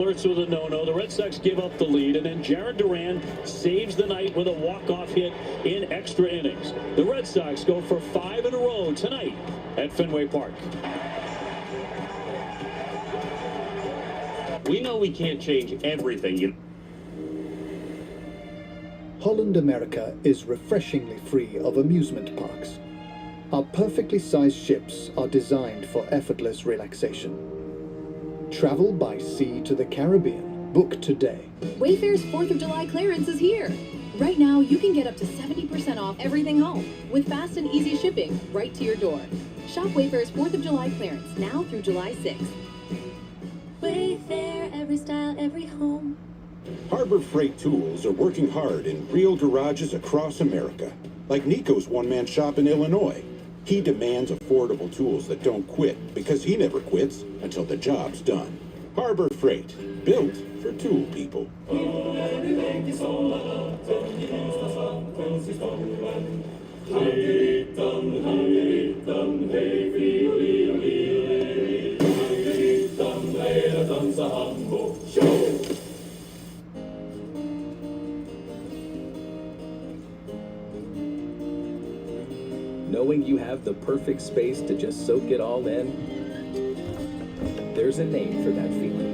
With a no-no, the Red Sox give up the lead, and then Jarren Duran saves the night with a walk-off hit in extra innings. The Red Sox go for 5 in a row tonight at Fenway Park. We know we can't change everything. Holland America is refreshingly free of amusement parks. Our perfectly sized ships are designed for effortless relaxation. Travel by sea to the Caribbean. Book today. Wayfair's 4th of July clearance is here. Right now, you can get up to 70% off everything home with fast and easy shipping right to your door. Shop Wayfair's 4th of July clearance now through July 6th. Wayfair, every style, every home. Harbor Freight Tools are working hard in real garages across America, like Nico's one-man shop in Illinois. He demands affordable tools that don't quit because he never quits until the job's done. Harbor Freight, built for tool people. Knowing you have the perfect space to just soak it all in, there's a name for that feeling.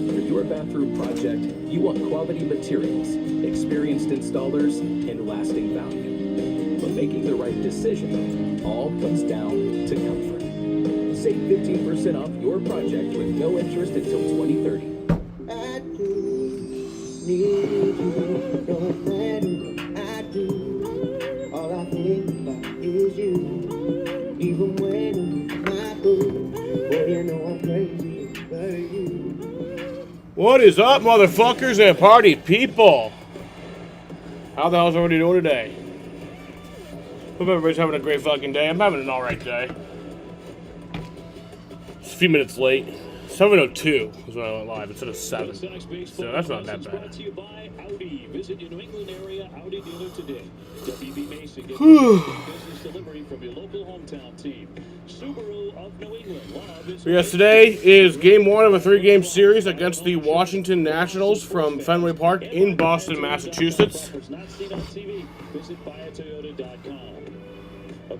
For your bathroom project, you want quality materials, experienced installers, and lasting value. But making the right decision all comes down to comfort. Save 15% off your project with no interest until 2030. I do need you, don't matter, I do. All I think about is you, even when I'm not good. Boy, you know I'm crazy about you. What is up, motherfuckers and party people? How the hell's everybody doing today? Hope everybody's having a great fucking day. I'm having an alright day. It's a few minutes late. 7:02 is when I went live instead of 7. So that's not that bad. Visit your New England area Audi dealer today. WB Mason gets business delivery from your local hometown team. Subaru of New England. So yes, today is game 1 of a 3-game series against the Washington Nationals from Fenway Park in Boston, Massachusetts. Visit buyatoyota.com.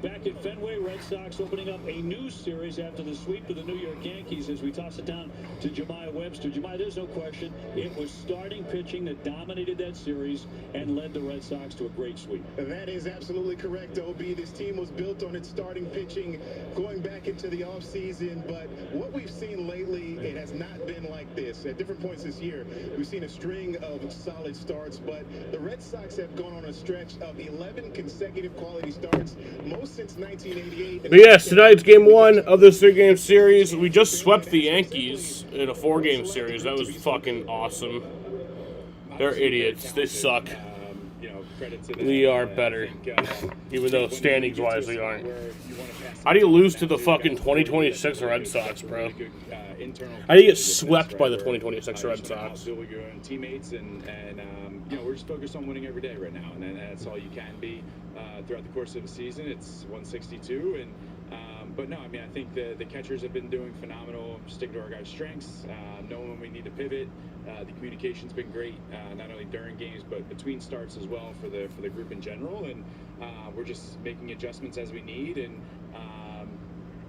Back at Fenway, Red Sox opening up a new series after the sweep of the New York Yankees as we toss it down to Jemiah Webster. Jemiah, there's no question, it was starting pitching that dominated that series and led the Red Sox to a great sweep. That is absolutely correct, OB. This team was built on its starting pitching going back into the offseason, but what we've seen lately, it has not been like this. At different points this year, we've seen a string of solid starts, but the Red Sox have gone on a stretch of 11 consecutive quality starts, most since 1988. But yes, tonight's game 1 of this 3-game series. We just swept the Yankees in a 4-game series. That was fucking awesome. They're idiots. They suck. We are better. Even though standings-wise we aren't. How do you lose to the fucking 2026 Red Sox, bro? How do you get swept by the 2026 Red Sox? Teammates and we're just focused on winning every day right now, and that's all you can be throughout the course of the season. It's 162, and but no, I mean, I think the catchers have been doing phenomenal, sticking to our guys' strengths, knowing when we need to pivot. The communication's been great, not only during games but between starts as well for the group in general, and we're just making adjustments as we need. And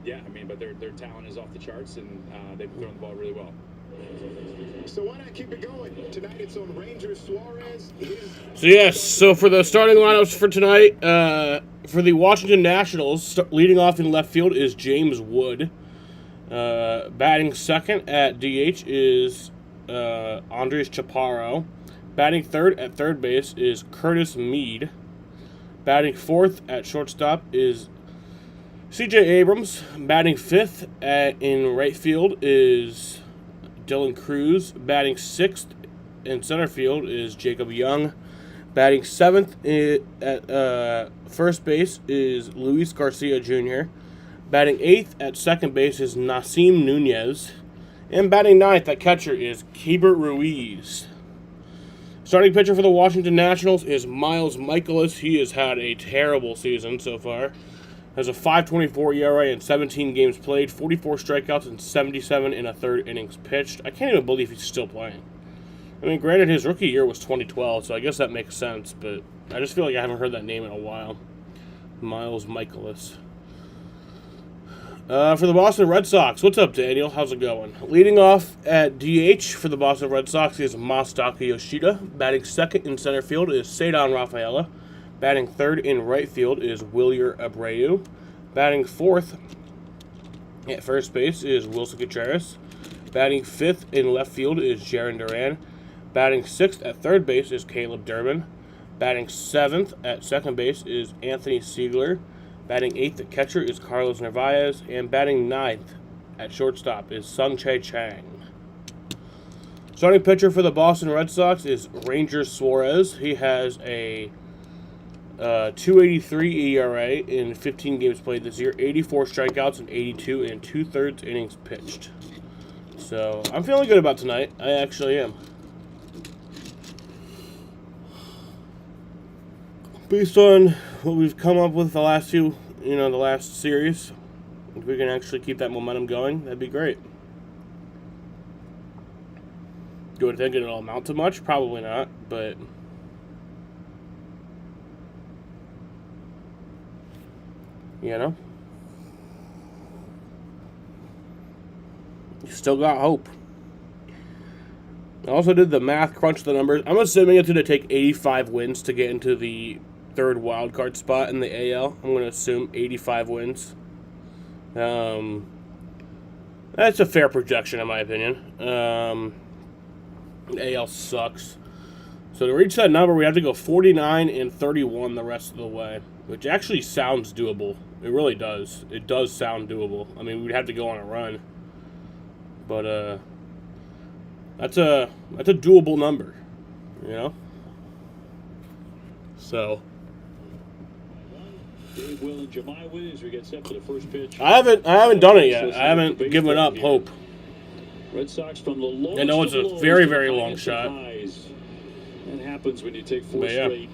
yeah, I mean, but their talent is off the charts, and they've thrown the ball really well. So why not keep it going? Tonight it's on Rangers. Suarez is... So yes, so for the starting lineups for tonight, for the Washington Nationals, leading off in left field is James Wood. Batting second at DH is Andres Chaparro. Batting third at third base is Curtis Mead. Batting fourth at shortstop is C.J. Abrams. Batting fifth in right field is Dylan Cruz. Batting sixth in center field is Jacob Young. Batting seventh at first base is Luis Garcia Jr. Batting eighth at second base is Nasim Nunez. And batting ninth at catcher is Keibert Ruiz. Starting pitcher for the Washington Nationals is Miles Michaelis. He has had a terrible season so far. Has a 5.24 ERA in 17 games played, 44 strikeouts, and 77 in a third innings pitched. I can't even believe he's still playing. I mean, granted, his rookie year was 2012, so I guess that makes sense, but I just feel like I haven't heard that name in a while. Miles Michaelis. For the Boston Red Sox, what's up, Daniel? How's it going? Leading off at DH for the Boston Red Sox is Masataka Yoshida. Batting second in center field is Cedar Rafaela. Batting third in right field is Wilyer Abreu. Batting fourth at first base is Wilson Contreras. Batting fifth in left field is Jarren Duran. Batting sixth at third base is Caleb Durbin. Batting seventh at second base is Anthony Siegler. Batting eighth at catcher is Carlos Narvaez. And batting ninth at shortstop is Sung-Chae Chang. Starting pitcher for the Boston Red Sox is Ranger Suarez. He has a 2.83 ERA in 15 games played this year, 84 strikeouts and 82 and 2/3 innings pitched. So I'm feeling good about tonight. I actually am. Based on what we've come up with the last the last series, if we can actually keep that momentum going, that'd be great. Do I think it'll amount to much? Probably not, but you still got hope. I also did the math, crunched the numbers. I'm assuming it's going to take 85 wins to get into the third wild card spot in the AL. I'm going to assume 85 wins. That's a fair projection, in my opinion. The AL sucks. So to reach that number, we have to go 49-31 the rest of the way, which actually sounds doable. It really does. It does sound doable. I mean, we'd have to go on a run, but that's a doable number, So Dave, Will, and Jemai as we get set for the first pitch. I haven't done it yet. I haven't given up hope. Red Sox from the lowest. I know it's a very, very long shot. That happens when you take four straight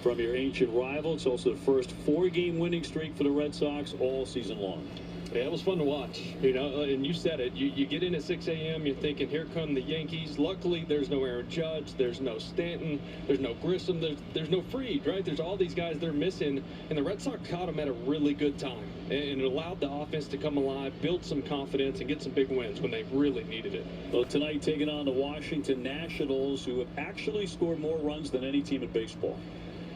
from your ancient rival. It's also the first 4-game winning streak for the Red Sox all season long. Yeah, it was fun to watch, and you said it. You get in at 6 a.m., you're thinking, here come the Yankees. Luckily, there's no Aaron Judge, there's no Stanton, there's no Grissom, there's no Fried, right? There's all these guys they're missing, and the Red Sox caught them at a really good time, and it allowed the offense to come alive, build some confidence, and get some big wins when they really needed it. Well, tonight taking on the Washington Nationals, who have actually scored more runs than any team in baseball.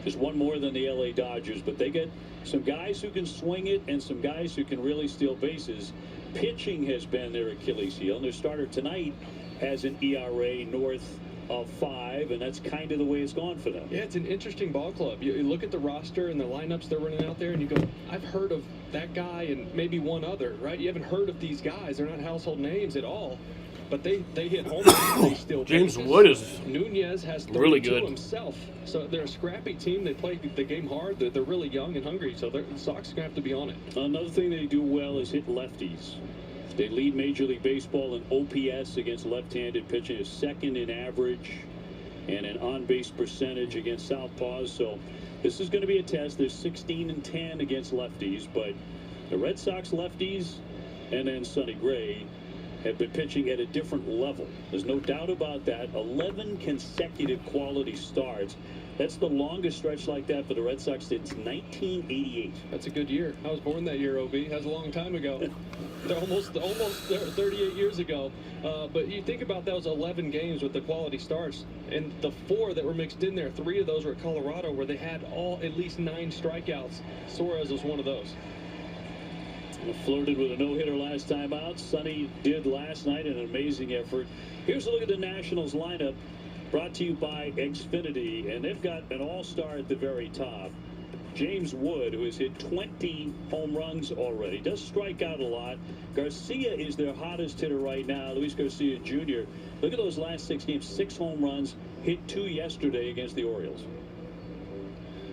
Just one more than the LA Dodgers, but they get some guys who can swing it and some guys who can really steal bases. Pitching has been their Achilles heel, and their starter tonight has an ERA north of 5, and that's kind of the way it's gone for them. Yeah, it's an interesting ball club. You look at the roster and the lineups they're running out there, and you go, I've heard of that guy and maybe one other, right? You haven't heard of these guys. They're not household names at all. But they hit home runs. They still James Wood is Nunez has really good himself. So they're a scrappy team. They play the game hard. They're really young and hungry. So the Sox are going to have to be on it. Another thing they do well is hit lefties. They lead Major League Baseball in OPS against left-handed pitching, is second in average, and an on-base percentage against southpaws. So this is going to be a test. They're 16-10 against lefties, but the Red Sox lefties and then Sonny Gray have been pitching at a different level. There's no doubt about that. 11 consecutive quality starts. That's the longest stretch like that for the Red Sox since 1988. That's a good year. I was born that year, OB. That's a long time ago. They're almost 38 years ago. But you think about those 11 games with the quality starts, and the 4 that were mixed in there, 3 of those were at Colorado, where they had at least 9 strikeouts. Suarez was one of those. Flirted with a no-hitter last time out. Sonny did last night, an amazing effort. Here's a look at the Nationals lineup, brought to you by Xfinity, and they've got an all-star at the very top. James Wood, who has hit 20 home runs already, does strike out a lot. Garcia is their hottest hitter right now, Luis Garcia Jr. Look at those last 6 games, 6 home runs, hit 2 yesterday against the Orioles.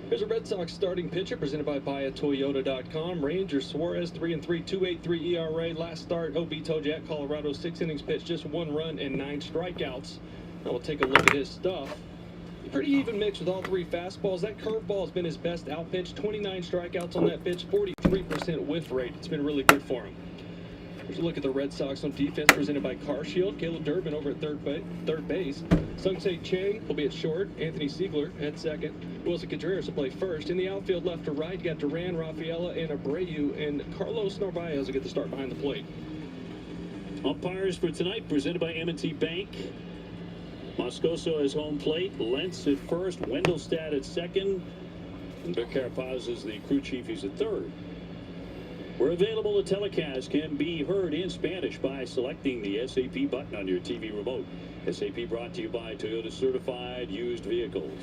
Here's a Red Sox starting pitcher presented by BuyAToyota.com. Ranger Suarez, 3-3, 2.83 ERA. Last start, OB told you at Colorado, 6 innings pitched, just 1 run and 9 strikeouts. Now we'll take a look at his stuff. Pretty even mix with all 3 fastballs. That curveball has been his best out pitch. 29 strikeouts on that pitch, 43 83% whiff rate. It's been really good for him. Here's a look at the Red Sox on defense, presented by CarShield. Caleb Durbin over at third base. Sung-Sae Chang will be at short. Anthony Siegler at second. Wilson Contreras will play first. In the outfield, left to right, you got Duran, Rafaela, and Abreu, and Carlos Narvaez will get the start behind the plate. Umpires for tonight, presented by M&T Bank. Moscoso has home plate. Lentz at first. Wendelstad at second. And Vic Carapaz is the crew chief. He's at third. We're available. The telecast can be heard in Spanish by selecting the SAP button on your TV remote. SAP brought to you by Toyota Certified Used Vehicles.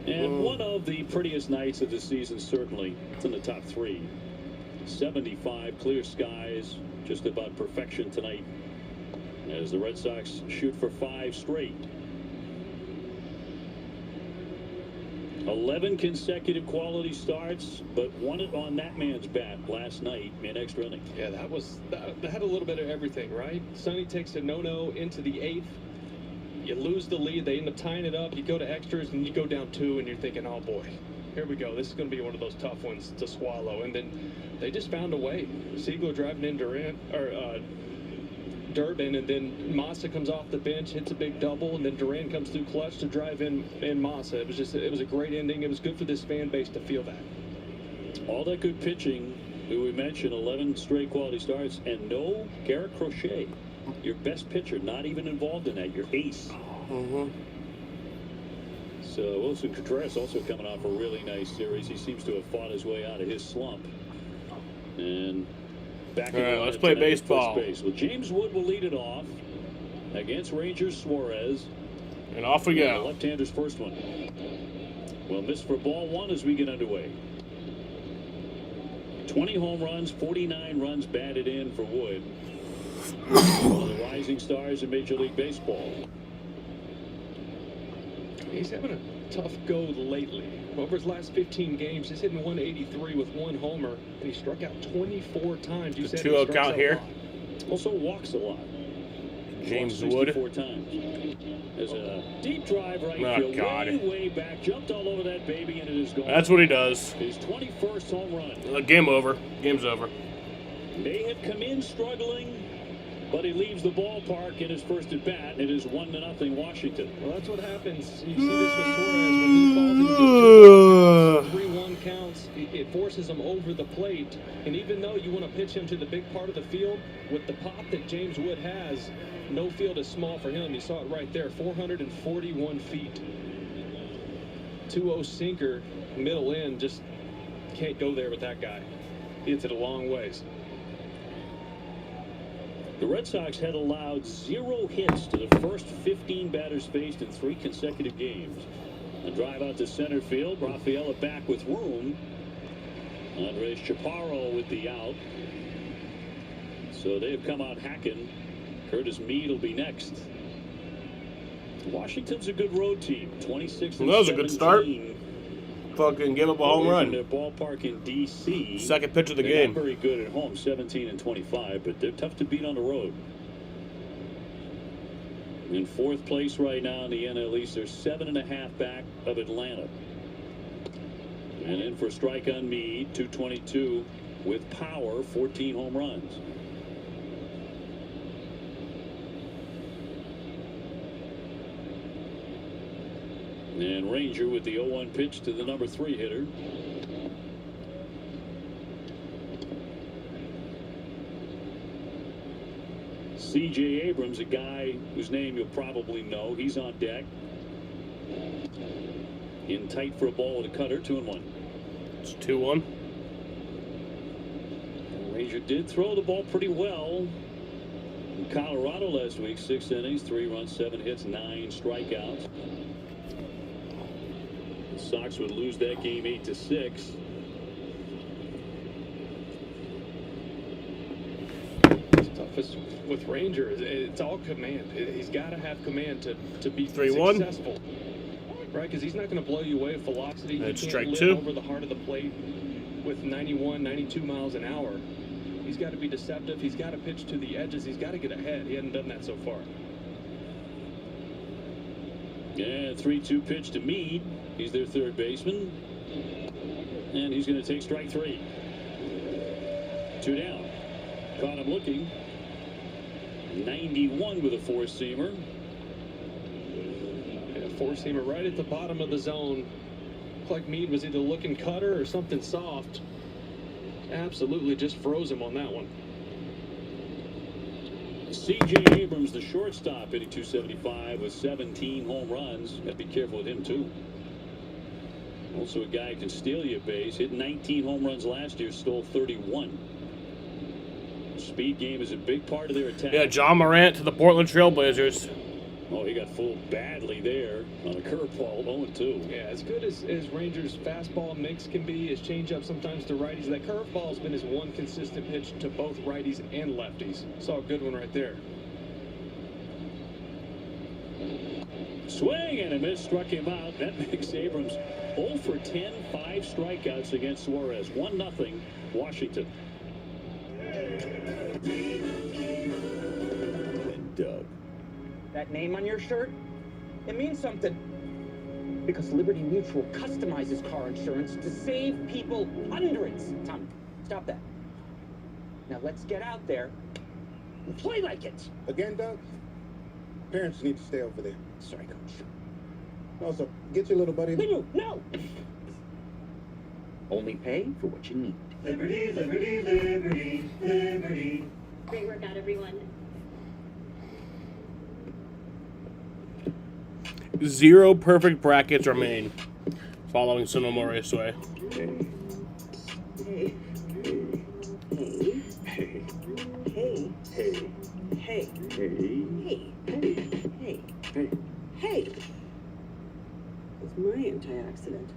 And one of the prettiest nights of the season, certainly. It's in the top three. 75, clear skies, just about perfection tonight as the Red Sox shoot for 5 straight. 11 consecutive quality starts, but won it on that man's bat last night in extra innings. Yeah, that had a little bit of everything, right? Sonny takes a no-no into the 8th. You lose the lead. They end up tying it up. You go to extras, and you go down 2, and you're thinking, oh, boy, here we go. This is going to be one of those tough ones to swallow. And then they just found a way. Siegler driving in Durbin, and then Massa comes off the bench, hits a big double, and then Duran comes through clutch to drive in Massa. It was a great ending. It was good for this fan base to feel that. All that good pitching, who we mentioned, 11 straight quality starts, and no Garrett Crochet, your best pitcher, not even involved in that, your ace. So Wilson Contreras also coming off a really nice series. He seems to have fought his way out of his slump. And back in let's play baseball. Base. Well, James Wood will lead it off against Rangers Suarez. And off we go. Left-hander's first one. Well, missed for ball 1 as we get underway. 20 home runs, 49 runs batted in for Wood. One of the rising stars in Major League Baseball. He's having a tough go lately. Over his last 15 games, he's hitting 183 with 1 homer, and he struck out 24 times. You The said 2-0 count here. Also walks a lot. James Walks Wood. 64 times. There's a deep drive right Oh, field, God. way back. Jumped all over that baby, and it is gone. That's what he does. His 21st home run. Game over. Game's over. May have come in struggling, but he leaves the ballpark in his first at bat, and it is 1-0 Washington. Well, that's what happens. You see this with Suarez when he falls into 3-1 counts. It forces him over the plate, and even though you want to pitch him to the big part of the field, with the pop that James Wood has, no field is small for him. You saw it right there, 441 feet. 2-0 sinker, middle in, just can't go there with that guy. He hits it a long ways. The Red Sox had allowed 0 hits to the first 15 batters faced in 3 consecutive games. A drive out to center field. Rafaela back with room. Andres Chaparro with the out. So they have come out hacking. Curtis Mead will be next. Washington's a good road team. 26 and That was a good start. 17. Fucking give up a home run. Their ballpark in D.C. Second pitch of the They're game. not very good at home, 17 and 25, but they're tough to beat on the road. In 4th place right now in the NL East, they're 7.5 back of Atlanta. And in for a strike on Mead, 222 with power, 14 home runs. And Ranger with the 0-1 pitch to the number 3 hitter. C.J. Abrams, a guy whose name you'll probably know. He's on deck. In tight for a ball with a cutter, 2-1. It's 2-1. Ranger did throw the ball pretty well in Colorado last week. 6 innings, 3 runs, 7 hits, 9 strikeouts. The Sox would lose that game 8-6. Toughest with Ranger, it's all command. He's got to have command to be 3-1. successful, right? Because he's not going to blow you away with velocity. He It's can't strike live 2 over the heart of the plate with 91, 92 miles an hour. He's got to be deceptive. He's got to pitch to the edges. He's got to get ahead. He hasn't done that so far. Yeah, 3-2 pitch to Mead. He's their third baseman. And he's going to take strike 3. 2 down. Caught him looking. 91 with a four-seamer. Yeah, four-seamer right at the bottom of the zone. Looked like Meade was either looking cutter or something soft. Absolutely just froze him on that one. C.J. Abrams, the shortstop, hitting .275 with 17 home runs. Got to be careful with him, too. Also a guy who can steal you a base. Hit 19 home runs last year, stole 31. Speed game is a big part of their attack. Yeah, John Morant to the Portland Trailblazers. Oh, he got fooled badly there on a curveball, 0-2. Yeah, as good as Rangers' fastball mix can be, his changeup sometimes to righties, that curveball's been his one consistent pitch to both righties and lefties. Saw a good one right there. Swing and a miss, struck him out. That makes Abrams 0 for 10, 5 strikeouts against Suarez. 1-0 Washington. And Doug. That name on your shirt, it means something. Because Liberty Mutual customizes car insurance to save people hundreds. Tom, stop that. Now let's get out there and play like it. Again, Doug? Parents need to stay over there. Sorry, Coach. Also, get your little buddy. No! Only pay for what you need. Liberty, liberty, liberty, liberty. Great workout, everyone. 0 perfect brackets remain following Sonoma Raceway. Hey. Hey. Hey. Hey. Hey. Hey. Hey. Hey. Hey. Hey. It's my antioxidant.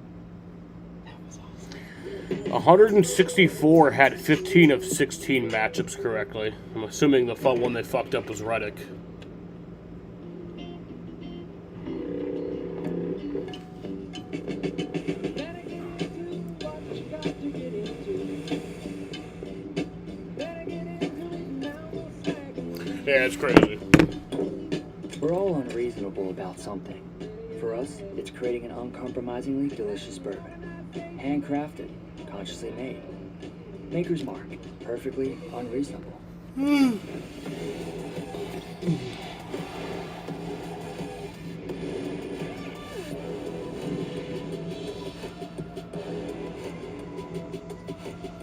That was awesome. 164 had 15 of 16 matchups correctly. I'm assuming the one they fucked up was Reddick. Yeah, it's crazy. We're all unreasonable about something. For us, it's creating an uncompromisingly delicious bourbon. Handcrafted, consciously made. Maker's Mark, perfectly unreasonable.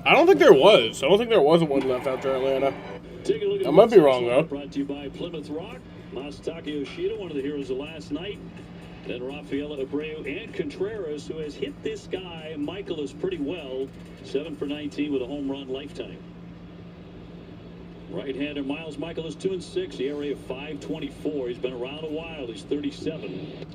I don't think there was. I don't think there was one left after Atlanta. Take a look at I might be wrong, though. Brought to you by Plymouth Rock. Masataka Yoshida, one of the heroes of last night. Then Rafaela Abreu and Contreras, who has hit this guy, Michaelis, pretty well. 7 for 19 with a home run lifetime. Right-hander Miles Michaelis, 2-6, ERA of 5.24. He's been around a while. He's 37.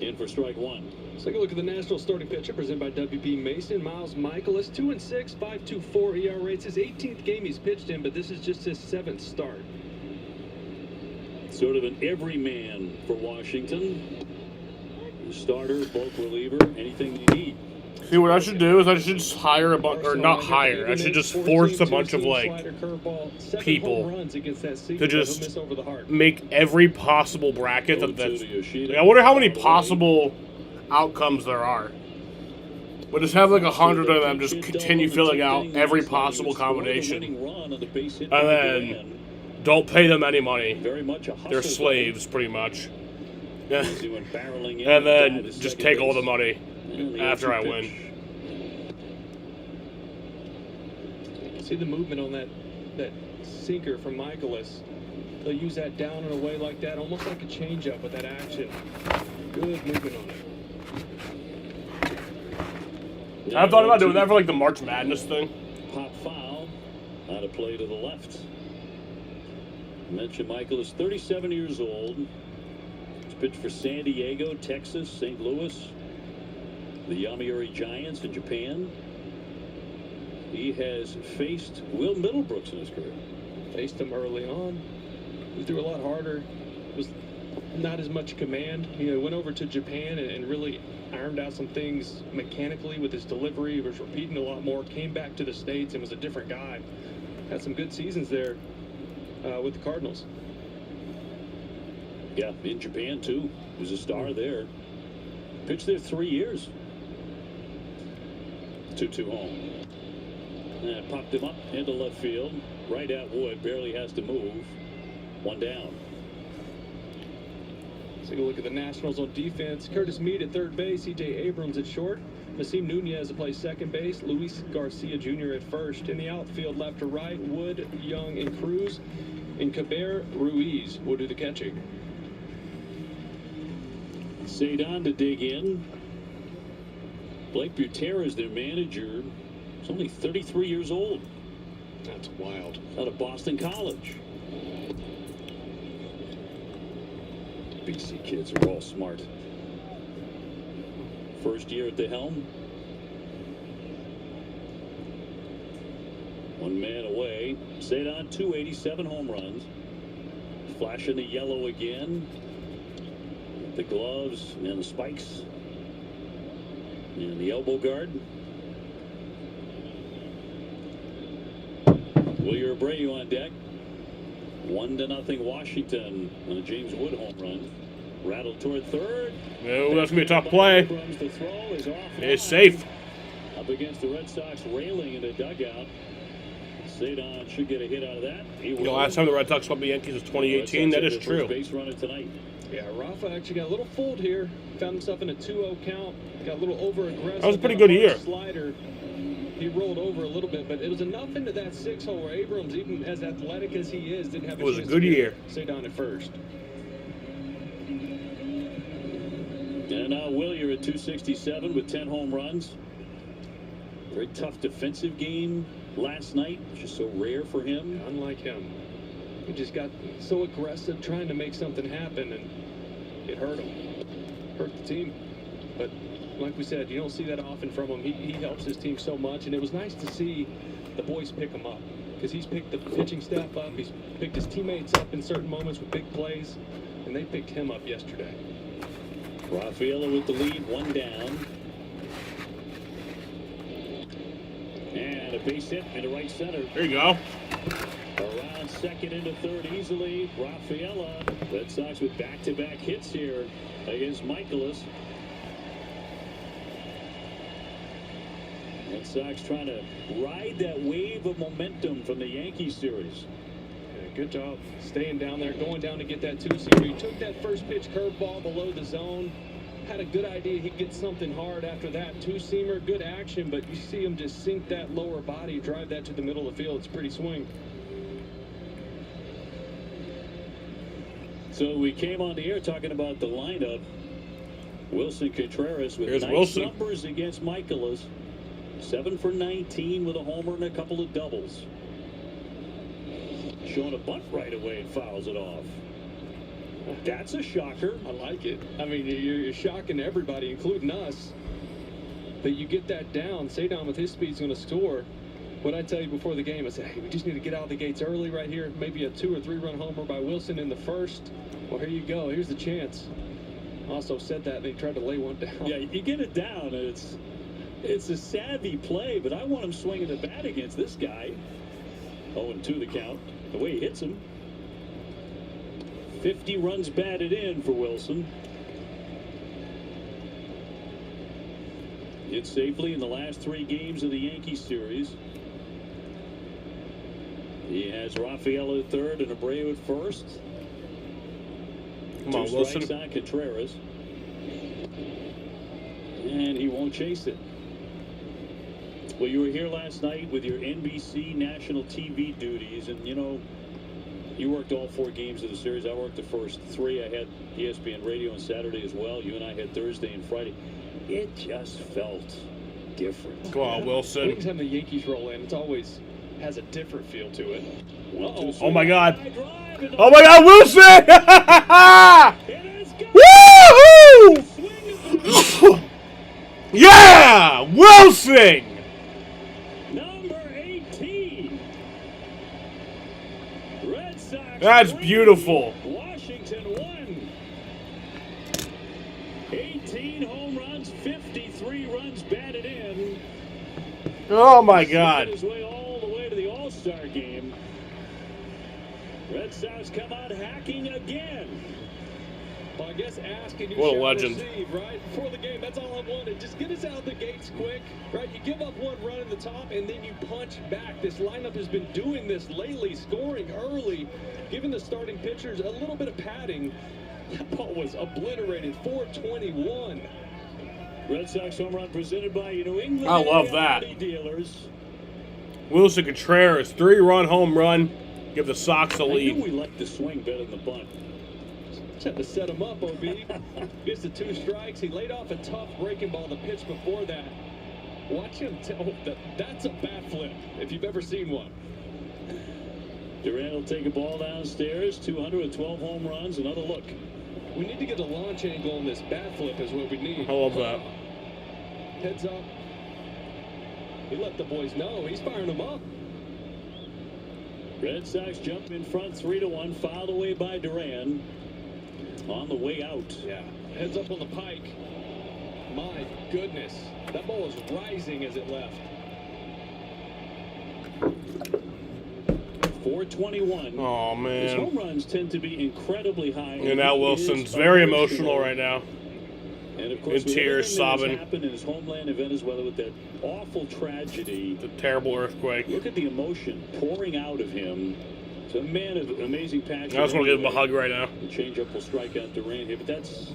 In for strike one. Let's take a look at the National starting pitcher presented by WB Mason. Miles Michaelis, 2-6, 5.24 ERA. It's his 18th game he's pitched in, but this is just his 7th start. Sort of an everyman for Washington. Starter, bulk reliever, anything you need. See, what I should do is I should just hire a bunch, or not hire, I should just force a bunch of, like, people to just make every possible bracket that's... I wonder how many possible outcomes there are. But just have like 100 of them just continue filling out every possible combination. And then don't pay them any money. They're slaves, pretty much. And then just take all the money after I win. See the movement on that sinker from Michaelis. They'll use that down and away like that, almost like a changeup with that action. Good movement on it. I've thought about doing that for like the March Madness thing. Pop foul. Out of play to the left. Mention Michael is 37 years old. He's pitched for San Diego, Texas, St. Louis, the Yomiuri Giants in Japan. He has faced Will Middlebrooks in his career. Faced him early on. He threw a lot harder. Was not as much command. He went over to Japan and really ironed out some things mechanically with his delivery. He was repeating a lot more. Came back to the States and was a different guy. Had some good seasons there with the Cardinals. Yeah, in Japan too. He was a star there. Pitched there 3 years. 2-2 home. And popped him up into left field. Right at Wood. Barely has to move. One down. Let's take a look at the Nationals on defense. Curtis Mead at third base. C.J. Abrams at short. Nasim Nunez plays second base. Luis Garcia Jr. at first. In the outfield, left to right, Wood, Young, and Cruz. And Caber Ruiz will do the catching. Cedon to dig in. Blake Butera is their manager. He's only 33 years old. That's wild. Out of Boston College. BC kids are all smart. First year at the helm. One man away. Cedon, 287 home runs. Flashing the yellow again. The gloves and the spikes. And the elbow guard. Wilyer Abreu on deck. 1-0 Washington on a James Wood home run. Rattled toward third. No, that's going to be a tough play. The throw is off. It's safe. Up against the Red Sox railing in the dugout. Cedon should get a hit out of that. You know, last time the Red Sox swept the Yankees was 2018. That is true. Base runner tonight. Yeah, Rafa actually got a little fooled here. Found himself in a 2-0 count. Got a little over-aggressive. That was a pretty good year. Slider. He rolled over a little bit, but it was enough into that 6-hole where Abrams, even as athletic as he is, didn't have a chance. It was a good year. Cedon at first. And now Wilyer at 267 with 10 home runs. Very tough defensive game last night, which is so rare for him. Unlike him. He just got so aggressive trying to make something happen, and it hurt him. Hurt the team. But like we said, you don't see that often from him. He helps his team so much, and it was nice to see the boys pick him up, because he's picked the pitching staff up. He's picked his teammates up in certain moments with big plays, and they picked him up yesterday. Rafaela with the lead, one down. And a base hit into right center. There you go. Around second into third easily. Rafaela. Red Sox with back-to-back hits here against Michaelis. Red Sox trying to ride that wave of momentum from the Yankees series. Yeah, good job staying down there, going down to get that two-seamer. He took that first pitch curveball below the zone. Had a good idea he'd get something hard after that. Two-seamer, good action, but you see him just sink that lower body, drive that to the middle of the field. It's a pretty swing. So we came on the air talking about the lineup. Wilson Contreras with Here's numbers against Michaelis. 7 for 19 with a homer and a couple of doubles. Showing a bunt right away and fouls it off. That's a shocker. I like it. I mean, you're shocking everybody, including us. But you get that down. Cedon with his speed is going to score. What I tell you before the game, I said, hey, we just need to get out of the gates early right here. Maybe a 2 or 3 run homer by Wilson in the first. Well, here you go. Here's the chance. Also said that, and they tried to lay one down. Yeah, you get it down, and it's a savvy play, but I want him swinging the bat against this guy. 0-2 the count. The way he hits him. 50 runs batted in for Wilson. Hit safely in the last 3 games of the Yankees series. He has Rafaela at third and Abreu at first. Come on, Wilson. 2 strikes on Contreras. And he won't chase it. Well, you were here last night with your NBC national TV duties, and you know, you worked all 4 games of the series. I worked the first 3. I had ESPN Radio on Saturday as well. You and I had Thursday and Friday. It just felt different. Go on, Wilson. Anytime the Yankees roll in, it's always has a different feel to it. Oh my God. Oh my God, Wilson! Woo! Yeah! Wilson! Number 18. Red Sox. That's beautiful. Washington 1. 18 home runs, 53 runs batted in. Oh my God. His way all the way to the All-Star game. Red Sox come out hacking again. Well, I guess ask and you What a shall legend. receive, right? Before the game, that's all I wanted. Just get us out of the gates quick, right? You give up one run at the top, and then you punch back. This lineup has been doing this lately, scoring early, giving the starting pitchers a little bit of padding. That ball was obliterated, 421. Red Sox home run presented by New England. I love that. Auto Dealers. Wilson Contreras, 3-run home run. Give the Sox a I knew lead. we liked the swing better than the bunt. Just had to set him up, OB. Gets the 2 strikes. He laid off a tough breaking ball the pitch before that. Watch him tell that's a bat flip, if you've ever seen one. Durant will take a ball downstairs. 212 home runs. Another look. We need to get a launch angle on this bat flip is what we need. I love that. Heads up. He let the boys know. He's firing them up. Red Sox jump in front 3-1. Fouled away by Duran. On the way out. Yeah. Heads up on the pike. My goodness. That ball was rising as it left. 421. Oh, His man. home runs tend to be incredibly high. And now Wilson's very emotional right now. And of course, In tears, with everything that has sobbing. happened in his homeland of Venezuela with that awful tragedy. The terrible earthquake. Look at the emotion pouring out of him. He's a man of amazing passion. I just want to give him a hug right now. The changeup will strike out Durant here, but that's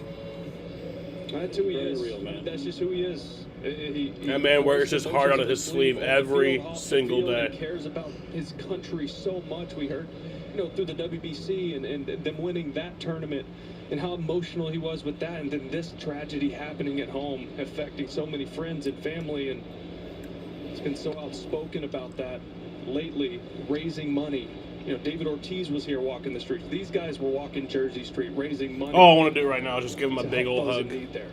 who he very is. real, man. That's just who he is. That man wears his heart on his sleeve every single day. He cares about his country so much. We heard, through the WBC and them winning that tournament and how emotional he was with that. And then this tragedy happening at home, affecting so many friends and family. And he's been so outspoken about that lately, raising money. David Ortiz was here walking the streets. These guys were walking Jersey Street, raising money. All I want to do right now is just give him a big old those in hug. need there.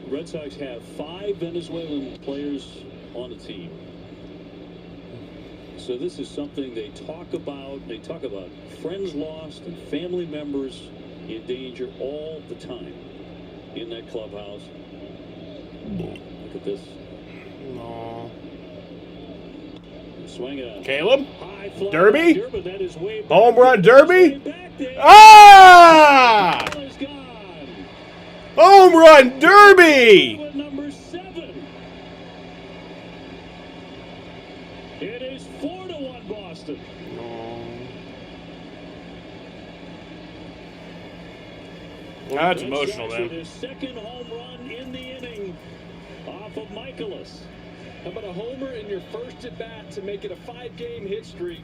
Red Sox have 5 Venezuelan players on the team. So this is something they talk about. They talk about friends lost and family members in danger all the time in that clubhouse. Look at this. No. Swing a Caleb? high fly. Derby? Durbin, that is way back. Home run derby? Back there. Ah! Ball is gone. Home run derby! With number 7. It is 4-1 Boston. That's Red emotional, Sox with man. his second home run in the inning off of Michaelis. How about a homer in your first at bat to make it a 5-game hit streak?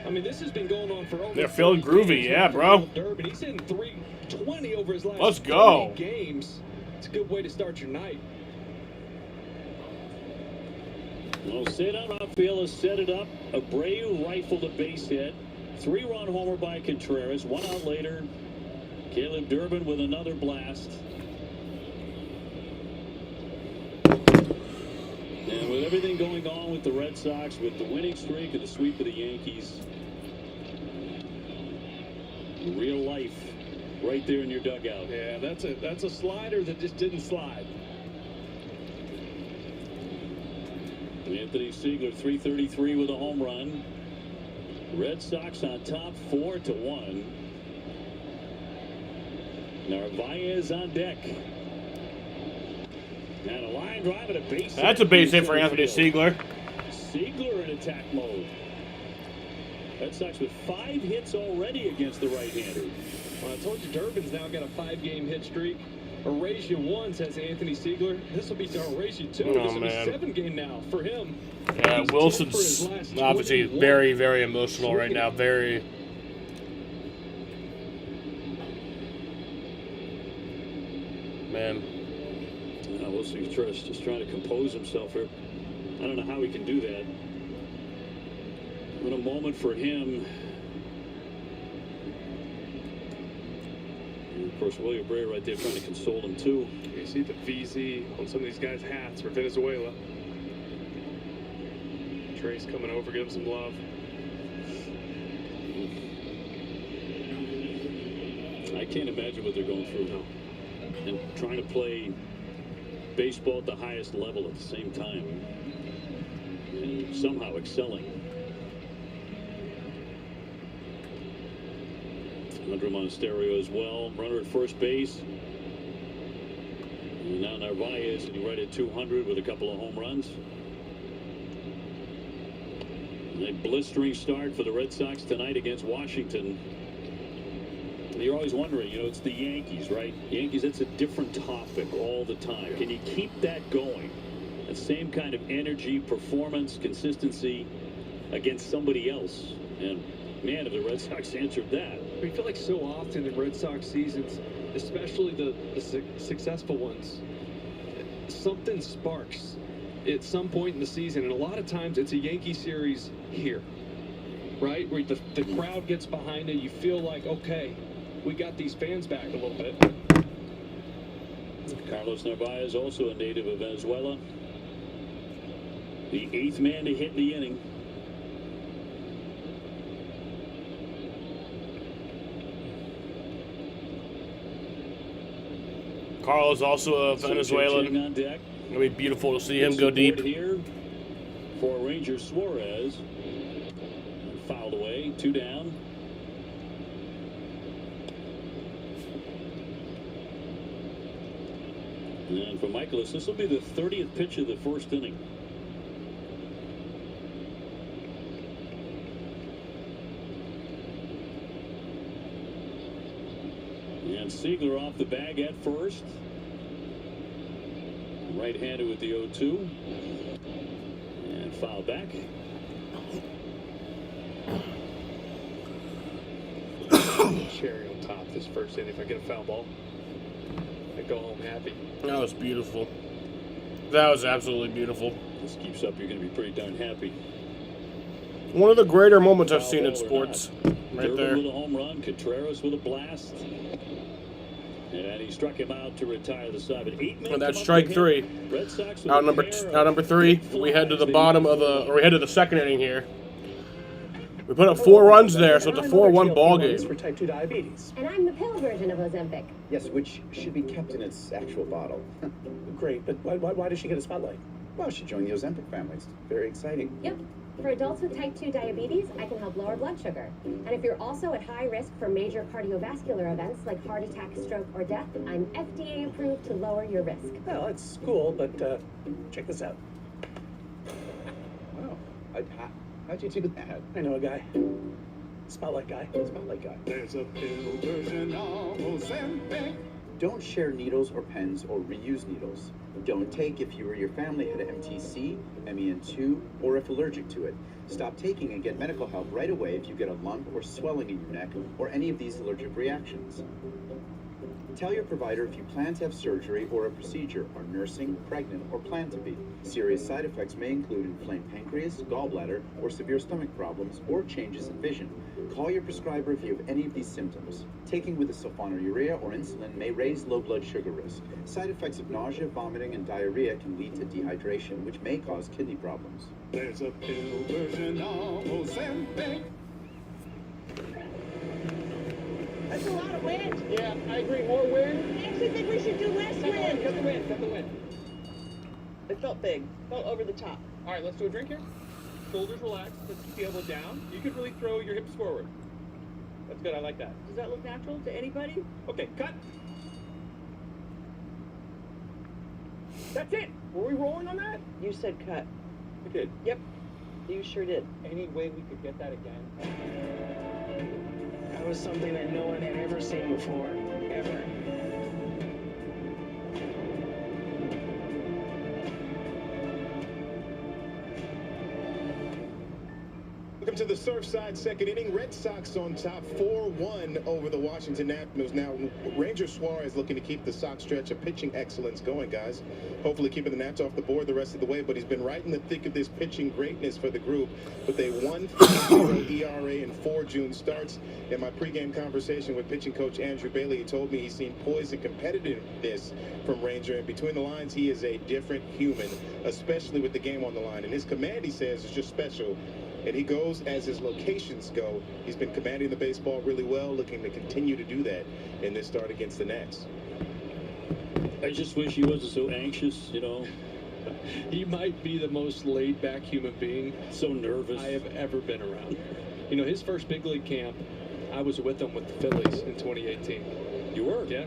I mean, this has been going on for over. They're feeling 30 groovy, games yeah, for bro. Durbin. He's hitting 320 over his last Let's go. 30 games. It's a good way to start your night. Well, Sid on outfield has set it up. Abreu rifled a base hit. 3-run homer by Contreras. 1 out later. Caleb Durbin with another blast. And with everything going on with the Red Sox, with the winning streak and the sweep of the Yankees, real life right there in your dugout. Yeah, that's a slider that just didn't slide. Anthony Siegler, 333 with a home run. Red Sox on top, 4-1. Narvaez on deck. And a line drive and a base hit. That's a base hit for Anthony Siegler. Siegler in attack mode. Red Sox with 5 hits already against the right-hander. Well, I told you Durbin's now got a 5-game hit streak. Erasure 1 says Anthony Siegler. This will be Erasure 2. Oh, This will be man. 7-game now for him. Yeah, He's Wilson's 10 for his last obviously 21. very, very emotional right now. Very. Man. Wilson Contreras just trying to compose himself here. I don't know how he can do that. What a moment for him. And of course, William Bray right there trying to console him too. You see the VZ on some of these guys' hats for Venezuela. Trace coming over, give him some love. I can't imagine what they're going through now. And trying to play baseball at the highest level at the same time. And somehow excelling. Under him on stereo as well. Runner at first base. And now Narvaez and right at 200 with a couple of home runs. And a blistering start for the Red Sox tonight against Washington. You're always wondering, it's the Yankees, right? Yankees, that's a different topic all the time. Can you keep that going? That same kind of energy, performance, consistency against somebody else? And man, if the Red Sox answered that. We feel like so often in Red Sox seasons, especially the successful ones, something sparks at some point in the season, and a lot of times it's a Yankee series here, right? Where the crowd gets behind it, you feel like, okay, we got these fans back a little bit. Carlos Narvaez, also a native of Venezuela. The 8th man to hit in the inning. Carlos, also a Venezuelan. On deck. It'll be beautiful to see him go deep. Here for Ranger Suarez. Fouled away, 2 down. And for Michaelis, this will be the 30th pitch of the first inning. And Siegler off the bag at first. Right-handed with the 0-2. And foul back. Cherry on top this first inning. If I get a foul ball, I go home happy. That was beautiful. That was absolutely beautiful. This keeps up, you're going to be pretty darn happy. One of the greater moments I've seen in sports. Right Durbin there. with a home run. Contreras with a blast. And he struck him out to retire the side. But 8 men. And that's strike 3. Red Sox Out number 3. We head to the bottom of we head to the second inning here. We put up 4 runs there, so it's a 4-1 ball game. For type 2 diabetes. And I'm the pill version of Ozempic. Yes, which should be kept in its actual bottle. Great, but why does she get a spotlight? Well, she joined the Ozempic family. It's very exciting. Yep. For adults with type 2 diabetes, I can help lower blood sugar. And if you're also at high risk for major cardiovascular events like heart attack, stroke, or death, I'm FDA approved to lower your risk. Well, it's cool, but check this out. Wow. How'd you do that? I know a guy. Spotlight guy. Spotlight guy. There's a pill version of Ozempic. Don't share needles or pens or reuse needles. Don't take if you or your family had MTC, MEN2, or if allergic to it. Stop taking and get medical help right away if you get a lump or swelling in your neck or any of these allergic reactions. Tell your provider if you plan to have surgery or a procedure, are nursing, pregnant, or plan to be. Serious side effects may include inflamed pancreas, gallbladder, or severe stomach problems, or changes in vision. Call your prescriber if you have any of these symptoms. Taking with a sulfonylurea or insulin may raise low blood sugar risk. Side effects of nausea, vomiting, and diarrhea can lead to dehydration, which may cause kidney problems. There's a pill version of Ozempic. That's a lot of wind. Yeah, I agree. More wind. I actually think we should do less wind. Cut the wind. Cut the wind. It felt big. Felt over the top. All right, let's do a drink here. Shoulders relaxed. Let's keep the elbow down. You can really throw your hips forward. That's good. I like that. Does that look natural to anybody? Okay, cut. That's it. Were we rolling on that? You said cut. We did. Yep. You sure did. Any way we could get that again? That was something that no one had ever seen before. Ever. Welcome to the Surfside second inning. Red Sox on top 4-1 over the Washington Nationals. Now, Ranger Suarez looking to keep the Sox stretch of pitching excellence going, guys. Hopefully keeping the Nats off the board the rest of the way, but he's been right in the thick of this pitching greatness for the group with a 1.50 ERA in 4 June starts. In my pregame conversation with pitching coach Andrew Bailey, he told me he's seen poise and competitiveness from Ranger, and between the lines, he is a different human, especially with the game on the line. And his command, he says, is just special. And he goes as his locations go. He's been commanding the baseball really well, looking to continue to do that in this start against the Nats. I just wish he wasn't so anxious, you know. He might be the most laid-back human being So nervous. I have ever been around. You know, his first big league camp, I was with them with the Phillies in 2018. You were? Yeah.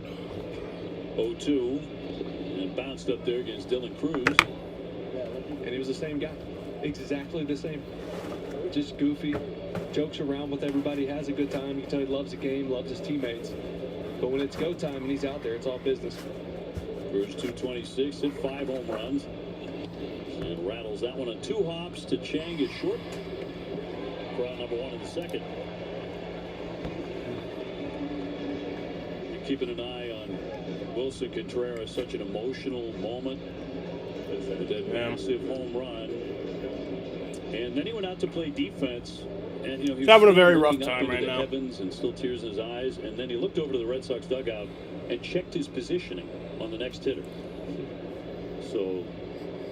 0-2. And bounced up there against Dylan Cruz. And he was the same guy. Exactly the same. Just goofy. Jokes around with everybody. Has a good time. You can tell he loves the game, loves his teammates. But when it's go time and he's out there, it's all business. Cruz 226, hit 5 home runs. And rattles that one on 2 hops to Chang is short. For out number 1 in the second. You're keeping an eye on Wilson Contreras, such an emotional moment with that massive home run. And then he went out to play defense. And, you know, He's having a very looking rough up time into right the now. heavens and still tears in his eyes. And then he looked over to the Red Sox dugout and checked his positioning on the next hitter. So,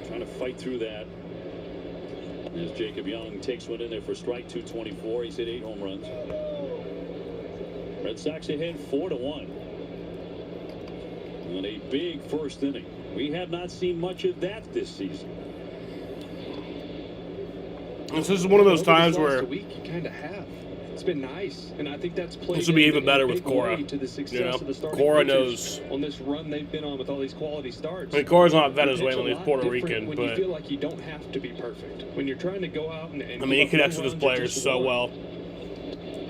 trying to fight through that. As Jacob Young takes one in there for strike 224. He's hit 8 home runs. Red Sox ahead 4-1. And a big first inning. We have not seen much of that this season. This is one of those times Over this where last week you kind of have. It's been nice, and I think that's played. This will be in even a better big with Cora. way to the success You know, of the starting Cora pitchers knows. on this run they've been on with all these quality starts. I mean, Cora's not You pitch a Venezuelan, he's lot Puerto different Rican, when but you feel like you don't have to be perfect. When you're trying to go out and I give mean, he up connects no with his runs or players just so one, well.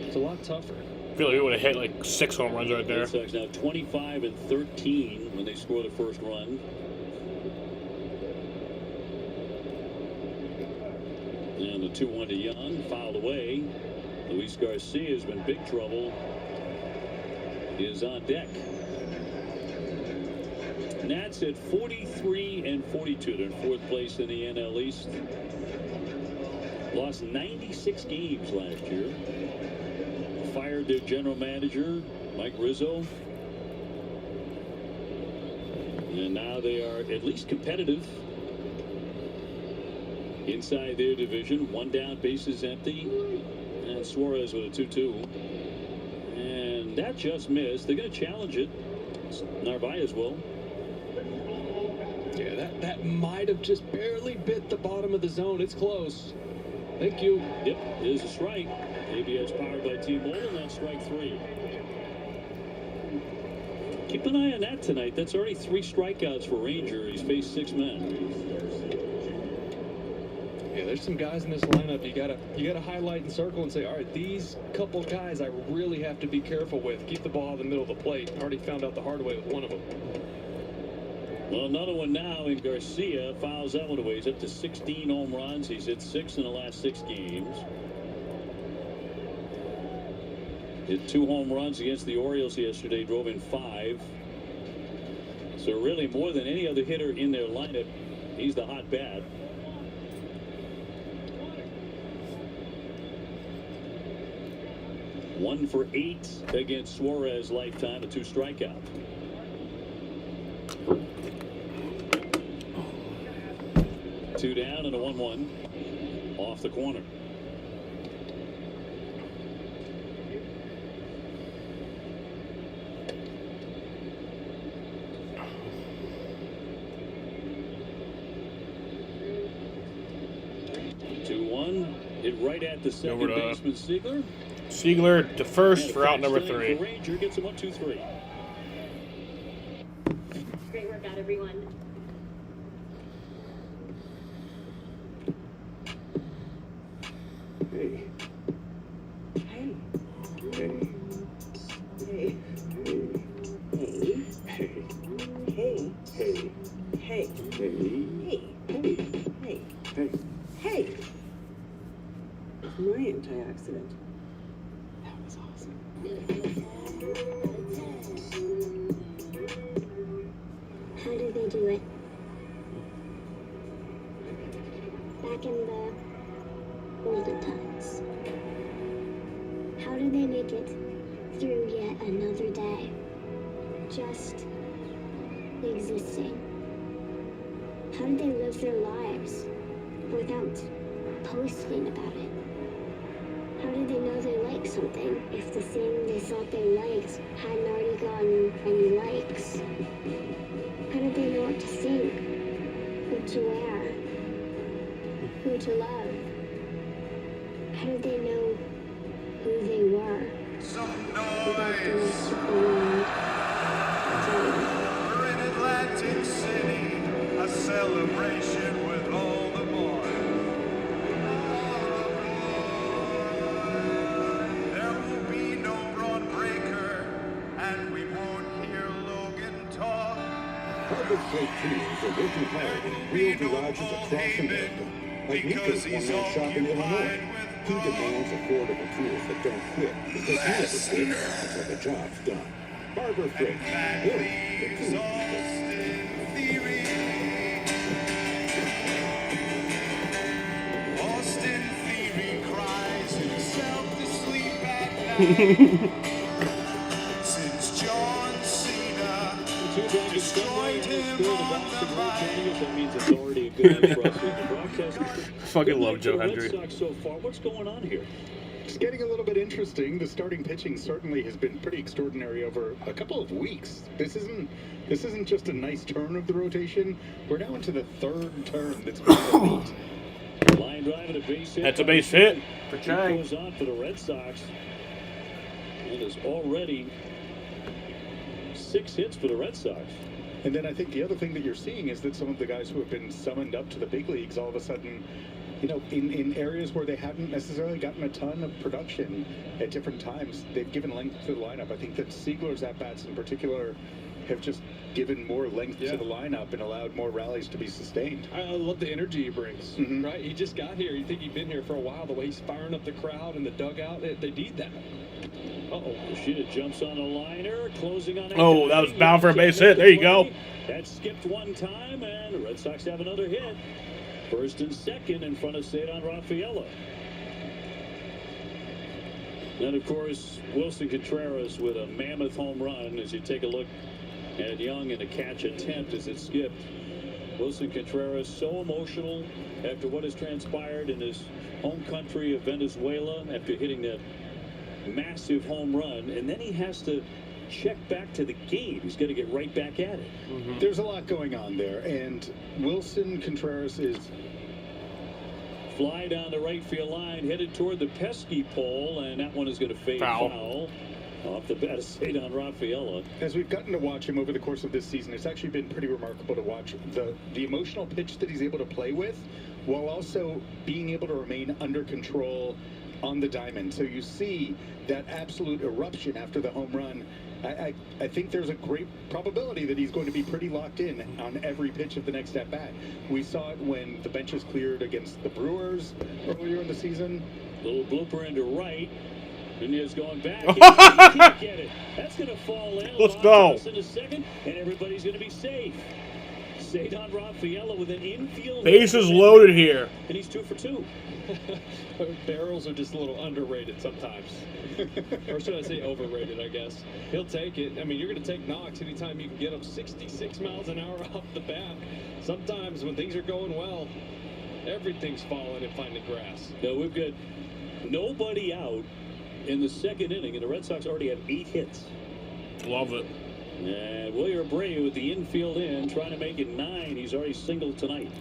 It's a lot tougher. I feel like he would have hit like 6 home runs right there. Red Sox now 25-13 when they score the first run. And the 2-1 to Young, fouled away. Luis Garcia has been big trouble. He is on deck. Nats at 43-42. They're in 4th place in the NL East. Lost 96 games last year. Fired their general manager, Mike Rizzo. And now they are at least competitive inside their division. 1 down, bases empty. And Suarez with a 2-2. And that just missed. They're going to challenge it. Narvaez will. Yeah, that might have just barely bit the bottom of the zone. It's close. Thank you. Yep, there's a strike. ABS powered by T-Mobile, and that's strike 3. Keep an eye on that tonight. That's already 3 strikeouts for Ranger. He's faced 6 men. Yeah, there's some guys in this lineup you gotta highlight and circle and say, all right, these couple guys I really have to be careful with. Keep the ball in the middle of the plate. Already found out the hard way with one of them. Well, another one now in Garcia. Fouls that one away. He's up to 16 home runs. He's hit 6 in the last 6 games. Hit 2 home runs against the Orioles yesterday. Drove in 5. So really more than any other hitter in their lineup, he's the hot bat. One for 8 against Suarez lifetime, a 2 strikeout. Two down and a 1-1 off the corner. Hit right at the second baseman, Siegler. Siegler to first for out number 3. Ranger gets him 1-2-3. Great workout, everyone. Hey. Hey. Hey. Hey. Hey. Hey. Hey. Hey. Hey. Hey. Hey. Hey. Hey. My antioxidant. That was awesome. How did they do it? Back in the olden times. How did they make it through yet another day? Just existing. How did they live their lives without posting about it? How did they know they liked something if the thing they thought they liked hadn't already gotten any likes? How did they know what to think, what to wear, who to love? How did they know who they were? without the super wind. We're in Atlantic City, a celebration with all the boys. There will be no Braun Breaker, and we won't hear Logan talk. Harbor Freight Tools are working hard in real garages across America. Like Nico's one-man shop in Illinois. He demands affordable tools that don't quit because he never quits until the job's done. Harbor Freight, built for tools. Austin Theory cries himself to sleep at night. Since John Cena destroyed him on the bike. That means it's already a good one for us. The broadcast. Fucking love Joe Hendry. Red Sox so far. What's going on here? It's getting a little bit interesting. The starting pitching certainly has been pretty extraordinary over a couple of weeks. This isn't just a nice turn of the rotation. We're now into the third turn that's been elite. Line drive and a base hit. That's a base hit for He Chang. goes on for the Red Sox. And is already 6 hits for the Red Sox. And then I think the other thing that you're seeing is that some of the guys who have been summoned up to the big leagues all of a sudden, you know, in areas where they haven't necessarily gotten a ton of production at different times, they've given length to the lineup. I think that Siegler's at-bats in particular have just given more length to the lineup and allowed more rallies to be sustained. I love the energy he brings, right? He just got here. You think he'd been here for a while. The way he's firing up the crowd and the dugout, they need that. Uh-oh, Yoshida jumps on a liner, closing on a Oh, that was bound for a base hit. There you go. That skipped one time, and the Red Sox have another hit. First and second in front of Cedar Rafaela. Then, of course, Wilson Contreras with a mammoth home run as you take a look at Young and a catch attempt as it skipped. Wilson Contreras so emotional after what has transpired in his home country of Venezuela after hitting that massive home run, and then he has to check back to the game. He's got to get right back at it. There's a lot going on there, and Wilson Contreras is fly down the right field line, headed toward the pesky pole, and that one is going to fade foul. Off the bat of Cedar Rafaela. As we've gotten to watch him over the course of this season, it's actually been pretty remarkable to watch the emotional pitch that he's able to play with, while also being able to remain under control on the diamond. So you see that absolute eruption after the home run. I think there's a great probability that he's going to be pretty locked in on every pitch of the next at-bat. We saw it when the benches cleared against the Brewers earlier in the season. Little blooper into right. Nunez going back. He can't get it. That's going to fall in. Let's go. In a second, and everybody's going to be safe. Cedar Rafaela with an infield. Bases loaded here. And he's 2 for 2. Barrels are just a little underrated sometimes. Or should I say overrated, I guess. He'll take it. I mean, you're going to take knocks anytime you can get him 66 miles an hour off the bat. Sometimes when things are going well, everything's falling and finding grass. Now, we've got nobody out in the second inning, and the Red Sox already have 8 hits. Love it. And Wilyer Abreu with the infield in, trying to make it 9. He's already singled tonight.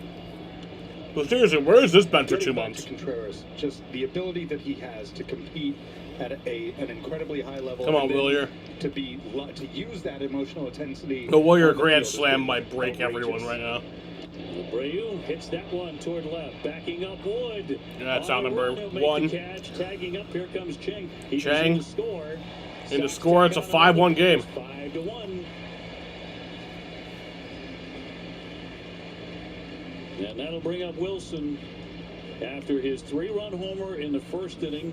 But seriously, where has this been for 2 months? Contreras, just the ability that he has to compete at an incredibly high level. Come on, Wilyer. To use that emotional intensity. The Wilyer grand slam might break everyone right now. Abreu hits that one toward left, backing up Wood. Yeah, that's out number Make 1. the catch, tagging up. Here comes Chang. Chang. In the score. In the score, it's a 5-1 game. 5-1. And that'll bring up Wilson after his 3-run homer in the first inning.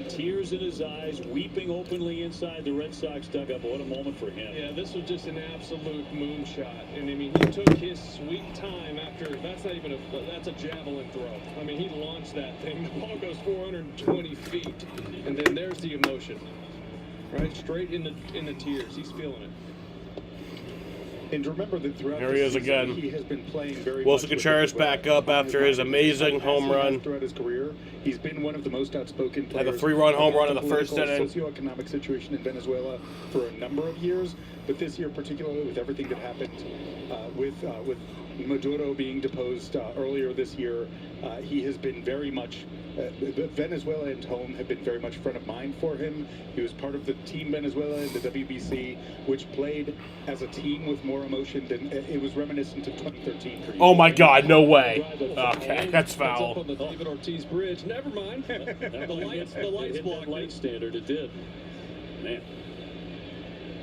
Tears in his eyes, weeping openly inside the Red Sox dugout. What a moment for him. Yeah, this was just an absolute moonshot. And I mean, he took his sweet time after, that's a javelin throw. I mean, he launched that thing. The ball goes 420 feet. And then there's the emotion. Right? Straight in the tears. He's feeling it. And remember that throughout Here he is again. he has been playing very Wilson much with Contreras the back up after his amazing home run. Throughout his career, he's been one of the most outspoken players. Had a 3-run home run in the first inning. Socioeconomic situation in Venezuela for a number of years, but this year particularly with everything that happened with Maduro being deposed earlier this year, he has been very much Venezuela and home have been very much front of mind for him. He was part of the Team Venezuela in the WBC, which played as a team with more emotion than it was reminiscent of 2013. For Oh my God! No way. Okay, that's Up foul. on the David Ortiz Bridge. Never mind. The lights blocked light it. standard. It did. Man.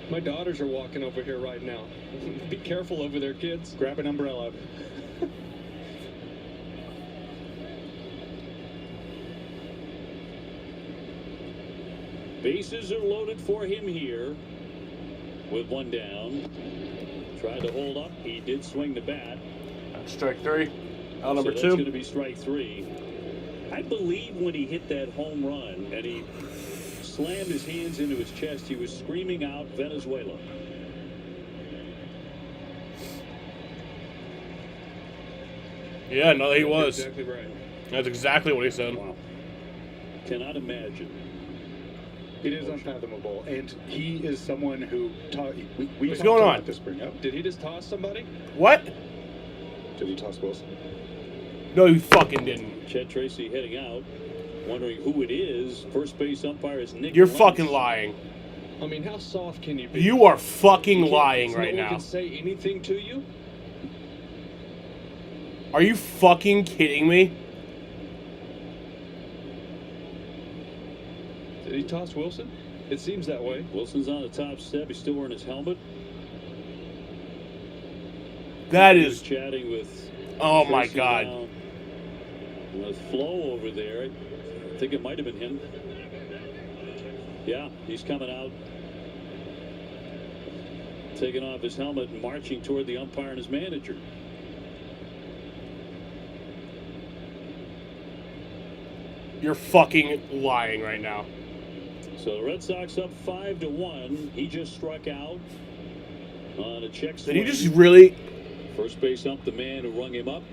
My daughters are walking over here right now. Be careful over there, kids. Grab an umbrella. Bases are loaded for him here with one down. Tried to hold up. He did swing the bat. Strike three. Out number so that's two. going to be strike three. I believe when he hit that home run and he slammed his hands into his chest, he was screaming out Venezuela. Yeah, no, he was. Exactly right. That's exactly what he said. Wow. Cannot imagine. It is unfathomable, and he is someone who taught. We What's talked going about on? this spring up. Did he just toss somebody? What? Did he toss Wilson? No, you fucking didn't. Chet Tracy heading out, wondering who it is. First base umpire is Nick. You're Lentz. fucking lying. I mean, how soft can you be? You are fucking You can't- lying so right no one now. can say anything to you? Are you fucking kidding me? Did he toss Wilson? It seems that way. Wilson's on the top step. He's still wearing his helmet. That He was is. chatting with. Oh my Tracy God. down with Flo over there. I think it might have been him. Yeah, he's coming out, taking off his helmet and marching toward the umpire and his manager. You're fucking lying right now. So the Red Sox up 5-1. He just struck out on a check swing. Did he just really? First base ump, the man who rung him up,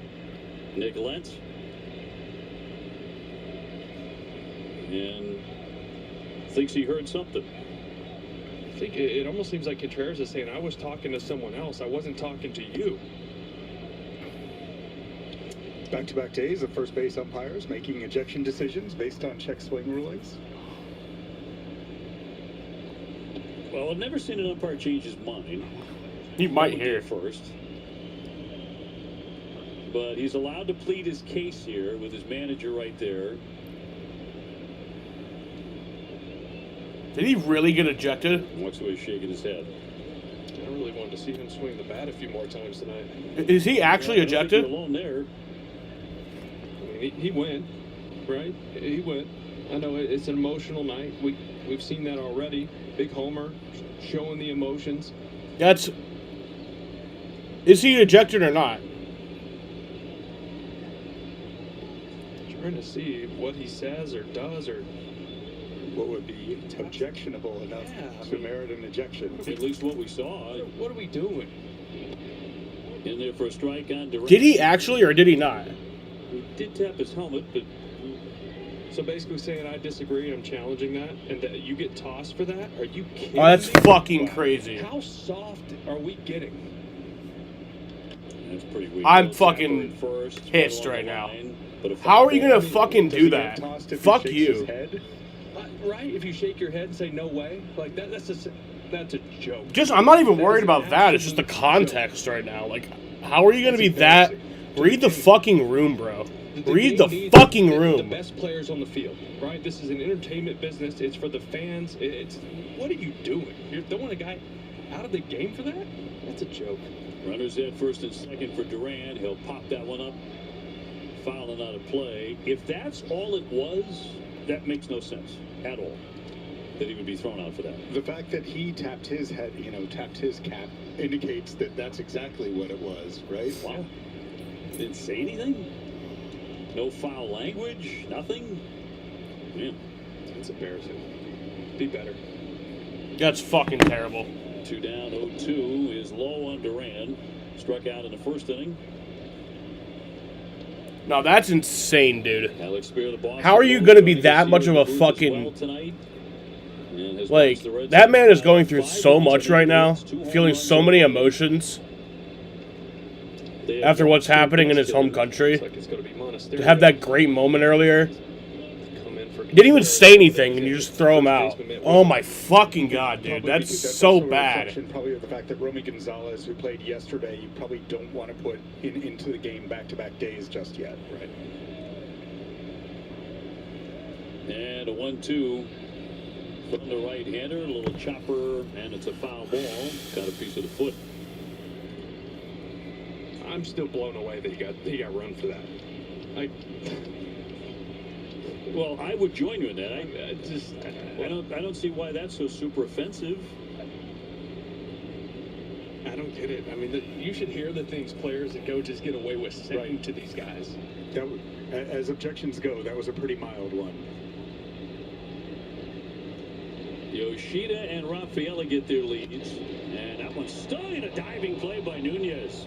Nick Lentz. And thinks he heard something. I think it almost seems like Contreras is saying, I was talking to someone else. I wasn't talking to you. Back-to-back days of first base umpires making ejection decisions based on check swing rulings. Well, I've never seen an umpire change his mind. He might That would hear. be first. But he's allowed to plead his case here with his manager right there. Did he really get ejected? Watch the way he's shaking his head. I really wanted to see him swing the bat a few more times tonight. Is he actually Yeah, I don't think ejected? you're alone there. I mean, he went, right? He went. I know it's an emotional night. We've seen that already. Big homer, showing the emotions. That's. Is he ejected or not? Trying to see what he says or does or. What would be objectionable enough to merit an ejection? At least what we saw. What are we doing? In there for a strike on Durant. Did he actually or did he not? He did tap his helmet, but So basically saying I disagree, I'm challenging that, and that you get tossed for that? Are you kidding Oh, that's me? fucking crazy. How soft are we getting? that's pretty weak. I'm Tapper fucking at first, pissed along right the now. line, but a How are you foul gonna ball. fucking Does do he that? get tossed if he Fuck shakes you. his head? Right? If you shake your head and say no way, like that's a joke. Just, I'm not even That worried is an about that. It's just the absolute context right now. Like, how are you gonna That's be that? embarrassing. Read the fucking room, bro. The Read game the needs fucking the room. best players on the field, right? This is an entertainment business. It's for the fans. It's what are you doing? You're throwing a guy out of the game for that? That's a joke. Runners at first and second for Durant. He'll pop that one up. Fouling out of play. If that's all it was, that makes no sense at all. That he would be thrown out for that. The fact that he tapped his head, tapped his cap, indicates that that's exactly what it was, right? Wow. Didn't say anything? No foul language? Nothing? Man. That's embarrassing. Be better. That's fucking terrible. 2 down, 0-2 is low on Durant. Struck out in the first inning. No, that's insane, dude. Alex Spear, the Boston How are you Bruins, gonna be joining that us much here of in a the booth as fucking- well tonight. And has Like, watched the Red that Sox man is now going through 5 so wins much in right now, 2 home feeling runs so many already. emotions They have after what's two happening in games his home together. country. Looks like it's going to be To Monasterio. have that great moment earlier. Didn't even say anything, and you just throw him out. Oh my fucking god, dude, Probably that's because so also a bad. reflection probably of the fact that Romy Gonzalez, who played yesterday, you probably don't want to put into the game back-to-back days just yet. Right. And a 1-2 from the right-hander, a little chopper, and it's a foul ball. Got a piece of the foot. I'm still blown away that he got run for that. Well, I would join you in that. I don't see why that's so super offensive. I don't get it. I mean, you should hear the things players and coaches get away with saying to these guys. As objections go, that was a pretty mild one. Yoshida and Rafaela get their leads. And that one's stunning, a diving play by Nunez.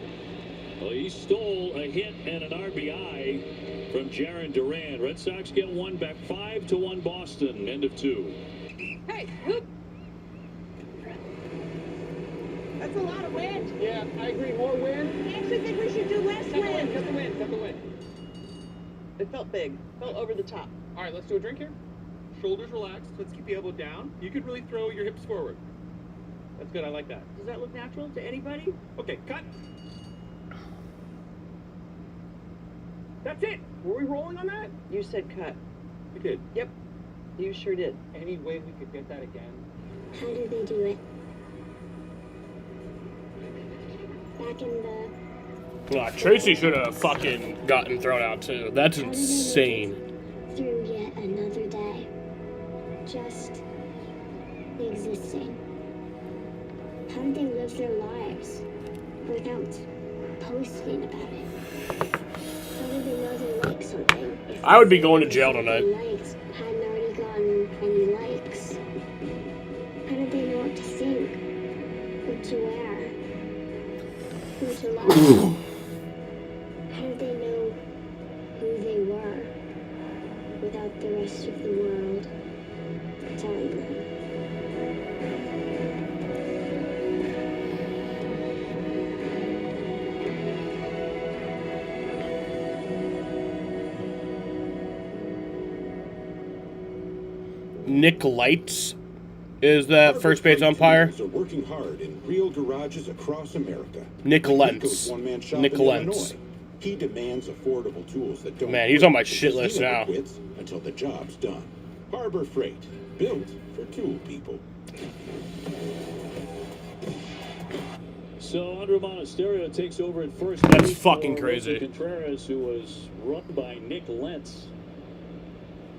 Well, he stole a hit and an RBI from Jarren Duran. Red Sox get one back, 5-1 Boston, end of 2. Hey, whoop. That's a lot of wind. Yeah, I agree. More wind. I actually think we should do less wind. Cut the wind. Cut the wind. It felt big. Felt over the top. All right, let's do a drink here. Shoulders relaxed. Let's keep the elbow down. You can really throw your hips forward. That's good. I like that. Does that look natural to anybody? Okay, cut. That's it. Were we rolling on that? You said cut. We did. Yep. You sure did. Any way we could get that again? How do they do it? Back in the Tracy should have fucking gotten thrown out too. That's insane. through yet another day. Just existing. How did they live their lives without posting about it? How did they know they liked something? I would be going to jail tonight. Likes hadn't already gotten any likes. How did they know what to think? What to wear? Who to love? How did they know who they were without the rest of the world telling them? Nick Lights is the first base umpire. Are working hard in real garages across America. Nick Like Lentz. Nico's one-man shop Nick in Lentz. Illinois. He demands affordable tools that don't Man, he's quit on my because shit he list never now. quits until the job's done. Harbor Freight, built for tool people. So Andrew Monasterio takes over at first. That's base fucking for crazy. Wilson Contreras, who was run by Nick Lentz,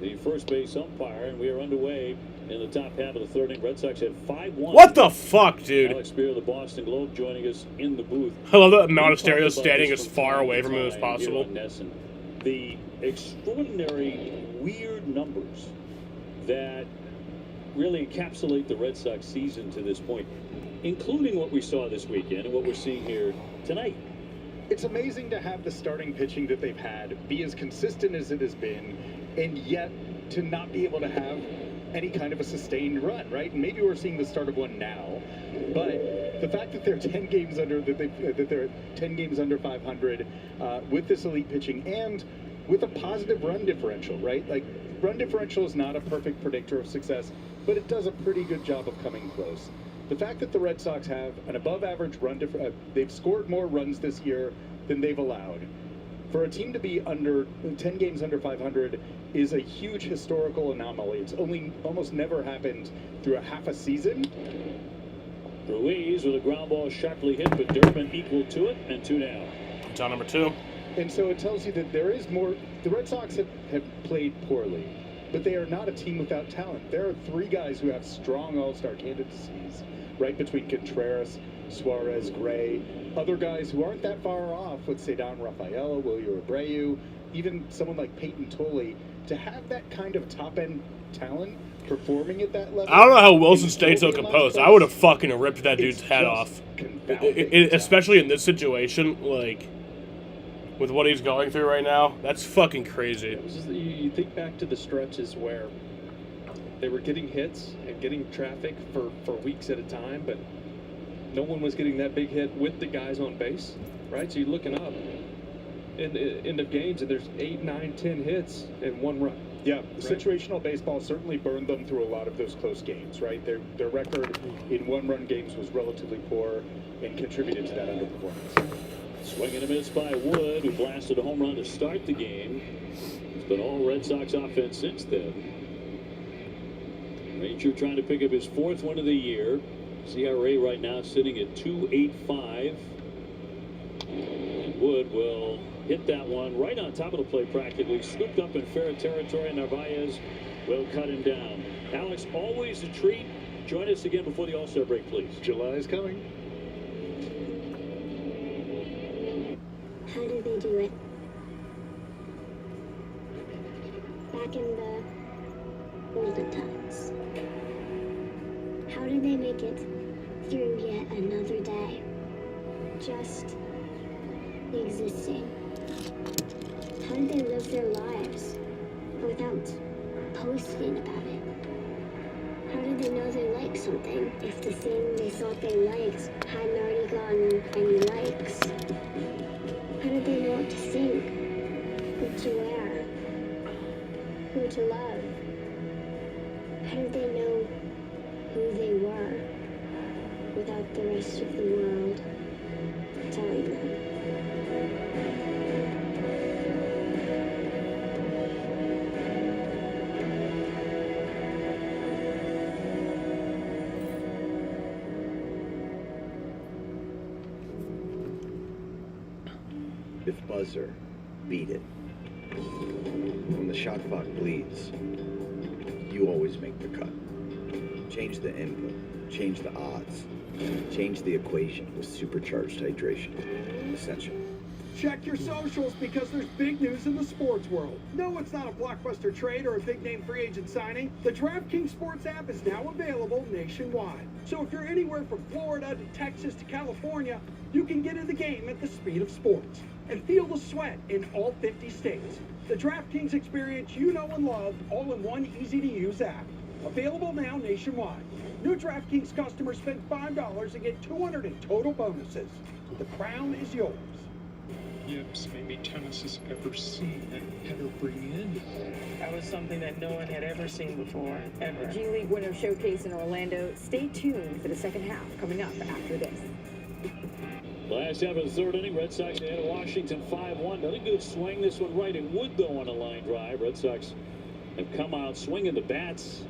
the first base umpire, and we are underway in the top half of the third inning. Red Sox had 5-1. What the fuck, dude? Alex Beer of the Boston Globe joining us in the booth. I love that We Monasterio's talked about standing this as from far time away to from him as time possible. here on NESN. The extraordinary, weird numbers that really encapsulate the Red Sox season to this point, including what we saw this weekend and what we're seeing here tonight. It's amazing to have the starting pitching that they've had be as consistent as it has been, and yet to not be able to have any kind of a sustained run, right? And maybe we're seeing the start of one now, but the fact that they're 10 games under that they're 10 games under 500 with this elite pitching and with a positive run differential, right? Like, run differential is not a perfect predictor of success, but it does a pretty good job of coming close. The fact that the Red Sox have an above-average run they've scored more runs this year than they've allowed. For a team to be under 10 games under 500 is a huge historical anomaly. It's almost never happened through a half a season. Ruiz with a ground ball sharply hit, but Durbin equal to it, and 2 down. It's on number 2. And so it tells you that there is more. The Red Sox have played poorly, but they are not a team without talent. There are 3 guys who have strong all-star candidacies, right between Contreras, Suarez, Gray, other guys who aren't that far off with Cedar Rafaela, Wilyer Abreu, even someone like Peyton Tolley, to have that kind of top-end talent performing at that level. I don't know how Wilson stayed so composed. I would have fucking ripped that dude's head off. Especially in this situation, like, with what he's going through right now. That's fucking crazy. You think back to the stretches where they were getting hits and getting traffic for weeks at a time, but no one was getting that big hit with the guys on base, right? So you're looking up in the end of games, and there's 8, 9, 10 hits and 1 run. Yeah, situational baseball certainly burned them through a lot of those close games, right? Their record in one-run games was relatively poor and contributed to that underperformance. Swing and a miss by Wood, who blasted a home run to start the game. It's been all Red Sox offense since then. Ranger trying to pick up his 4th win of the year. CRA right now sitting at 2.85. And Wood will hit that one right on top of the plate, practically scooped up in fair territory. Narvaez will cut him down. Alex, always a treat. Join us again before the All-Star break, please. July is coming. How do they do it? Back in the olden times. How did they make it through yet another day? Just existing. How did they live their lives without posting about it? How did they know they liked something if the thing they thought they liked hadn't already gotten any likes? How did they know what to think, what to wear, who to love? How did they know who they were without the rest of the world telling them? If buzzer, beat it. When the shot clock bleeds, you always make the cut. Change the input, change the odds, change the equation with supercharged hydration. Essential. Check your socials because there's big news in the sports world. No, it's not a blockbuster trade or a big-name free agent signing. The DraftKings Sports app is now available nationwide. So if you're anywhere from Florida to Texas to California, you can get in the game at the speed of sports and feel the sweat in all 50 states. The DraftKings experience you know and love, all in one easy-to-use app. Available now nationwide. New DraftKings customers spend $5 and get $200 in total bonuses. The crown is yours. Yips, maybe tennis has ever seen that header bring in. That was something that no one had ever seen before, ever. The G League Winter Showcase in Orlando. Stay tuned for the second half coming up after this. Last half of the 3rd inning, Red Sox ahead of Washington 5-1. Not a good swing. This one right at Wood, though, on a line drive. Red Sox have come out swinging the bats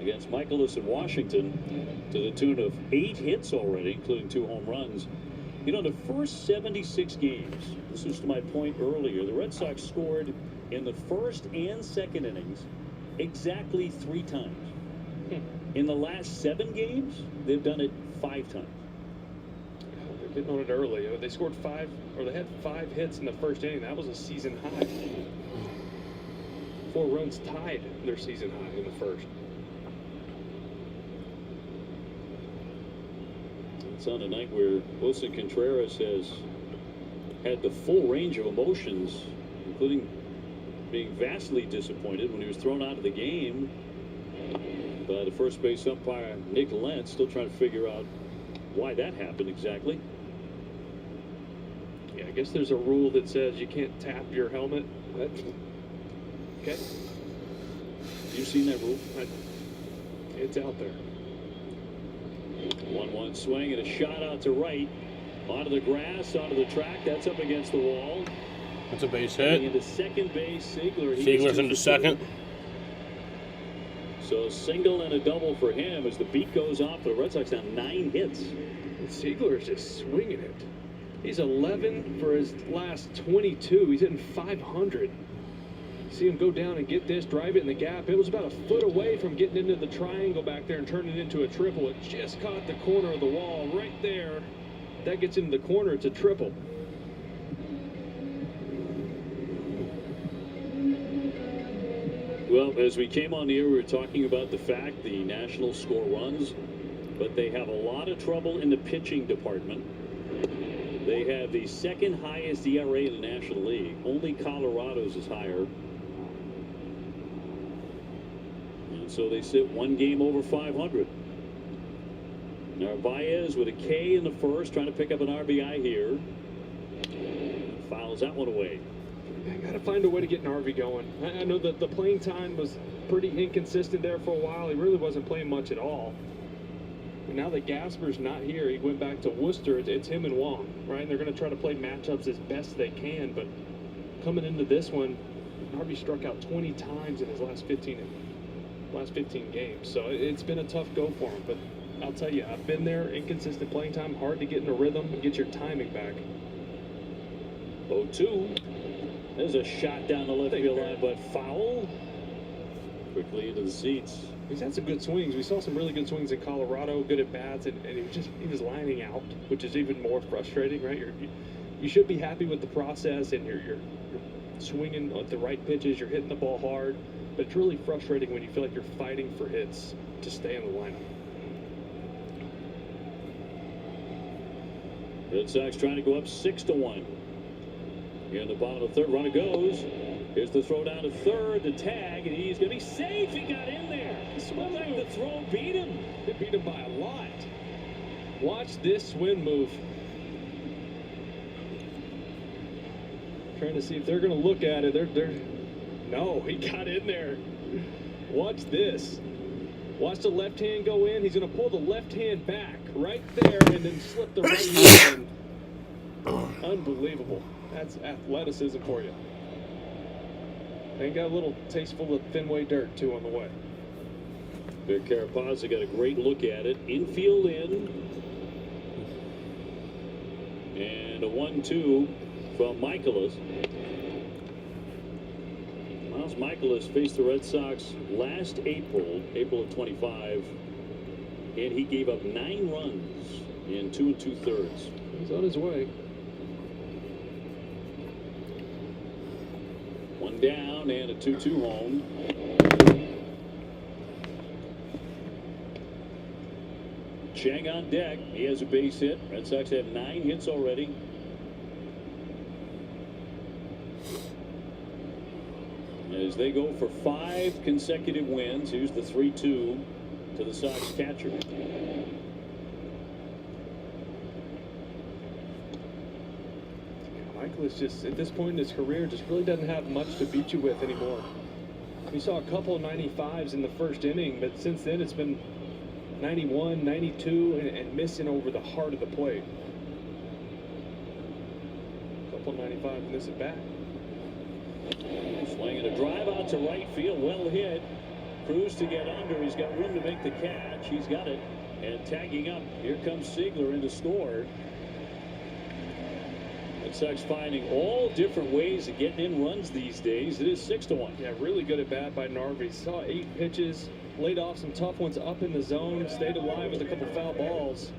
against Michaelis and Washington to the tune of 8 hits already, including 2 home runs. You know, the first 76 games, this was to my point earlier, the Red Sox scored in the first and second innings exactly 3 times. In the last 7 games, they've done it 5 times. They're getting on it early. They scored 5, or they had 5 hits in the first inning. That was a season high. 4 runs tied their season high in the first. It's on a night where Wilson Contreras has had the full range of emotions, including being vastly disappointed when he was thrown out of the game by the first base umpire Nick Lentz. Still trying to figure out why that happened exactly. Yeah, I guess there's a rule that says you can't tap your helmet. Okay. You've seen that rule? It's out there. 1-1 swing and a shot out to right. Onto the grass, onto the track. That's up against the wall. That's a base hit. Into second base, Siegler. Siegler's into second. So a single and a double for him as the beat goes off. The Red Sox have 9 hits. Siegler is just swinging it. He's 11 for his last 22. He's hitting 500. See him go down and get this, drive it in the gap. It was about a foot away from getting into the triangle back there and turning it into a triple. It just caught the corner of the wall right there. That gets into the corner. It's a triple. Well, as we came on the air, we were talking about the fact the Nationals score runs, but they have a lot of trouble in the pitching department. They have the 2nd highest ERA in the National League. Only Colorado's is higher. And so they sit 1 game over 500. Narvaez with a K in the first, trying to pick up an RBI here. Fouls that one away. I got to find a way to get Narvi going. I know that the playing time was pretty inconsistent there for a while. He really wasn't playing much at all. But now that Gasper's not here, he went back to Worcester. It's him and Wong, right? And they're going to try to play matchups as best they can. But coming into this one, Narvi struck out 20 times in his last 15 games. So it's been a tough go for him. But I'll tell you, I've been there. Inconsistent playing time, hard to get in a rhythm and get your timing back. 0-2. There's a shot down the left field line, but foul. Quickly into the seats. He's had some good swings. We saw some really good swings in Colorado, good at bats, and he was lining out, which is even more frustrating, right? You should be happy with the process, and you're swinging at the right pitches, you're hitting the ball hard, but it's really frustrating when you feel like you're fighting for hits to stay in the lineup. Red Sox trying to go up 6-1. Here in the bottom of the third, runner goes. Here's the throw down to third, the tag, and he's going to be safe. He got in there. Swim like the throw beat him. It beat him by a lot. Watch this swing move. Trying to see if they're going to look at it. No, he got in there. Watch this. Watch the left hand go in. He's going to pull the left hand back right there and then slip the right hand in. Unbelievable. That's athleticism for you. And got a little tasteful of Fenway dirt, too, on the way. Vic Carapazza got a great look at it. Infield in. And a 1-2 from Michaelis. Miles Michaelis faced the Red Sox last April of 25, and he gave up 9 runs in 2 2/3. He's on his way. One down and a 2-2 home. Chang on deck. He has a base hit. Red Sox have 9 hits already. As they go for 5 consecutive wins. Here's the 3-2 to the Sox catcher. Michaelis just, at this point in his career, just really doesn't have much to beat you with anymore. We saw a couple of 95s in the first inning, but since then it's been 91, 92, and missing over the heart of the plate. A couple of 95 and this at bat. Swinging a drive out to right field, well hit. Cruz to get under. He's got room to make the catch. He's got it. And tagging up, here comes Siegler in to score. Red Sox finding all different ways of getting in runs these days. It is 6-1. Yeah, really good at bat by Narvi. Saw 8 pitches, laid off some tough ones up in the zone, stayed alive with a couple foul balls.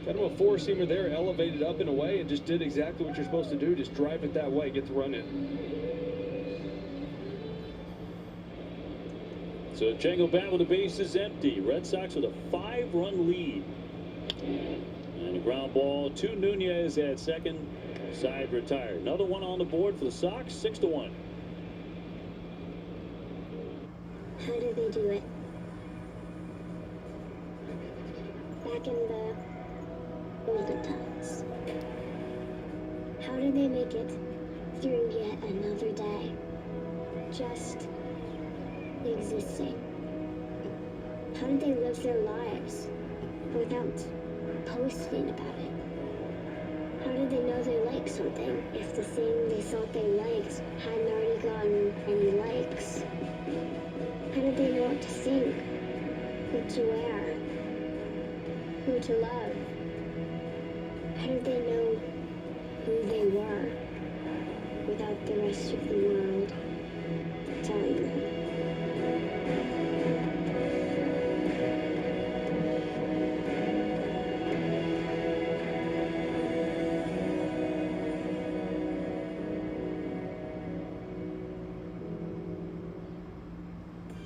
Got him a 4-seamer there, elevated up and away, and just did exactly what you're supposed to do. Just drive it that way, get the run in. So Django bat with the bases empty. Red Sox with a 5-run lead. And a ground ball to Nunez at second. Side retired. Another one on the board for the Sox. 6-1. How do they do it? Back in the older times. How did they make it through yet another day? Just existing. How did they live their lives without posting about it? How did they know they liked something if the thing they thought they liked hadn't already gotten any likes? How did they know what to think, what to wear, who to love? How did they know who they were without the rest of the world telling them?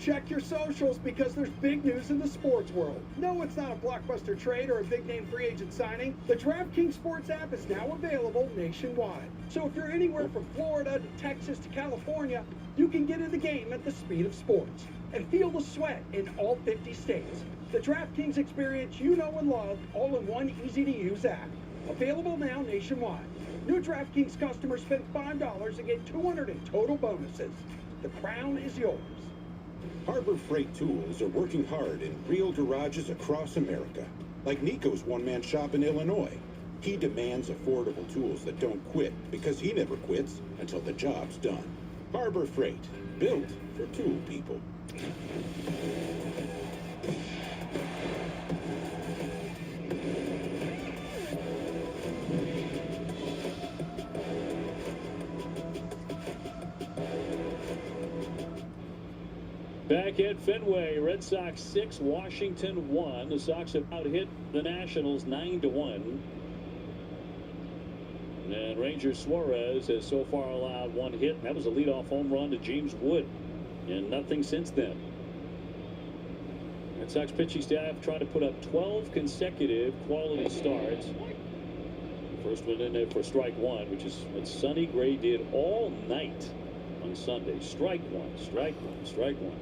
Check your socials because there's big news in the sports world. No, it's not a blockbuster trade or a big-name free agent signing. The DraftKings Sports app is now available nationwide. So if you're anywhere from Florida to Texas to California, you can get in the game at the speed of sports and feel the sweat in all 50 states. The DraftKings experience you know and love, all in one easy-to-use app. Available now nationwide. New DraftKings customers spend $5 and get $200 in total bonuses. The crown is yours. Harbor Freight Tools are working hard in real garages across America, like Nico's one-man shop in Illinois. He demands affordable tools that don't quit because he never quits until the job's done. Harbor Freight, built for tool people. Back at Fenway, Red Sox 6, Washington 1. The Sox have out-hit the Nationals 9-1. And Ranger Suarez has so far allowed one hit, and that was a leadoff home run to James Wood. And nothing since then. Red Sox pitching staff trying to put up 12 consecutive quality starts. First one in there for strike one, which is what Sonny Gray did all night on Sunday. Strike one, strike one, strike one.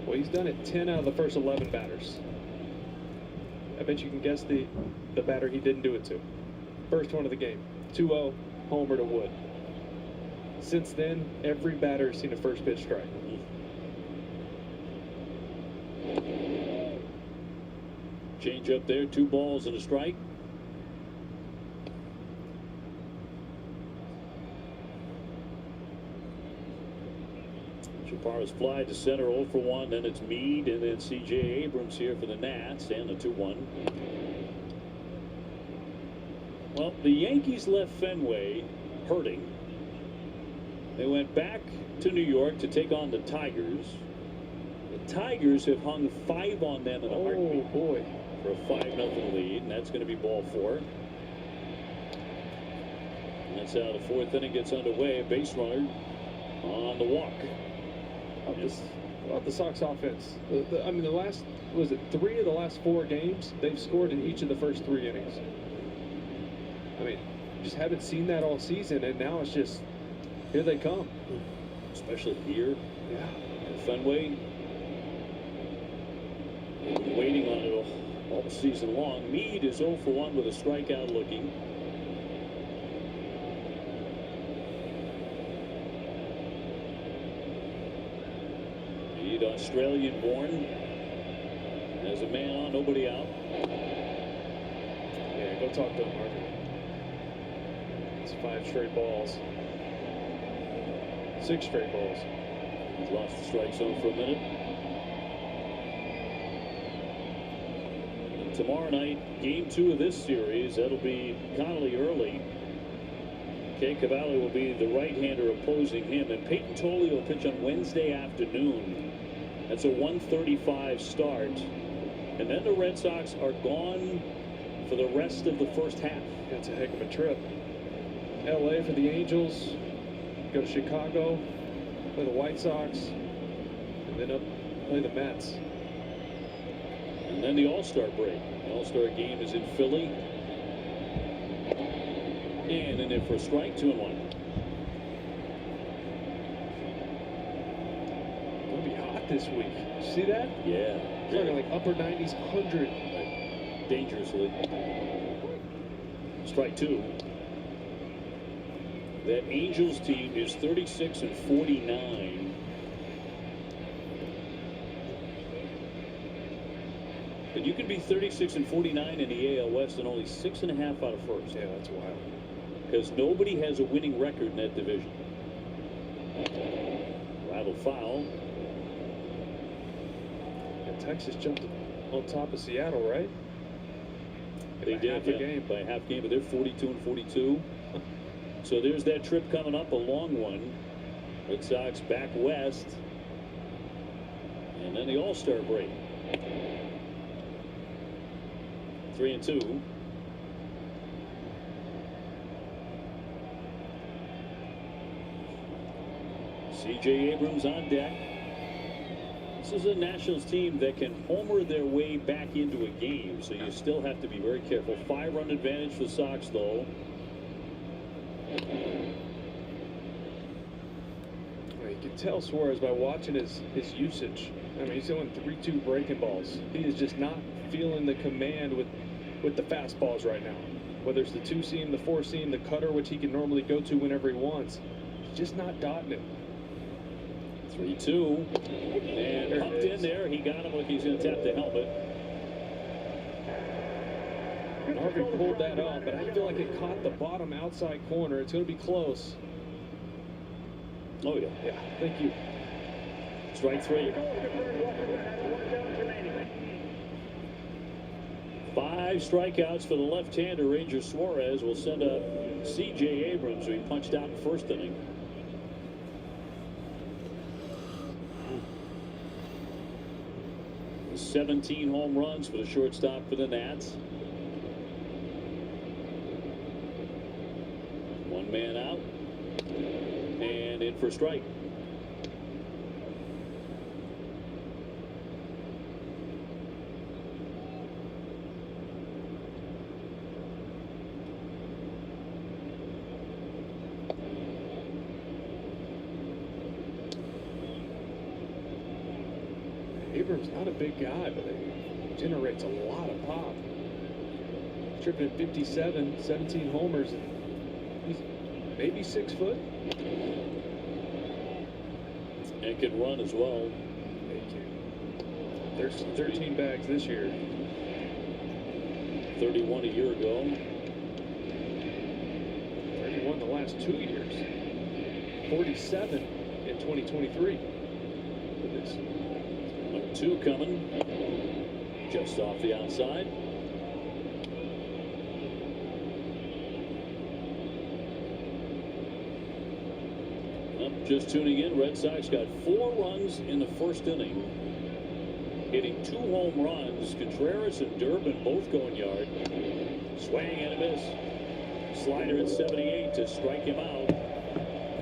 Well, he's done it 10 out of the first 11 batters. I bet you can guess the batter he didn't do it to. First one of the game, 2-0, homer to Wood. Since then, every batter has seen a first pitch strike. Change up there, 2 balls and a strike. Chaparras fly to center, 0 for 1. Then it's Meade, and then C.J. Abrams here for the Nats, and the 2-1. Well, the Yankees left Fenway hurting. They went back to New York to take on the Tigers. The Tigers have hung 5 on them in a heartbeat. Oh, boy. For a 5-0 lead, and that's going to be ball 4. And that's how the 4th inning gets underway. A base runner on the walk. About the Sox offense. I mean, the last, was it 3 of the last 4 games? They've scored in each of the first 3 innings. I mean, just haven't seen that all season, and now it's just, here they come. Especially here. Yeah. In Fenway. We've been waiting on it all season long. Meade is 0 for 1 with a strikeout looking. Meade, Australian born. Has a man on, nobody out. Yeah, go talk to him, Mark. It's 5 straight balls. 6 straight balls. He's lost the strike zone for a minute. And tomorrow night, game 2 of this series, that'll be Connolly early. Kay Cavalli will be the right-hander opposing him, and Peyton Tolley will pitch on Wednesday afternoon. That's a 1:35 start. And then the Red Sox are gone for the rest of the first half. That's a heck of a trip. LA for the Angels, go to Chicago, play the White Sox, and then up play the Mets. And then the All-Star break. The All-Star game is in Philly. And in there for a strike, 2-1. Gonna be hot this week. See that? Yeah. Talking like upper 90s, 100. Dangerously. Strike 2. That Angels team is 36-49. But you can be 36-49 in the AL West and only 6.5 out of first. Yeah, that's wild. Because nobody has a winning record in that division. Rattle foul. And Texas jumped on top of Seattle, right? They did, half a game. By a half game, but they're 42-42. So there's that trip coming up, a long one. Red Sox back west. And then the All-Star break. 3-2. C.J. Abrams on deck. This is a Nationals team that can homer their way back into a game, so you still have to be very careful. 5-run advantage for the Sox, though. Well, you can tell Suarez by watching his usage. I mean, he's doing 3-2 breaking balls. He is just not feeling the command with with the fastballs right now. Whether it's the 2-seam, the 4-seam, the cutter, which he can normally go to whenever he wants. He's just not dotting it. 3-2. And pumped in there. He got him like he's going to tap the helmet. Harvey pulled that up, but I feel like it caught the bottom outside corner. It's going to be close. Oh, yeah. Yeah, thank you. Strike 3. 5 strikeouts for the left-hander. Ranger Suarez will send up C.J. Abrams, who he punched out in the first inning. The 17 home runs for the shortstop for the Nats. 1 man out. And in for strike. Abrams not a big guy, but he generates a lot of pop. Tripping at 57, 17 homers, and he's maybe 6 foot. And can run as well. There's 13 bags this year. 31 a year ago. 31 the last 2 years. 47 in 2023. Goodness. 2 coming. Just off the outside. Just tuning in, Red Sox got 4 runs in the first inning, hitting 2 home runs. Contreras and Durbin both going yard. Swing and a miss. Slider at 78 to strike him out.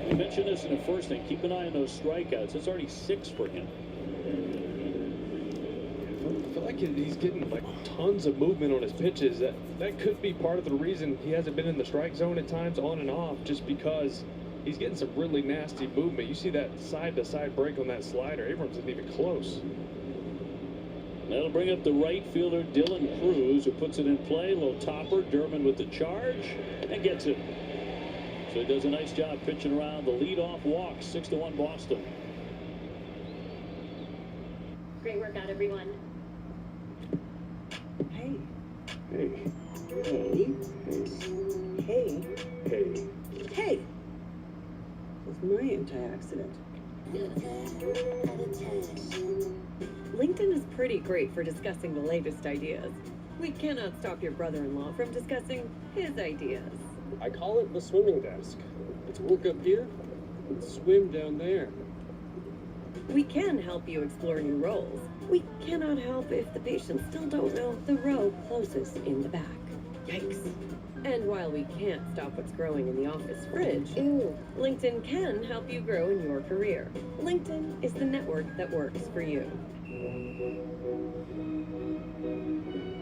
We mentioned this in the first inning. Keep an eye on those strikeouts. It's already 6 for him. I feel like he's getting like tons of movement on his pitches. That could be part of the reason he hasn't been in the strike zone at times, on and off, just because he's getting some really nasty movement. You see that side-to-side break on that slider. Abrams isn't even close. That'll bring up the right fielder, Dylan Cruz, who puts it in play. Little topper. Durbin with the charge and gets it. So he does a nice job pitching around the leadoff walk. 6-1 Boston. Great workout, everyone. Hey. Hey. Hey. Hey. Hey. Hey. With my antioxidant. LinkedIn is pretty great for discussing the latest ideas. We cannot stop your brother-in-law from discussing his ideas. I call it the swimming desk. It's work up here and swim down there. We can help you explore new roles. We cannot help if the patients still don't know the row closest in the back. Yikes. And while we can't stop what's growing in the office fridge, LinkedIn can help you grow in your career. LinkedIn is the network that works for you.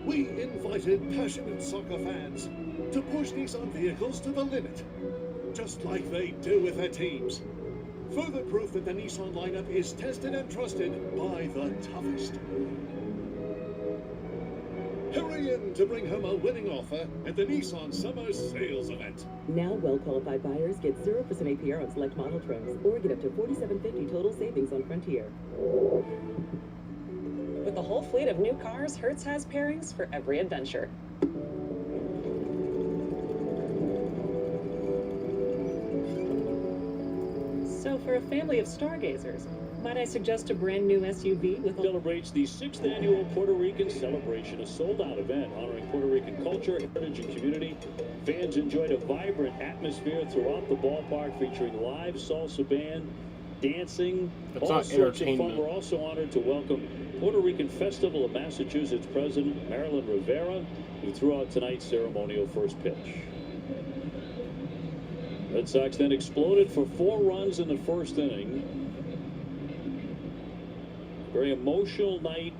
We invited passionate soccer fans to push Nissan vehicles to the limit, just like they do with their teams. Further proof that the Nissan lineup is tested and trusted by the toughest. Hurry in to bring home a winning offer at the Nissan Summer Sales Event. Now well-qualified buyers get 0% APR on select model trims or get up to $4,750 total savings on Frontier. With a whole fleet of new cars, Hertz has pairings for every adventure. So for a family of stargazers, might I suggest a brand new SUV with Celebrates the 6th annual Puerto Rican Celebration, a sold-out event honoring Puerto Rican culture, heritage, and community. Fans enjoyed a vibrant atmosphere throughout the ballpark, featuring live salsa band, dancing, That's all not sorts of fun. entertainment. We're also honored to welcome Puerto Rican Festival of Massachusetts President Marilyn Rivera, who threw out tonight's ceremonial first pitch. Red Sox then exploded for 4 runs in the first inning. Very emotional night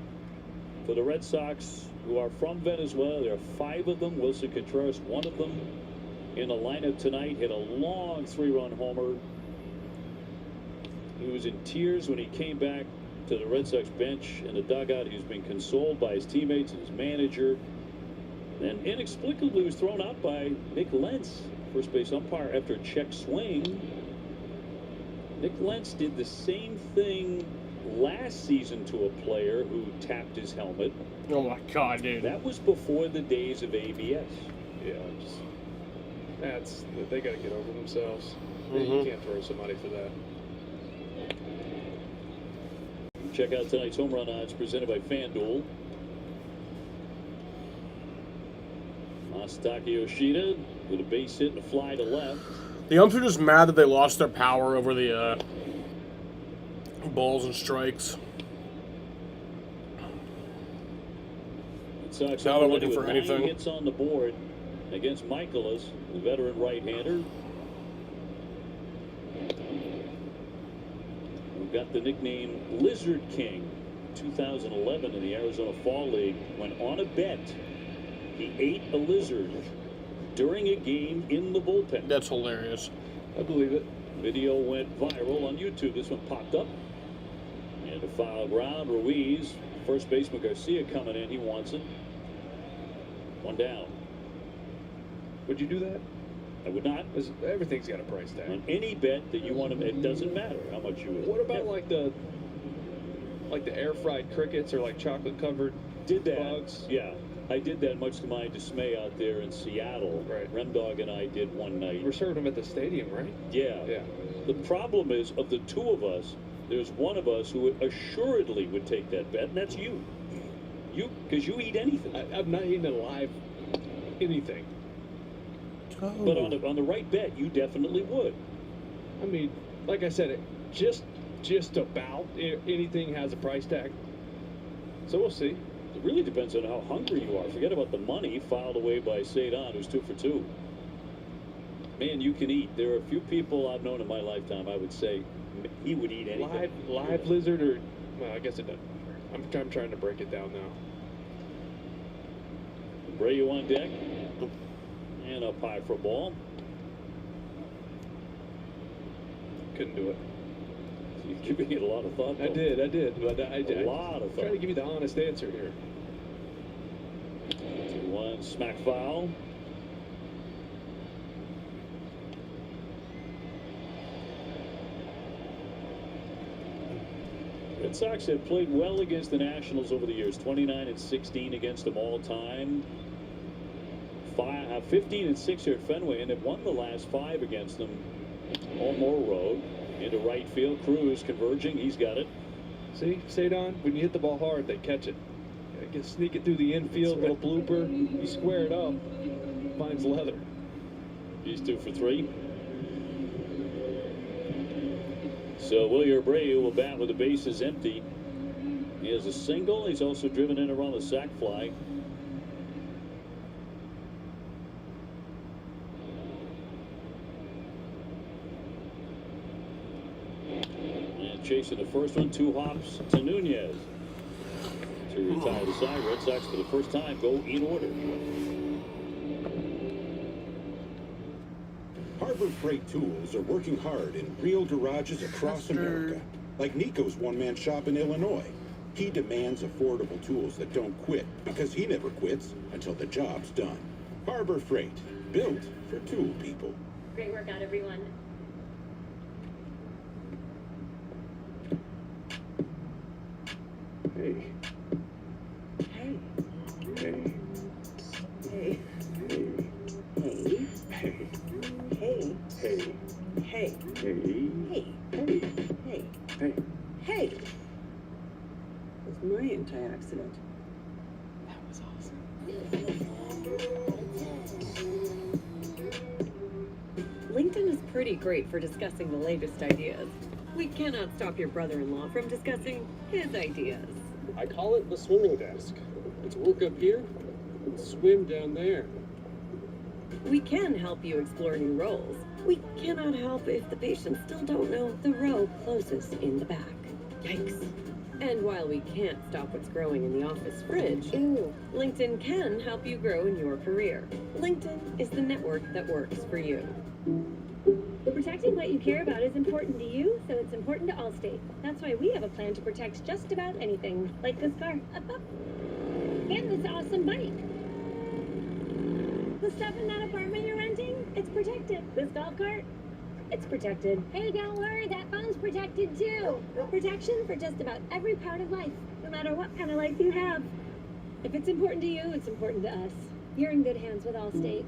for the Red Sox, who are from Venezuela. There are 5 of them. Wilson Contreras, one of them, in the lineup tonight. Hit a long 3-run homer. He was in tears when he came back to the Red Sox bench in the dugout. He was being consoled by his teammates and his manager. And inexplicably was thrown out by Nick Lentz, first base umpire, after a check swing. Nick Lentz did the same thing last season to a player who tapped his helmet. Oh my God, dude. That was before the days of ABS. Yeah, they got to get over themselves. Mm-hmm. You can't throw somebody for that. Check out tonight's home run odds presented by FanDuel. Masataka Yoshida with a base hit and a fly to left. The umps are just mad that they lost their power over the balls and strikes. Sox Now they're looking for 9 anything. hits on the board against Michaelis, the veteran right-hander. We've got the nickname Lizard King. 2011 in the Arizona Fall League, when on a bet he ate a lizard during a game in the bullpen. That's hilarious. I believe it. Video went viral on YouTube. This one popped up. And a foul ground. Ruiz, first baseman Garcia coming in. He wants it. One down. Would you do that? I would not. Everything's got a price tag. On any bet that you want to, it doesn't matter how much you would. What about like the air fried crickets or like chocolate covered bugs? Yeah. I did that much to my dismay out there in Seattle. Right. Remdog and I did one night. We're serving them at the stadium, right? Yeah. Yeah. The problem is, of the two of us, there's one of us who assuredly would take that bet, and that's you. You, because you eat anything. I'm not eating alive anything. Oh. But on the right bet, you definitely would. I mean, like I said, just about anything has a price tag. So we'll see. It really depends on how hungry you are. Forget about the money filed away by Cedon, who's 2 for 2. Man, you can eat. There are a few people I've known in my lifetime, I would say, he would eat anything. Live lizard or, well, I guess it doesn't. I'm trying to break it down now. Abreu on deck. And up high for a ball. Couldn't do it. You're giving it a lot of thought, though. I did. But a lot of thought. Trying to give you the honest answer here. 2-1, smack foul. Red Sox have played well against the Nationals over the years. 29-16 against them all time. 15-6 here at Fenway, and they've won the last 5 against them on Moore Road. Into right field, Cruz converging. He's got it. See, Cedon, when you hit the ball hard, they catch it. Sneak it through the infield, little blooper. You square it up, finds leather. He's 2 for 3. So Wilyer Abreu will bat with the bases empty. He has a single. He's also driven in around the sac fly. Chasing the first one, 2 hops to Nunez to retire the side. Red Sox for the first time go in order. Harbor Freight Tools are working hard in real garages across America, like Nico's one-man shop in Illinois. He demands affordable tools that don't quit because he never quits until the job's done. Harbor Freight, built for tool people. Great workout, everyone. Hey. Hey. Hey. Hey. Hey. Hey. Hey. Hey. Hey. Hey. Hey. Hey. Hey. Hey. Hey. It was my anti-accident. That was awesome. LinkedIn is pretty great for discussing the latest ideas. We cannot stop your brother-in-law from discussing his ideas. I call it the swimming desk. It's work up here and swim down there. We can help you explore new roles. We cannot help if the patients still don't know the row closest in the back. Yikes. And while we can't stop what's growing in the office fridge, LinkedIn can help you grow in your career. LinkedIn is the network that works for you. Protecting what you care about is important to you, so it's important to Allstate. That's why we have a plan to protect just about anything, like this car. And this awesome bike. the stuff in that apartment you're renting, it's protected. This golf cart, it's protected. Hey, don't worry, that phone's protected too. Protection for just about every part of life, no matter what kind of life you have. If it's important to you, it's important to us. You're in good hands with Allstate.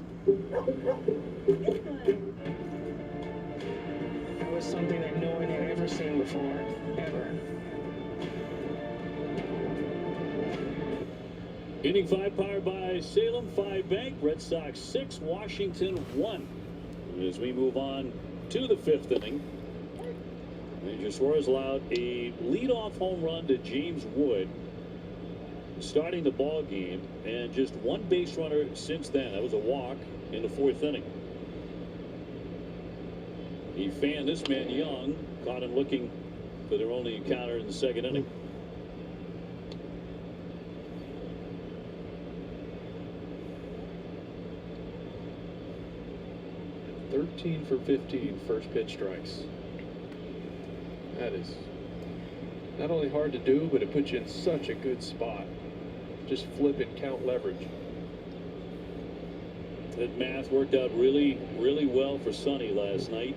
That was something that no one had ever seen before, ever. Inning 5 powered by Salem 5 Bank. Red Sox 6, Washington 1. As we move on to the 5th inning, Major Suarez allowed a leadoff home run to James Wood, starting the ball game, and just one base runner since then. That was a walk in the 4th inning. He fanned this man Young, caught him looking for their only encounter in the 2nd inning. 13 for 15 first pitch strikes. That is not only hard to do, but it puts you in such a good spot. Just flip and count leverage. That math worked out really, really well for Sonny last night.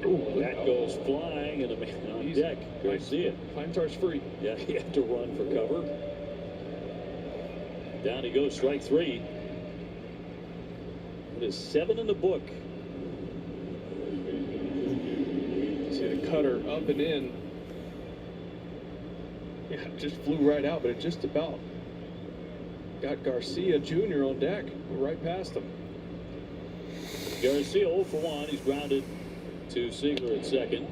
Ooh, that goes flying, and a man on deck. Garcia. Clantar's free. Yeah, he had to run for cover. Down he goes, strike 3. It is 7 in the book. See the cutter up and in. Yeah, it just flew right out, but it just about got Garcia Jr. on deck, right past him. Garcia 0 for 1. He's grounded to Ziegler at second.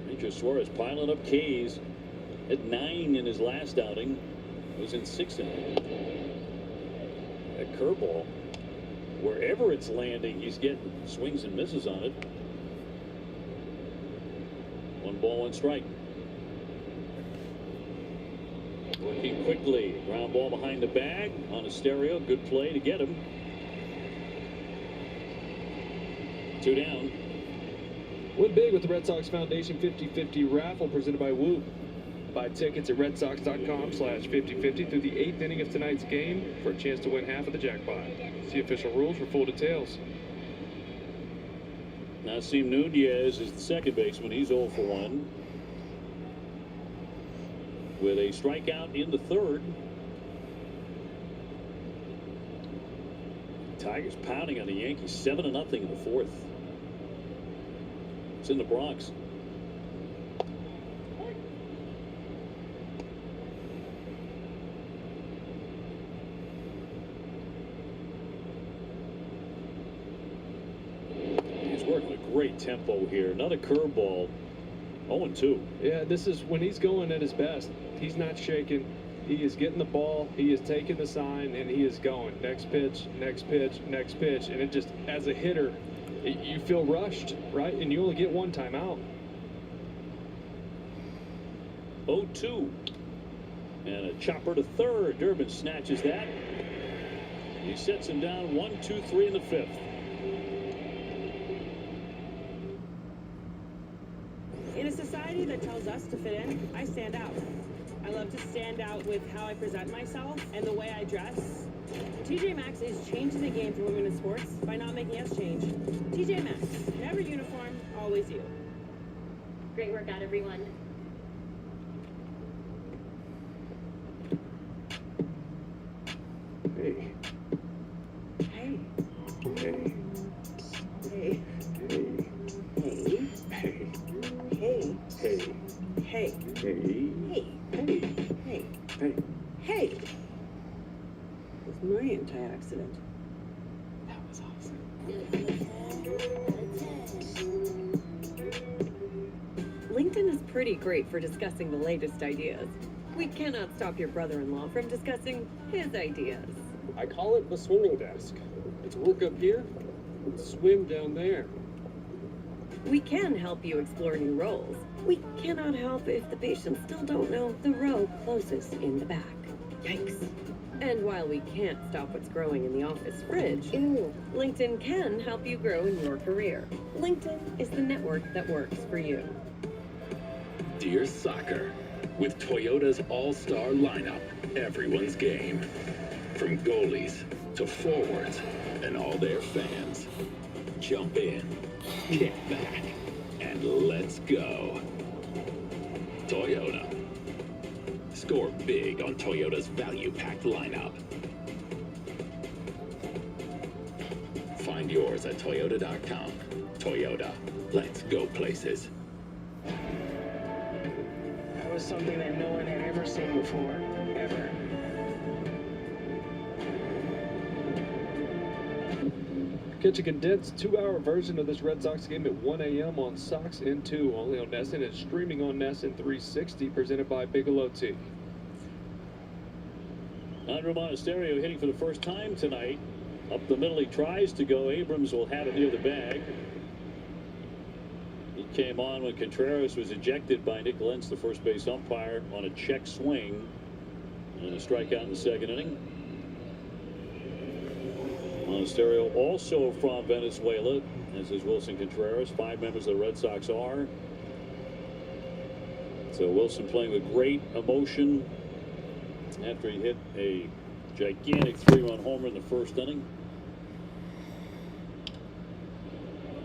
Major Suarez piling up Ks at 9 in his last outing. It was in 6th inning. That curveball, wherever it's landing, he's getting swings and misses on it. 1 ball, 1 strike. Working quickly. Ground ball behind the bag on a stereo. Good play to get him. 2 down. Win big with the Red Sox Foundation 50-50 raffle presented by Whoop. Buy tickets at redsox.com/5050 through the 8th inning of tonight's game for a chance to win half of the jackpot. See official rules for full details. Nasim Nunez is the second baseman. He's 0 for 1. With a strikeout in the 3rd. Tigers pounding on the Yankees 7-0 in the 4th. It's in the Bronx. He's working a great tempo here. Another curveball. 0-2. Yeah, this is when he's going at his best. He's not shaking. He is getting the ball. He is taking the sign, and he is going. Next pitch, next pitch, next pitch. And it just, as a hitter, you feel rushed, right? And you only get 1 timeout. 0-2. And a chopper to third. Durbin snatches that. He sets him down 1, 2, 3 in the 5th. In a society that tells us to fit in, I stand out. I love to stand out with how I present myself and the way I dress. TJ Maxx is changing the game for women in sports by not making us change. TJ Maxx, never uniform, always you. Great workout, everyone. Hey. Hey. Hey. Hey. Hey. Hey. Hey. Hey. Hey. Hey. Hey. Hey. Hey. Hey. Hey. It was my anti-accident. That was awesome. LinkedIn is pretty great for discussing the latest ideas. We cannot stop your brother-in-law from discussing his ideas. I call it the swimming desk. It's work up here, swim down there. We can help you explore new roles. We cannot help if the patients still don't know the row closest in the back. Yikes. And while we can't stop what's growing in the office fridge, LinkedIn can help you grow in your career. LinkedIn is the network that works for you. Dear Soccer, With Toyota's all-star lineup, everyone's game. From goalies to forwards and all their fans. Jump in, kick back, and let's go. Toyota. Score big on Toyota's value-packed lineup. Find yours at Toyota.com. Toyota. Let's go places. That was something that no one had ever seen before, ever. Catch a condensed 2-hour version of this Red Sox game at 1 a.m. on Sox N2, only on NESN and streaming on NESN 360, presented by Bigelow Tea. Andrew Monasterio hitting for the first time tonight. Up the middle, he tries to go. Abrams will have it near the bag. He came on when Contreras was ejected by Nick Lentz, the first base umpire, on a check swing. And a strikeout in the second inning. Monasterio also from Venezuela, as is Wilson Contreras. 5 members of the Red Sox are. So Wilson playing with great emotion after he hit a gigantic 3-run homer in the first inning.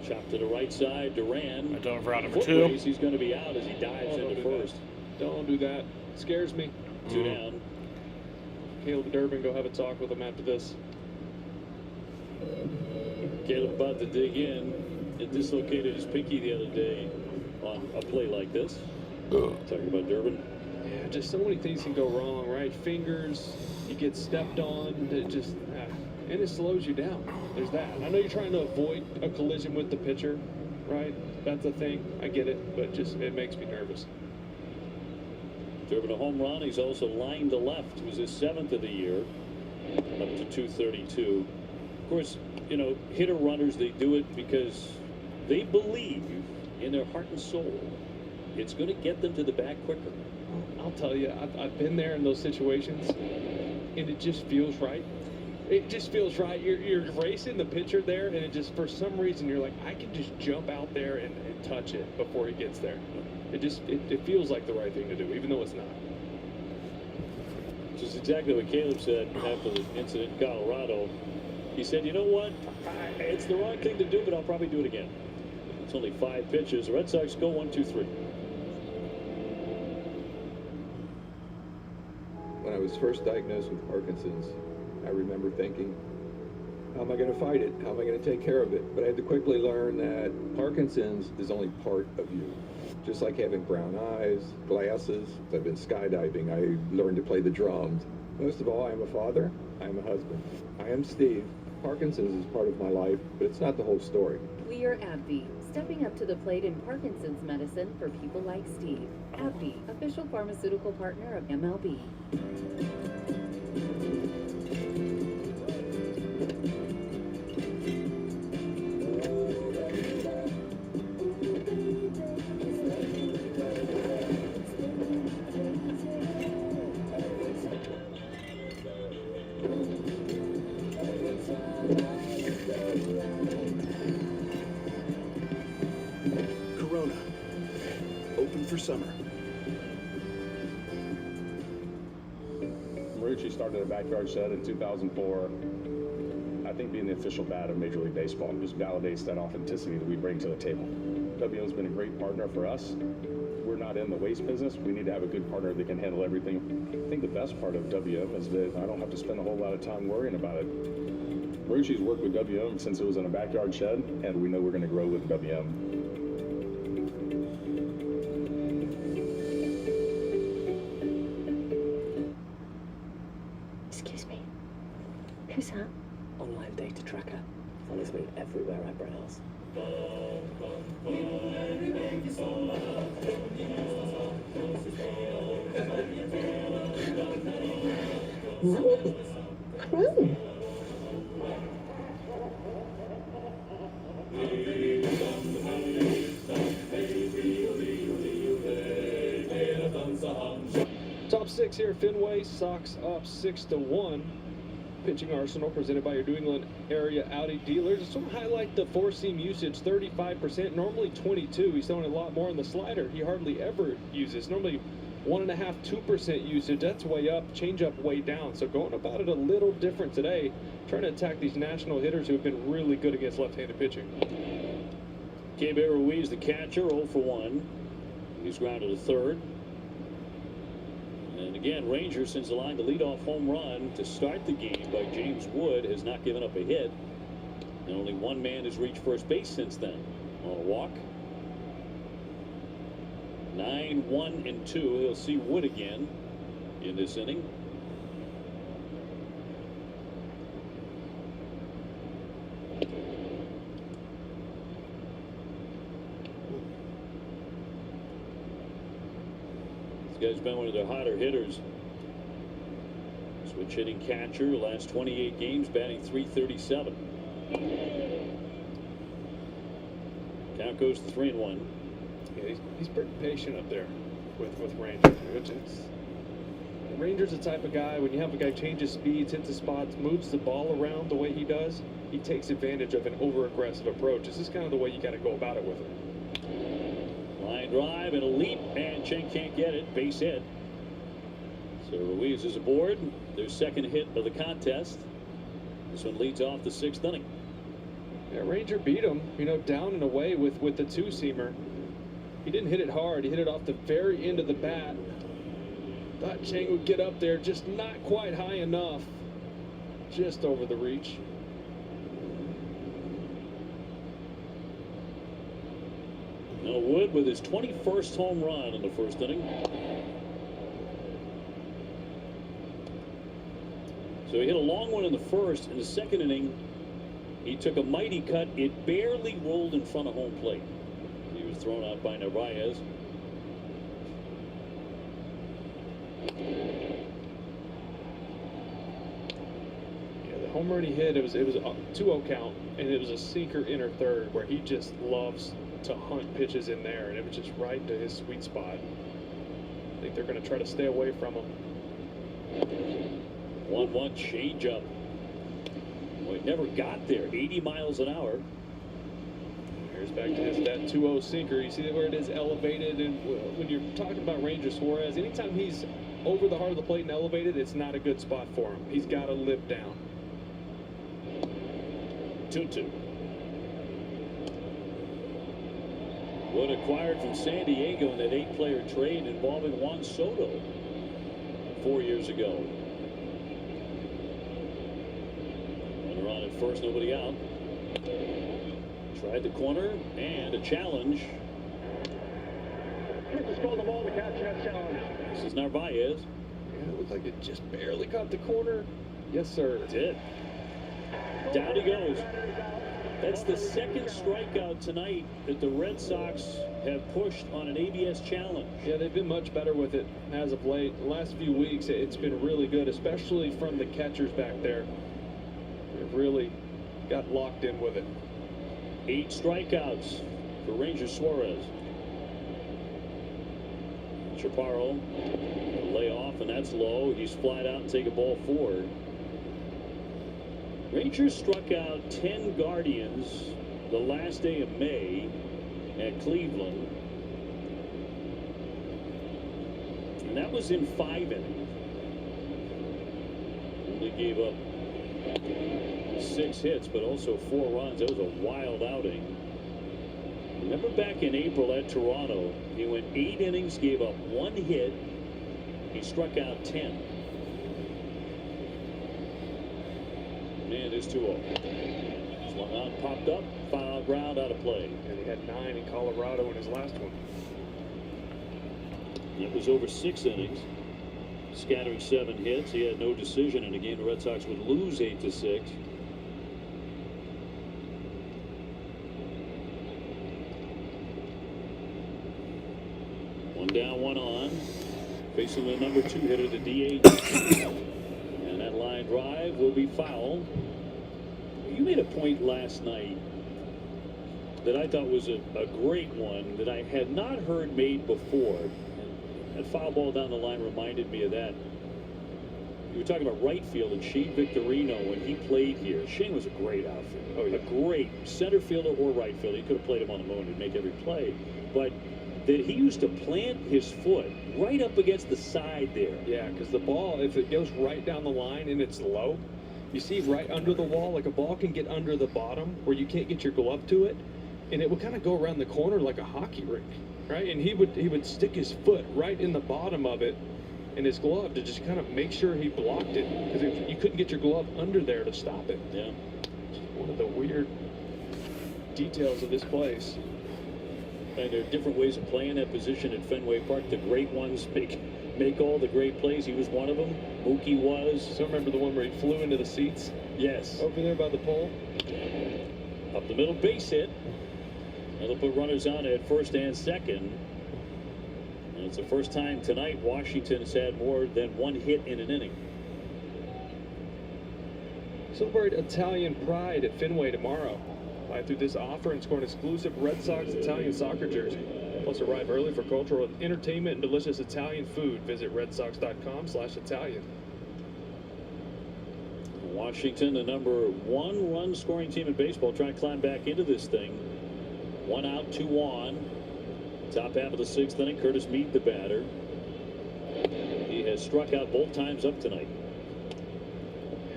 Chop to the right side, Duran. That's over out number 2. He's going to be out as he dives into first. Don't do that. Scares me. 2 down. Caleb Durbin, go have a talk with him after this. Caleb about to dig in. It dislocated his pinky the other day on a play like this. Talking about Durbin. Yeah, just so many things can go wrong, right? Fingers, you get stepped on, it just, and it slows you down. There's that. I know you're trying to avoid a collision with the pitcher, right? That's a thing. I get it, but just, it makes me nervous. Durbin a home run. He's also lined to left. It was his 7th of the year. Up to 232. Of course, you know, hitter runners, they do it because they believe in their heart and soul it's going to get them to the back quicker. I'll tell you, I've been there in those situations, and it just feels right. It just feels right. You're racing the pitcher there, and it just, for some reason, you're like, I can just jump out there and touch it before he gets there. It feels like the right thing to do, even though it's not. Which is exactly what Caleb said after the incident in Colorado. He said, you know what? It's the wrong thing to do, but I'll probably do it again. It's only 5 pitches. The Red Sox go 1-2-3. When I was first diagnosed with Parkinson's, I remember thinking, how am I going to fight it? How am I going to take care of it? But I had to quickly learn that Parkinson's is only part of you. Just like having brown eyes, glasses. I've been skydiving. I learned to play the drums. Most of all, I am a father. I am a husband. I am Steve. Parkinson's is part of my life, but it's not the whole story. We are AbbVie, stepping up to the plate in Parkinson's medicine for people like Steve. AbbVie, official pharmaceutical partner of MLB. Corona, open for summer. Marucci started a backyard shed in 2004. I think being the official bat of Major League Baseball just validates that authenticity that we bring to the table. WM's been a great partner for us. We're not in the waste business. We need to have a good partner that can handle everything. I think the best part of WM is that I don't have to spend a whole lot of time worrying about it. Marucci's worked with WM since it was in a backyard shed, and we know we're going to grow with WM. Excuse me. Who's that? Online data tracker. Follows me everywhere I browse. No. Chrome. Top 6 here at Fenway. Sox up 6-1. Pitching arsenal presented by your New England area Audi dealers. Just want to highlight the 4-seam usage, 35%, normally 22. He's throwing a lot more on the slider. He hardly ever uses. Normally 1.5%, 2% usage. That's way up, change up way down. So going about it a little different today, trying to attack these national hitters who have been really good against left-handed pitching. Keibert Ruiz, the catcher, 0 for 1. He's grounded to third. And again, Rangers, since the line, the leadoff home run to start the game by James Wood, has not given up a hit. And only one man has reached first base since then on a walk. 9-1-2. He'll see Wood again in this inning. This guy's been one of their hotter hitters. Switch hitting catcher, last 28 games, batting .337. Count goes to 3-1. Yeah, he's pretty patient up there with Rangers. Rangers the type of guy, when you have a guy changes speeds, hits the spots, moves the ball around the way he does, he takes advantage of an over-aggressive approach. This is kind of the way you got to go about it with him. Line drive and a leap, and Chen can't get it. Base hit. So Ruiz is aboard. Their second hit of the contest. This one leads off the 6th inning. Yeah, Ranger beat him, down and away with the two-seamer. He didn't hit it hard. He hit it off the very end of the bat. Thought Chang would get up there, just not quite high enough. Just over the reach. Now Wood with his 21st home run in the first inning. So he hit a long one in the first. In the second inning, he took a mighty cut. It barely rolled in front of home plate. He was thrown out by Narvaez. Yeah, the home run he hit, it was a 2-0 count, and it was a sinker inner third where he just loves to hunt pitches in there, and it was just right to his sweet spot. I think they're going to try to stay away from him. 1-1 changeup. Well, it never got there. 80 miles an hour. Here's back to that 2-0 sinker. You see where it is elevated, and when you're talking about Ranger Suarez, anytime he's over the heart of the plate and elevated, it's not a good spot for him. He's got to live down. 2-2. Wood acquired from San Diego in that 8-player trade involving Juan Soto 4 years ago. Runner on at first, nobody out. Tried the corner and a challenge. This is Narvaez. Yeah, it looked like it just barely caught the corner. Yes, sir. It did. Down he goes. That's the second strikeout tonight that the Red Sox have pushed on an ABS challenge. Yeah, they've been much better with it as of late. The last few weeks, it's been really good, especially from the catchers back there. They've really got locked in with it. 8 strikeouts for Ranger Suarez. Chaparro, lay off, and that's low. He's flied out and take a ball 4. Rangers struck out 10 Guardians the last day of May at Cleveland. And that was in 5 innings. Only gave up 6 hits, but also 4 runs. That was a wild outing. Remember back in April at Toronto, he went 8 innings, gave up 1 hit. He struck out 10. And it's 2-0. Swung on, popped up, foul ground, out of play. And he had 9 in Colorado in his last one. It was over 6 innings, scattering 7 hits. He had no decision in a game the Red Sox would lose 8-6. One down, one on. Facing the number 2 hitter, the DH. And that line drive will be fouled. You made a point last night that I thought was a great one that I had not heard made before. And that foul ball down the line reminded me of that. You were talking about right field and Shane Victorino when he played here. Shane was a great outfielder. A great center fielder or right fielder. He could have played him on the moon and make every play. But that he used to plant his foot right up against the side there. Yeah, because the ball, if it goes right down the line and it's low, you see right under the wall, like a ball can get under the bottom where you can't get your glove to it, and it would kind of go around the corner like a hockey rink, right? And he would stick his foot right in the bottom of it in his glove to just kind of make sure he blocked it, because you couldn't get your glove under there to stop it. Yeah. One of the weird details of this place. And there are different ways of playing that position at Fenway Park. The great ones make all the great plays. He was one of them. Mookie was. So remember the one where he flew into the seats? Yes. Over there by the pole? Up the middle, base hit. That'll put runners on at first and second. And it's the first time tonight Washington has had more than one hit in an inning. Celebrate Italian pride at Fenway tomorrow. Buy through this offer and score an exclusive Red Sox Italian soccer jersey. Plus, arrive early for cultural entertainment and delicious Italian food. Visit redsox.com/Italian. Washington, the #1 run scoring team in baseball, trying to climb back into this thing. 1 out, 2 on. Top half of the 6th inning, Curtis Meade, the batter. He has struck out both times up tonight.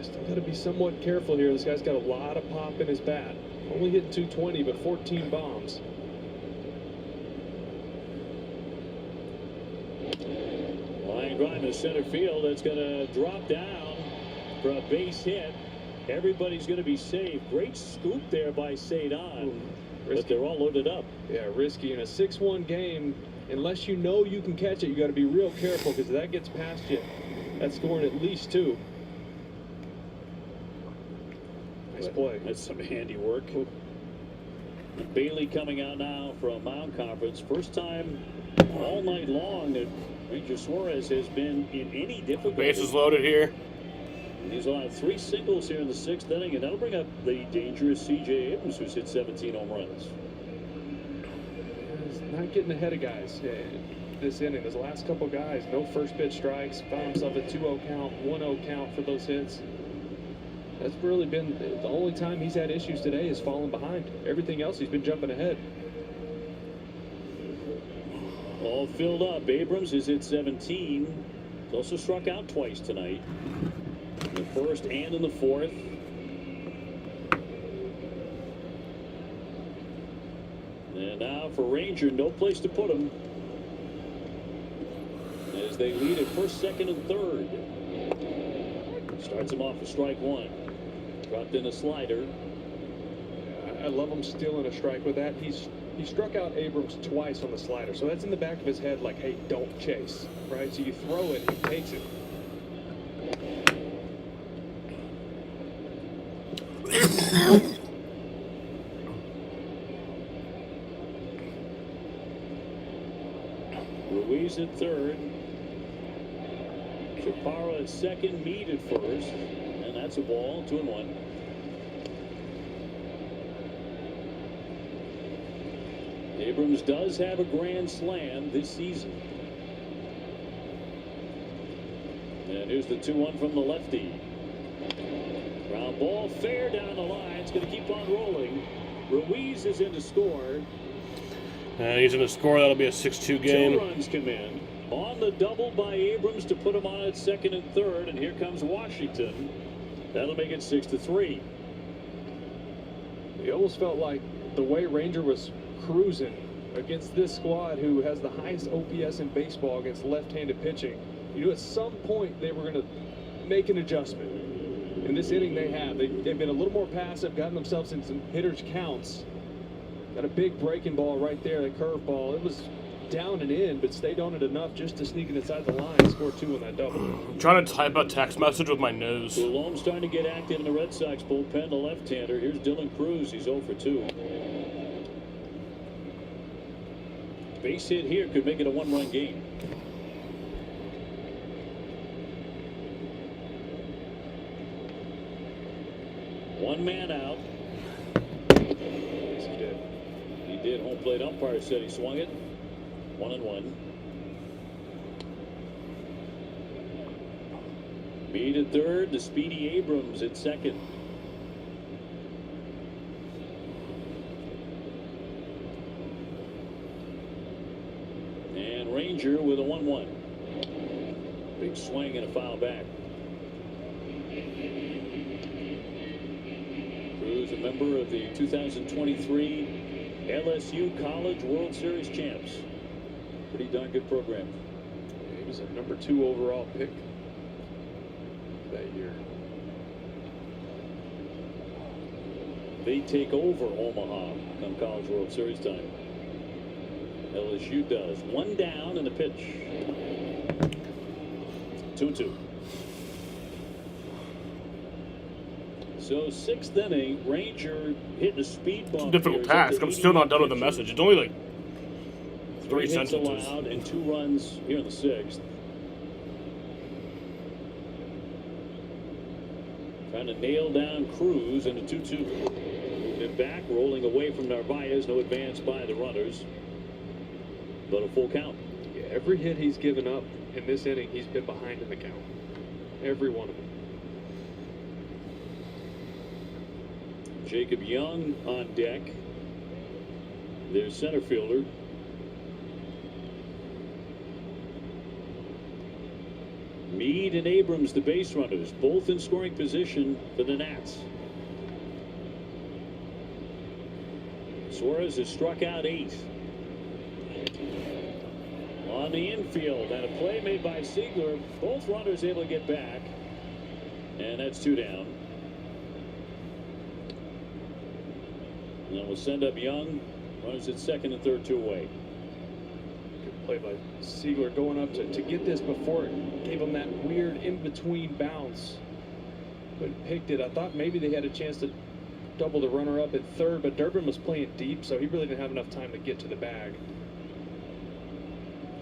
Still got to be somewhat careful here. This guy's got a lot of pop in his bat. Only hit 220, but 14 bombs. Line drive in center field. That's going to drop down for a base hit. Everybody's going to be safe. Great scoop there by Cedon. But they're all loaded up. Yeah, risky in a 6-1 game. Unless you know you can catch it, you got to be real careful, because if that gets past you, that's scoring at least 2. Nice play. That's some handiwork. Bailey coming out now from Mound Conference. First time all night long that Ranger Suarez has been in any difficulty. Bases loaded here. He's allowed 3 singles here in the 6th inning, and that'll bring up the dangerous C.J. Abrams, who's hit 17 home runs. He's not getting ahead of guys this inning. Those last couple guys, no first pitch strikes, found himself a 2-0 count, 1-0 count for those hits. That's really been the only time he's had issues today, is falling behind. Everything else, he's been jumping ahead. All filled up. Abrams is hit 17. He's also struck out twice tonight. In the 1st and in the 4th. And now for Ranger, no place to put him, as they lead at 1st, 2nd, and 3rd. Starts him off with strike 1. Dropped in a slider. I love him stealing a strike with that. He struck out Abrams twice on the slider, so that's in the back of his head, like, hey, don't chase, right? So you throw it, he takes it. Ruiz at 3rd. Chaparro at 2nd. Meade at 1st. And that's a ball. 2-1. Abrams does have a grand slam this season. And here's the 2-1 from the lefty. Ground ball fair down the line. It's going to keep on rolling. Ruiz is in to score. And he's in to score. That'll be a 6-2 game. 2 runs come in on the double by Abrams to put him on at 2nd and 3rd. And here comes Washington. That'll make it 6-3. It almost felt like the way Ranger was cruising against this squad, who has the highest OPS in baseball against left-handed pitching. You know, at some point they were going to make an adjustment. In this inning they have. They've been a little more passive, gotten themselves in some hitters' counts. Got a big breaking ball right there, the curveball. It was down and in, but stayed on it enough just to sneak it inside the line and score 2 on that double. I'm trying to type a text message with my nose. Coulombe's starting to get active in the Red Sox bullpen, the left-hander. Here's Dylan Cruz. He's 0 for 2. Base hit here could make it a 1-run game. One man out. Yes, he did. He did. Home plate umpire said he swung it. 1-1. Meade at 3rd. The speedy Abrams at 2nd. Big swing and a foul back. Cruz, a member of the 2023 LSU College World Series champs. Pretty darn good program. He was a number 2 overall pick that year. They take over Omaha come College World Series time. LSU does. One down and a pitch. 2-2. So 6th inning, Ranger hitting a speed bump. Difficult task. I'm still not done with the message. It's only like 3 hits sentences. allowed and 2 runs here in the 6th. Trying to nail down Cruz in a 2-2. Moving back, rolling away from Narvaez. No advance by the runners. But a full count. Yeah, every hit he's given up in this inning, he's been behind in the count. Every one of them. Jacob Young on deck. Their center fielder. Meade and Abrams, the base runners, both in scoring position for the Nats. Suarez has struck out 8. On the infield, and a play made by Ziegler. Both runners able to get back. And that's 2 down. And then we'll send up Young. Runners at 2nd and 3rd, 2 away. Good play by Ziegler going up to get this before it gave him that weird in-between bounce. But picked it. I thought maybe they had a chance to double the runner up at 3rd, but Durbin was playing deep, so he really didn't have enough time to get to the bag.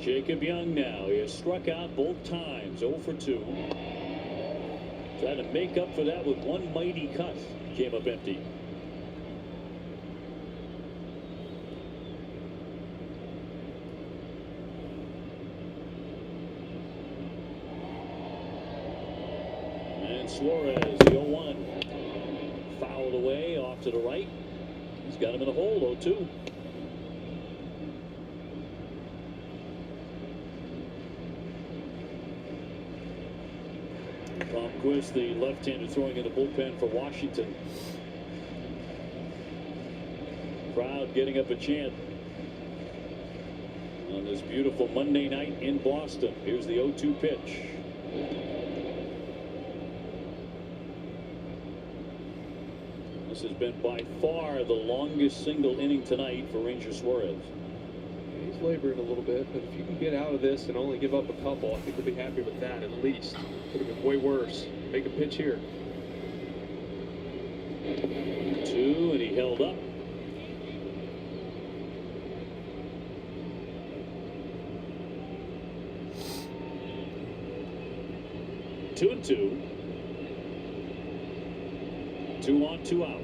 Jacob Young now. He has struck out both times. 0 for 2. Trying to make up for that with one mighty cut. Came up empty. And Suarez, the 0-1. Fouled away off to the right. He's got him in a hole, 0-2. Palmquist, the left-hander, throwing in the bullpen for Washington. Crowd getting up a chant on this beautiful Monday night in Boston. Here's the 0-2 pitch. This has been by far the longest single inning tonight for Ranger Suarez. He's laboring a little bit, but if you can get out of this and only give up a couple, I think we'll be happy with that at least. Could have been way worse. Make a pitch here. 2, and he held up. Two and 2. 2 on, 2 out.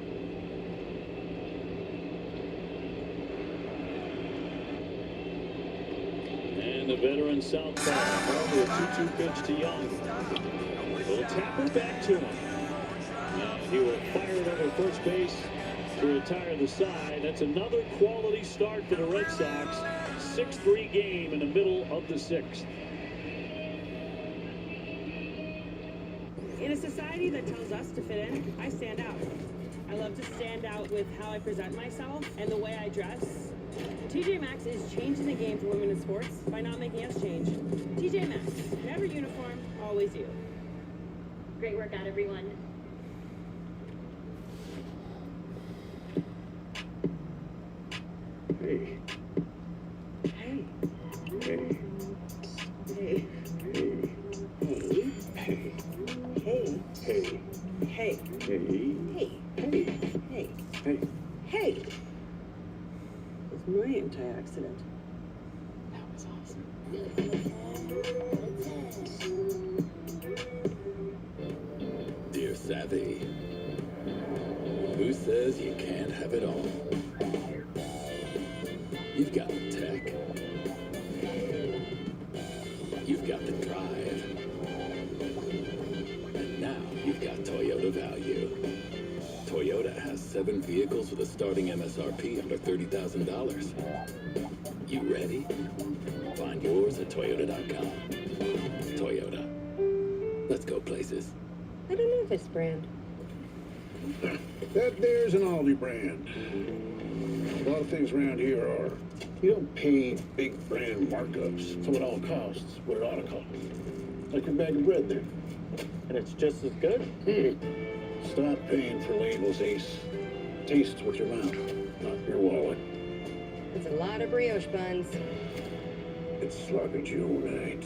And the veteran southpaw, over a 2-2 pitch to Young. Will tap it back to him. And he will fire it over first base to retire the side. That's another quality start for the Red Sox. 6-3 game in the middle of the 6th. In a society that tells us to fit in, I stand out. I love to stand out with how I present myself and the way I dress. TJ Maxx is changing the game for women in sports by not making us change. TJ Maxx, never uniform, always you. Great workout, everyone. Hey. Hey. Hey. Hey. Hey. Hey. Hey. Hey. Hey. Hey. Hey. Hey. Hey. Hey. It's my anti-accident. That was awesome. Dear Savvy, who says you can't have it all? You've got the tech. You've got the drive. And now you've got Toyota value. Toyota has 7 vehicles with a starting MSRP under $30,000. You ready? Find yours at Toyota.com. Toyota. Let's go places. I don't know this brand. That there's an Aldi brand. A lot of things around here are. You don't pay big brand markups, so it all costs what it ought to cost. Like your bag of bread there. And it's just as good? Stop paying for labels, Ace. Tastes with your mouth, not your wallet. It's a lot of brioche buns. It's sloppy Joe night.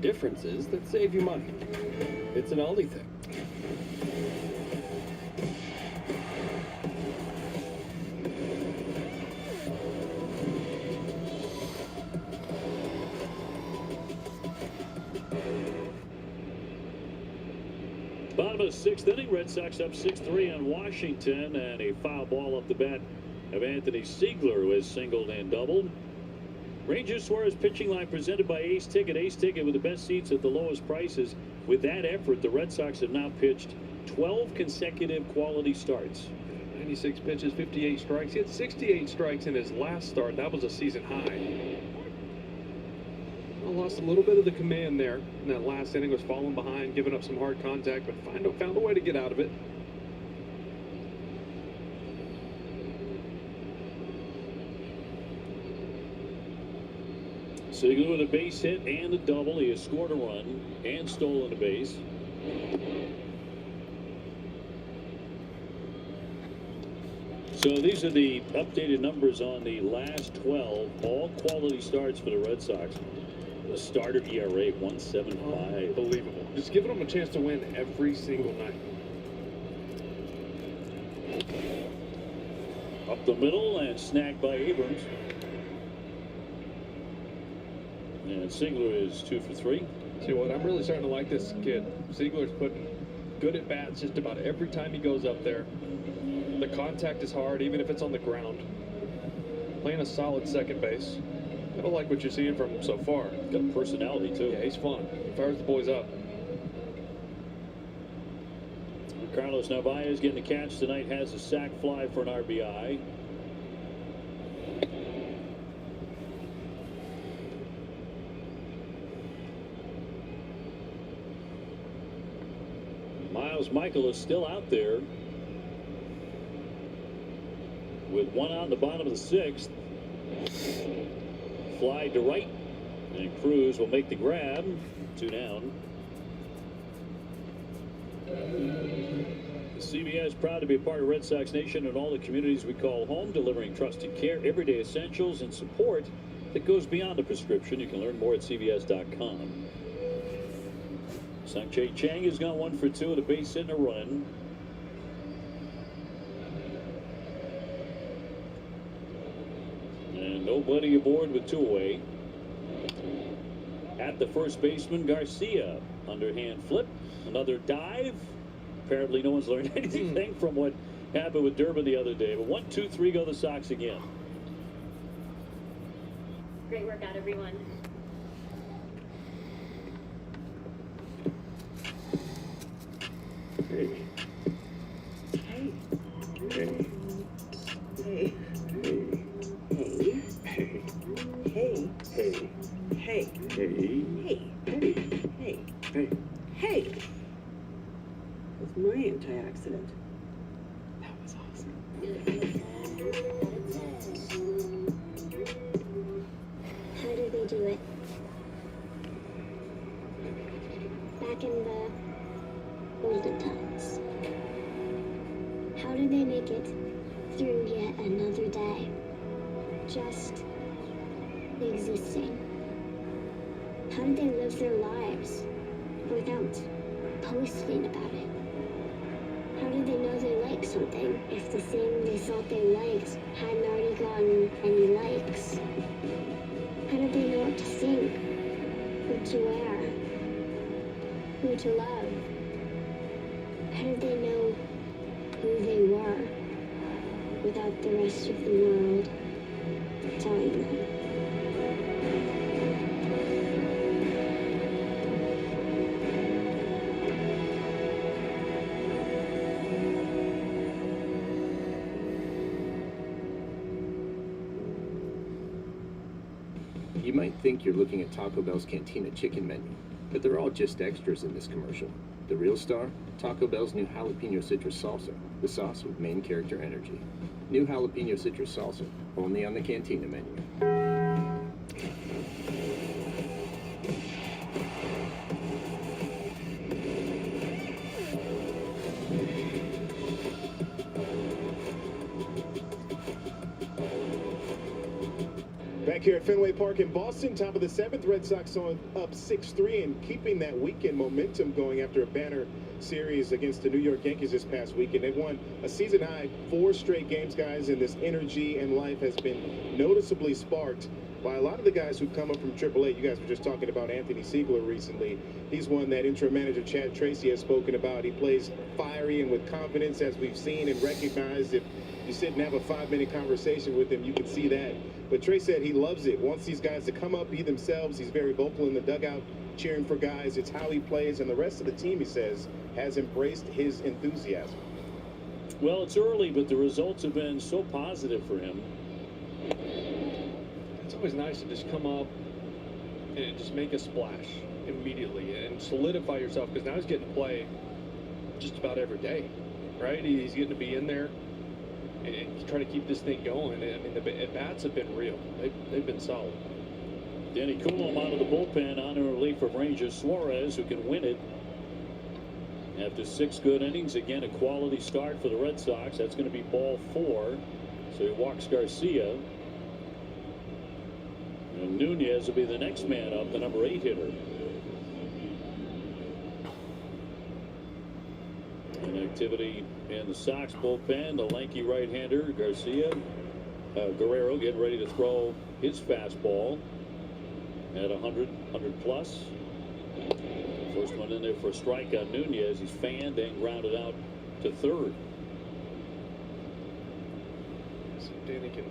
Differences that save you money. It's an Aldi thing. Bottom of the sixth inning, Red Sox up 6-3 on Washington, and a foul ball up the bat of Anthony Siegler, who has singled and doubled. Rangers Suarez pitching line presented by Ace Ticket. Ace Ticket with the best seats at the lowest prices. With that effort, the Red Sox have now pitched 12 consecutive quality starts. 96 pitches, 58 strikes. He had 68 strikes in his last start. That was a season high. Lost a little bit of the command there in that last inning. Was falling behind, giving up some hard contact, but found a way to get out of it. Siegler with a base hit and a double. He has scored a run and stolen a base. So these are the updated numbers on the last 12, all quality starts for the Red Sox. The starter ERA 1.75. Unbelievable. Just giving them a chance to win every single night. Up the middle and snagged by Abrams. And Siegler is 2 for 3. See what? I'm really starting to like this kid. Siegler's putting good at bats just about every time he goes up there. The contact is hard, even if it's on the ground. Playing a solid second base. I don't like what you're seeing from him so far. Got a personality, too. Yeah, he's fun. He fires the boys up. Carlos Narvaez getting the catch tonight, has a sac fly for an RBI. Miles Michael is still out there with one out in the bottom of the sixth. Fly to right, and Cruz will make the grab. 2 down. CBS proud to be a part of Red Sox Nation and all the communities we call home, delivering trusted care, everyday essentials, and support that goes beyond a prescription. You can learn more at CBS.com. Sang-Chae Chang has gone 1 for 2 with a base hit and a run. And nobody aboard with 2 away. At the first baseman, Garcia. Underhand flip. Another dive. Apparently no one's learned anything from what happened with Durbin the other day. But 1, 2, 3 go the Sox again. Great workout, everyone. Hey. Hey. Hey. Hey. Hey. Hey. Hey. Hey. Hey. Hey. Hey. Hey. Hey. It's my antioxidant. That was awesome. How did they do it? Back in the olden times. How did they make it through yet another day? Just existing. How did they live their lives without posting about it? How did they know they liked something if the thing they thought they liked hadn't already gotten any likes? How did they know what to think, what to wear, who to love? How did they know who they were without the rest of the world telling them? You might think you're looking at Taco Bell's Cantina chicken menu, But they're all just extras in this commercial. The real star, Taco Bell's new jalapeno citrus salsa, the sauce with main character energy. New jalapeno citrus salsa, only on the Cantina menu. Back here at Fenway Park in Boston, top of the 7th, Red Sox on up 6-3 and keeping that weekend momentum going after a banner series against the New York Yankees this past weekend. They won a season-high 4 straight games, guys, and this energy and life has been noticeably sparked by a lot of the guys who come up from AAA. You guys were just talking about Anthony Siegler recently. He's one that interim manager Chad Tracy has spoken about. He plays fiery and with confidence, as we've seen and recognized. If you sit and have a 5-minute conversation with him, you can see that. But Trey said he loves it, wants these guys to come up, be themselves. He's very vocal in the dugout, cheering for guys. It's how he plays, and the rest of the team, he says, has embraced his enthusiasm. Well, it's early, but the results have been so positive for him. It's always nice to just come up and just make a splash immediately and solidify yourself, because now he's getting to play just about every day, right? He's getting to be in there and try to keep this thing going. I mean, the at-bats have been real. They've been solid. Danny Coulomb out of the bullpen on a relief of Ranger Suarez, who can win it. After 6 good innings, again, a quality start for the Red Sox. That's going to be ball 4. So he walks Garcia. And Nunez will be the next man up, the number 8 hitter. And activity in the Sox bullpen. The lanky right-hander, Guerrero, getting ready to throw his fastball at 100 plus. First one in there for a strike on Nunez. He's fanned and grounded out to third. So Danny can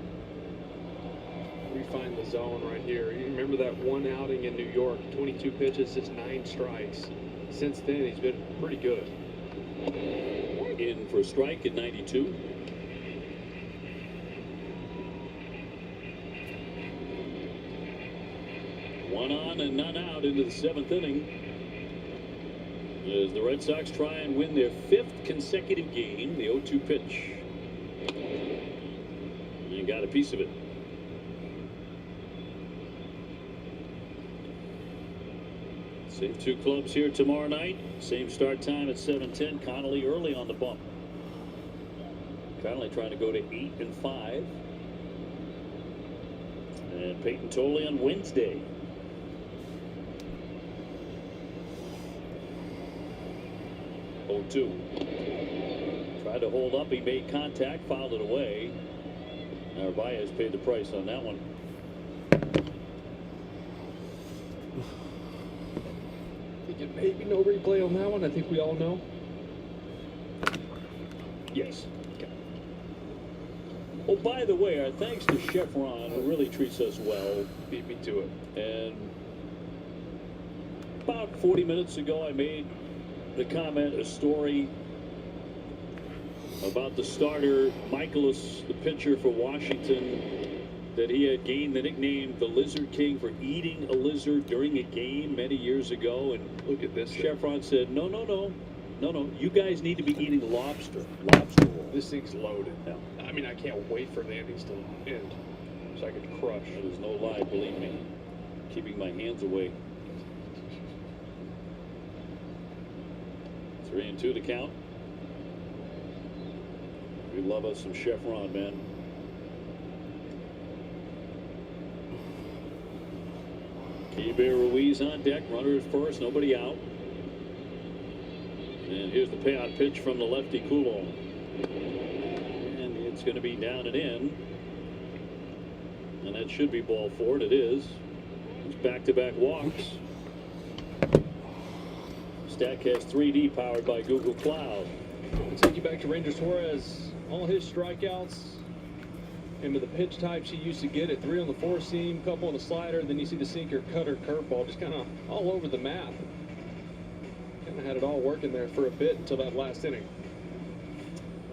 refine the zone right here. You remember that one outing in New York, 22 pitches, just 9 strikes. Since then, he's been pretty good. In for a strike at 92. One on and none out into the 7th inning, as the Red Sox try and win their 5th consecutive game. The 0-2 pitch. You got a piece of it. Same 2 clubs here tomorrow night. Same start time at 7:10. Connolly early on the bump. Connolly trying to go to 8-5. And Peyton Tolley on Wednesday. Tried to hold up. He made contact, fouled it away. Narvaez paid the price on that one. I think it may be no replay on that one. I think we all know. Yes. Okay. Oh, by the way, our thanks to Chef Ron, who really treats us well. Beat me to it. And about 40 minutes ago, I made the comment, a story about the starter, Michaelis, the pitcher for Washington, that he had gained the nickname the Lizard King for eating a lizard during a game many years ago. And look at this. Chef Ron said, no, you guys need to be eating lobster roll. This thing's loaded. Yeah. I mean, I can't wait for the innings to end so I can crush. That is no lie, believe me. Keeping my hands away. 3-2 to count. We love us some Chef Ron, man. Keibert Ruiz on deck, runner at first, nobody out. And here's the payout pitch from the lefty Coulomb. And it's going to be down and in. And that should be ball 4. It is. It's back-to-back walks. StatCast 3D powered by Google Cloud. I'll take you back to Ranger Suarez. All his strikeouts into the pitch types he used to get it. 3 on the 4-seam, couple on the slider, then you see the sinker, cutter, curveball, just kind of all over the map. Kind of had it all working there for a bit until that last inning.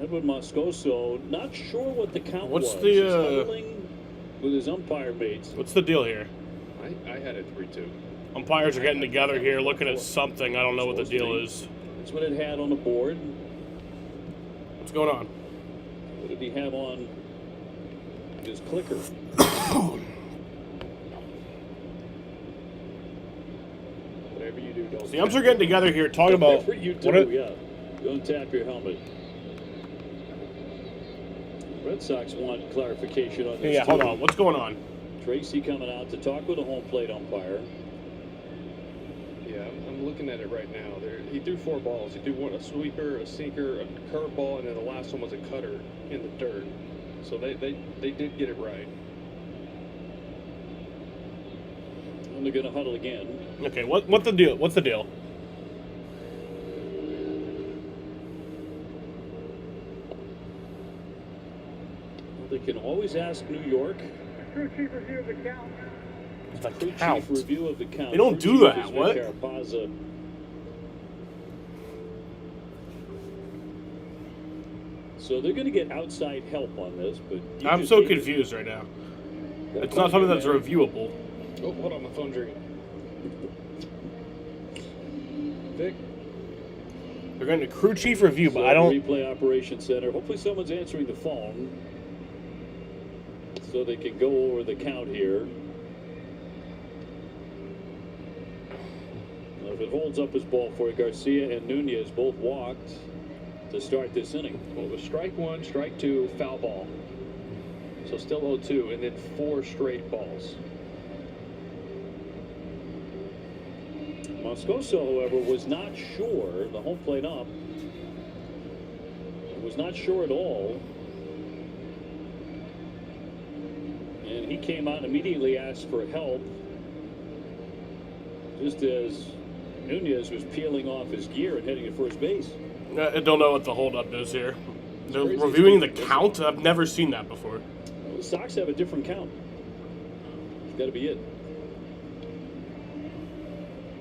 Edwin Moscoso, not sure what the count What's was. the, He's huddling with his umpire mates. What's the deal here? I had it 3-2. Umpires are getting together here, looking at something. I don't know what the deal is. That's what it had on the board. What's going on? What did he have on his clicker? Whatever you do, don't. The umps are getting together here, talking about Whatever you do, what yeah. Don't tap your helmet. Red Sox want clarification on this. Yeah, hold on. What's going on? Tracy coming out to talk with a home plate umpire. Yeah, I'm looking at it right now. He threw 4 balls. He threw one, a sweeper, a sinker, a curveball, and then the last one was a cutter in the dirt. So they did get it right. And they're going to huddle again. Okay, what's the deal? What's the deal? Well, they can always ask New York. Crew chief review of the count. The Crew count. chief review of the count. They don't Crew do chief that. is What? Vic Carapazza. So they're going to get outside help on this, but I'm so confused right now. It's not something that's reviewable. Oh, hold on, my phone's ringing. Vic? They're going to crew chief review, but So I don't. Replay Operations Center. Hopefully someone's answering the phone so they can go over the count here. Now, if it holds up his ball for you, Garcia and Nunez both walked to start this inning. Well, it was strike 1, strike 2, foul ball. So still 0-2, and then 4 straight balls. Moscoso, however, was not sure, the home plate up, was not sure at all. And he came out and immediately asked for help, just as Nunez was peeling off his gear and heading to first base. I don't know what the holdup is here. They're reviewing the count? I've never seen that before. Well, the Sox have a different count. It's got to be it.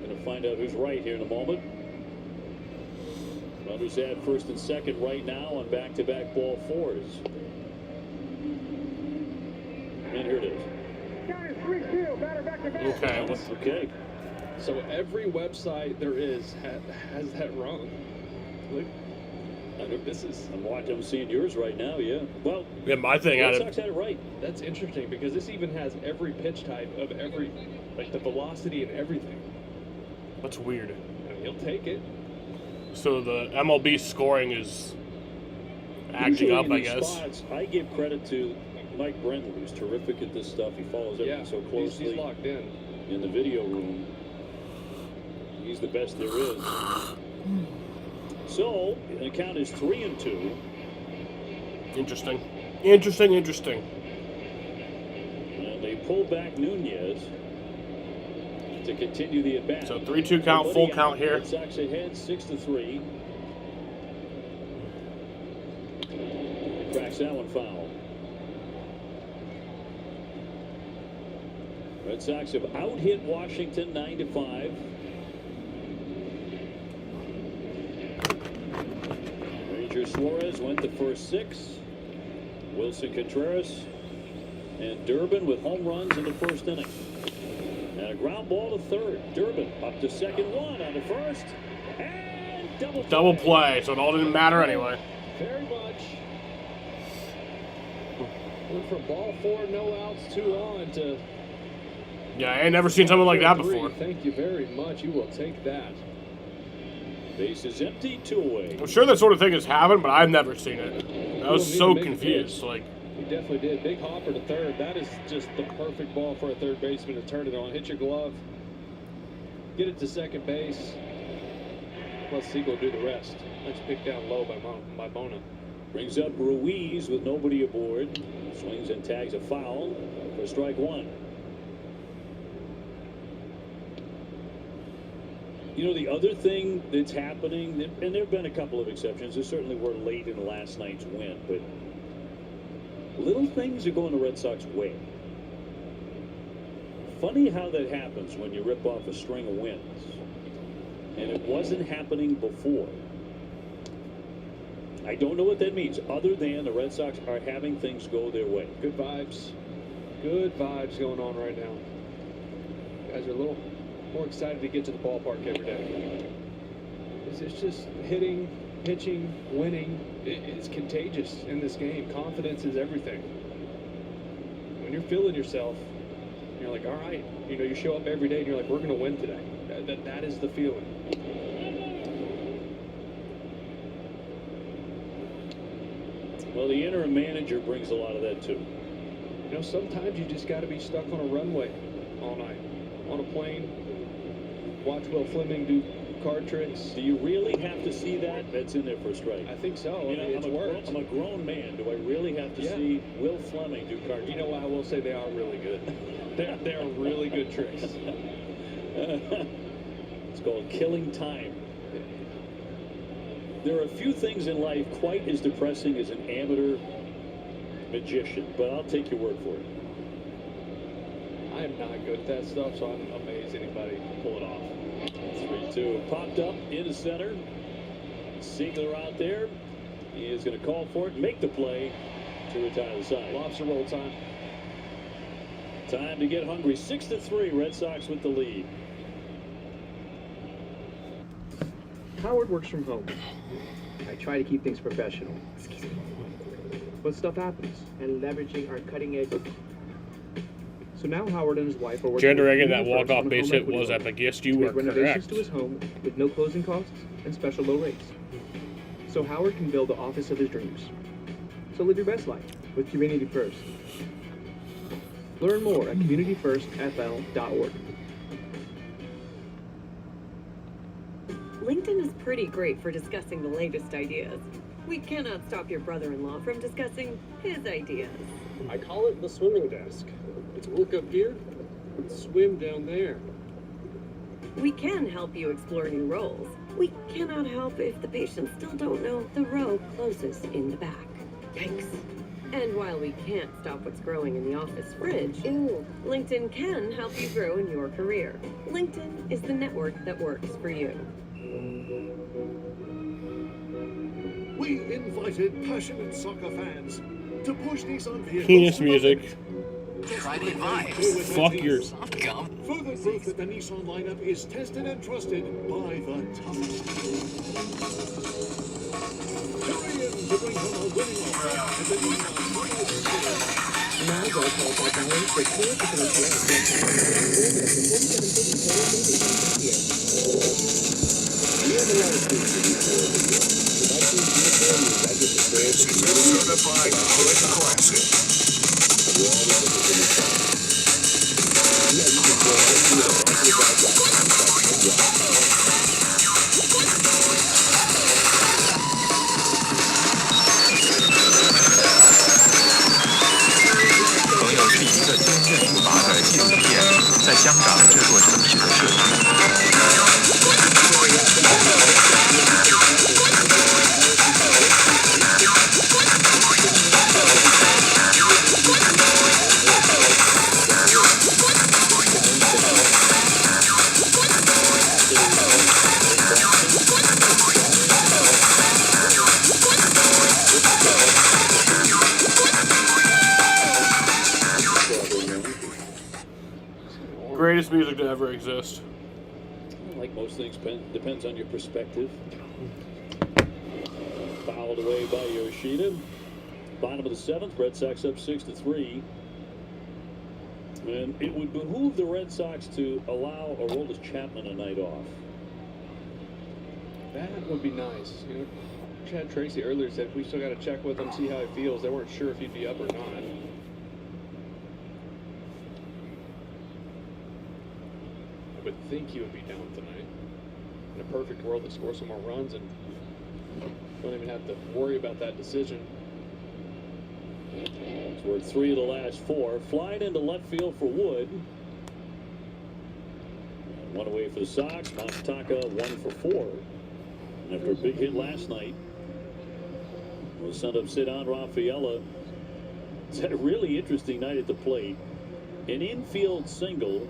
Going to find out who's right here in a moment. Runners at first and second right now on back-to-back ball 4s. And here it is. Count is 3-2. Batter back to back. Okay. Okay. So every website there is has that wrong. Look, I'm seeing yours right now. Yeah. Well. Yeah, my thing Red had Sox it. had it right. That's interesting because this even has every pitch type of every, like the velocity and everything. That's weird. I mean, he'll take it. So the MLB scoring is acting Usually up, in I these guess. spots, I give credit to Mike Brenton, who's terrific at this stuff. He follows everything so closely. He's locked in. In the video room. He's the best there is. So, the count is 3-2. Interesting. And they pull back Nunez to continue the at-bat. So 3-2 count, full count here. Red Sox ahead 6-3. Cracks that one foul. Red Sox have out-hit Washington 9-5. Ranger Suarez went the first 6. Wilson Contreras and Durbin with home runs in the first inning. And a ground ball to third. Durbin up to second, 1 on the first. And Double play, so it all didn't matter anyway. Very much. Went from ball 4, no outs, 2 on to. Yeah, I ain't never seen something like that before. Thank you very much. You will take that. Base is empty, 2 away. I'm sure that sort of thing has happened, but I've never seen it. I was so confused. Like, He definitely did. Big hopper to third. That is just the perfect ball for a third baseman to turn it on. Hit your glove. Get it to second base. Let Seagull do the rest. Nice pick down low by Bona. Brings up Ruiz with nobody aboard. Swings and tags a foul for strike 1. You know, the other thing that's happening, and there have been a couple of exceptions. There certainly were late in last night's win, but little things are going the Red Sox way. Funny how that happens when you rip off a string of wins. And it wasn't happening before. I don't know what that means, other than the Red Sox are having things go their way. Good vibes. Good vibes going on right now. Guys are a little more excited to get to the ballpark every day. It's just hitting, pitching, winning. It's contagious in this game. Confidence is everything. When you're feeling yourself, you're like, all right, you show up every day and you're like, we're going to win today. That is the feeling. Well, the interim manager brings a lot of that too. Sometimes you just got to be stuck on a runway all night, on a plane, watch Will Fleming do card tricks. Do you really have to see that? That's in there for a strike. I think so. I'm a grown man. Do I really have to see Will Fleming do card tricks? I will say they are really good. They're really good tricks. It's called killing time. There are a few things in life quite as depressing as an amateur magician, but I'll take your word for it. I am not good at that stuff, so I'm amazed anybody can pull it off. 3-2. Popped up into center. Siegler out there. He is going to call for it, make the play to retire the side. Lobster roll time. Time to get hungry. 6-3. Red Sox with the lead. Howard works from home. I try to keep things professional. But stuff happens, and leveraging our cutting edge. So now Howard and his wife are working. Gender Reagan, that walk-off base hit was epic. Yes, you were renovations correct. to his home with no closing costs and special low rates. So Howard can build the office of his dreams. So live your best life with Community First. Learn more at communityfirstfl.org. LinkedIn is pretty great for discussing the latest ideas. We cannot stop your brother-in-law from discussing his ideas. I call it the swimming desk. It's work up here, swim down there. We can help you explore new roles. We cannot help if the patients still don't know the row closest in the back. Yikes. And while we can't stop what's growing in the office fridge, LinkedIn can help you grow in your career. LinkedIn is the network that works for you. We invited passionate soccer fans to push Nissan vehicles. Penis music. Try the advice. Fuck your. Further proof that the Nissan lineup is tested and trusted by the toughest. Hurry in to bring home a winning offer at the Nissan. Now go call for balance for clear Certified hood classic. Greatest music to ever exist. Like most things, depends on your perspective. Fouled away by Yoshida. Bottom of the seventh, Red Sox up 6-3. And it would behoove the Red Sox to allow Aroldis Chapman a night off. That would be nice. Chad Tracy earlier said we still got to check with him, see how he feels. They weren't sure if he'd be up or not. I would think he would be down tonight. In a perfect world, they score some more runs and don't even have to worry about that decision. It's worth 3 of the last 4. Flying into left field for Wood. And 1 away for the Sox. Masataka 1 for 4. And after a big hit last night, we'll send up Ceddanne Rafaela. It's had a really interesting night at the plate. An infield single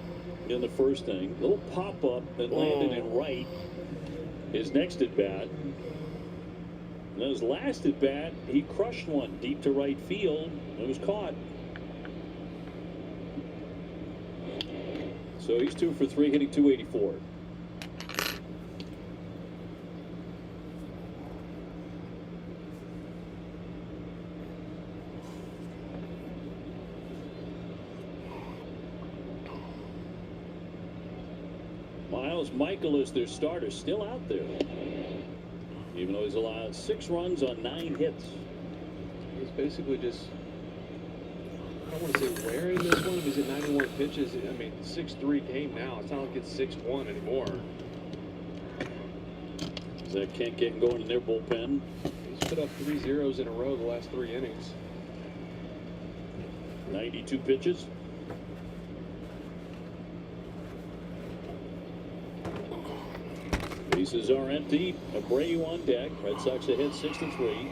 in the first inning. A little pop-up that landed in right. His next at-bat. And his last at-bat, he crushed one deep to right field. It was caught. So he's 2 for 3, hitting .284. Miles Michaelis, their starter, still out there, even though he's allowed 6 runs on 9 hits. He's basically just, I don't want to say wearing this one. He's at 91 pitches. I mean, 6-3 game now. It's not like it's 6-1 anymore. That can't get going in their bullpen. He's put up 3 zeros in a row the last 3 innings. 92 pitches. Bases are empty. Abreu on deck. Red Sox ahead 6-3.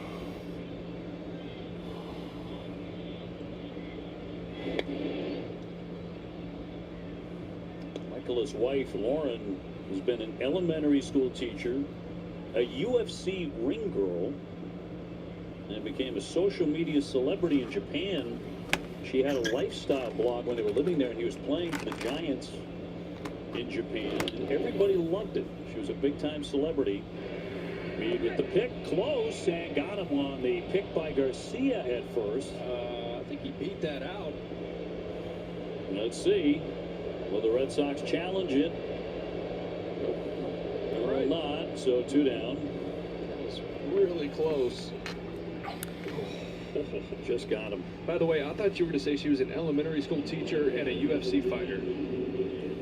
Michaelis' wife, Lauren, has been an elementary school teacher, a UFC ring girl, and became a social media celebrity in Japan. She had a lifestyle blog when they were living there, and he was playing for the Giants in Japan, and everybody loved it. She was a big-time celebrity. Meade with the pick, close, and got him on the pick by Garcia at first. I think he beat that out. Let's see. Will the Red Sox challenge it? Or not, so 2 down. That was really close. Just got him. By the way, I thought you were to say she was an elementary school teacher and a UFC fighter.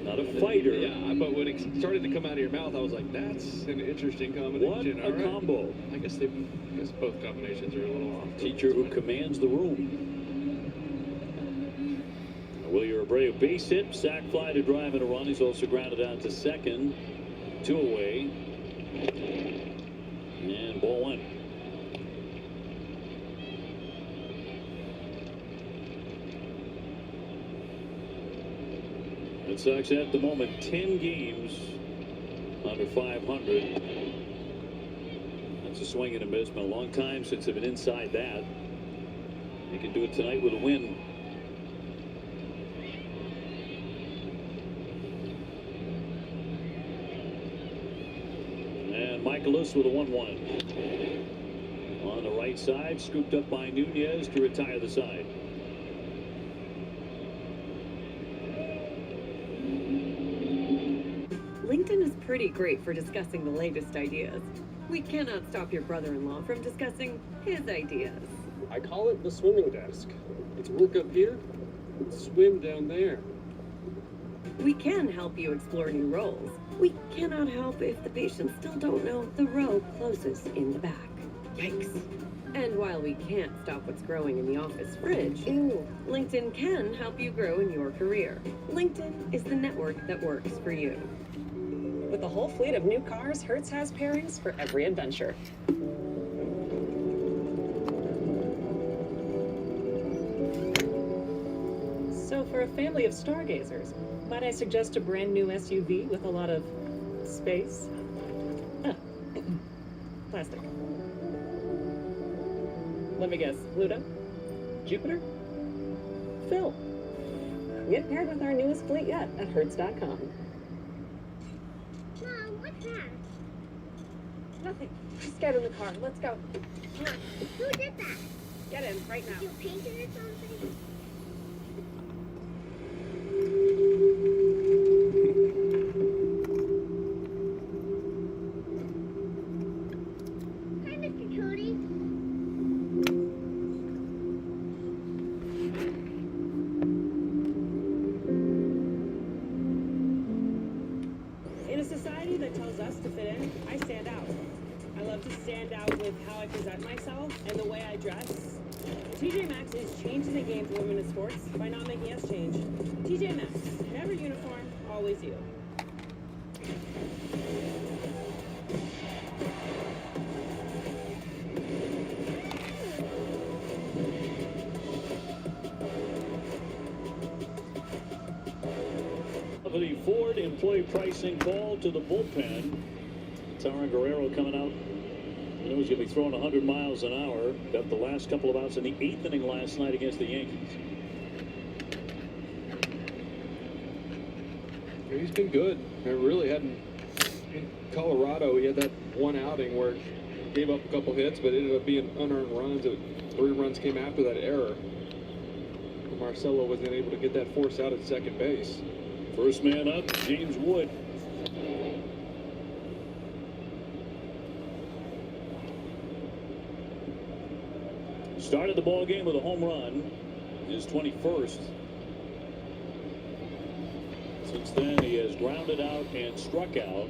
Not a fighter. Yeah, but when it started to come out of your mouth, I was like, that's an interesting combination. What a combo. I guess both combinations are a little off. Teacher who commands the room. Wilyer Abreu base hit, sac fly to drive in a run. He's also grounded out to second. 2 away. And ball 1. Red Sox at the moment 10 games under 500. That's a swing and a miss. Been a long time since they've been inside that. They can do it tonight with a win. And Michaelis with a 1-1. On the right side, scooped up by Nunez to retire the side. LinkedIn is pretty great for discussing the latest ideas. We cannot stop your brother-in-law from discussing his ideas. I call it the swimming desk. It's work up here, swim down there. We can help you explore new roles. We cannot help if the patients still don't know the row closest in the back. Yikes. And while we can't stop what's growing in the office fridge, LinkedIn can help you grow in your career. LinkedIn is the network that works for you. With a whole fleet of new cars, Hertz has pairings for every adventure. So for a family of stargazers, might I suggest a brand new SUV with a lot of space? Plastic. Let me guess, Pluto? Jupiter? Phil? Get paired with our newest fleet yet at Hertz.com. Mom, what's that? Nothing. Just get in the car. Let's go. Who did that? Get in right now. You painted it something? Hi, Mr. Cody. In a society that tells us to fit in, I stand out. I love to stand out with how I present myself and the way I dress. TJ Maxx is changing the game for women in sports by not making us change. TJ Maxx, never uniform, always you. The Ford employee pricing call to the bullpen. Tara Guerrero coming out. You know he's going to be throwing 100 miles an hour. Got the last couple of outs in the 8th inning last night against the Yankees. He's been good. I really hadn't. In Colorado, he had that one outing where he gave up a couple hits, but it ended up being unearned runs. 3 runs came after that error. Marcelo wasn't able to get that force out at second base. First man up, James Wood. Started the ball game with a home run, his 21st. Since then, he has grounded out and struck out.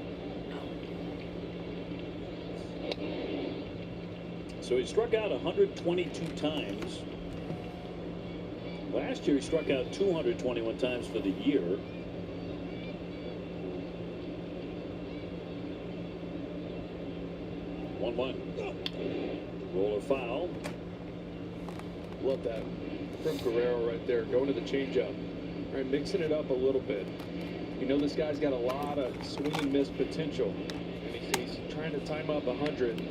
So he struck out 122 times. Last year, he struck out 221 times for the year. One. Roller foul. Love that from Guerrero right there, going to the changeup, right, mixing it up a little bit. You know, this guy's got a lot of swing and miss potential, and he's trying to time up 100,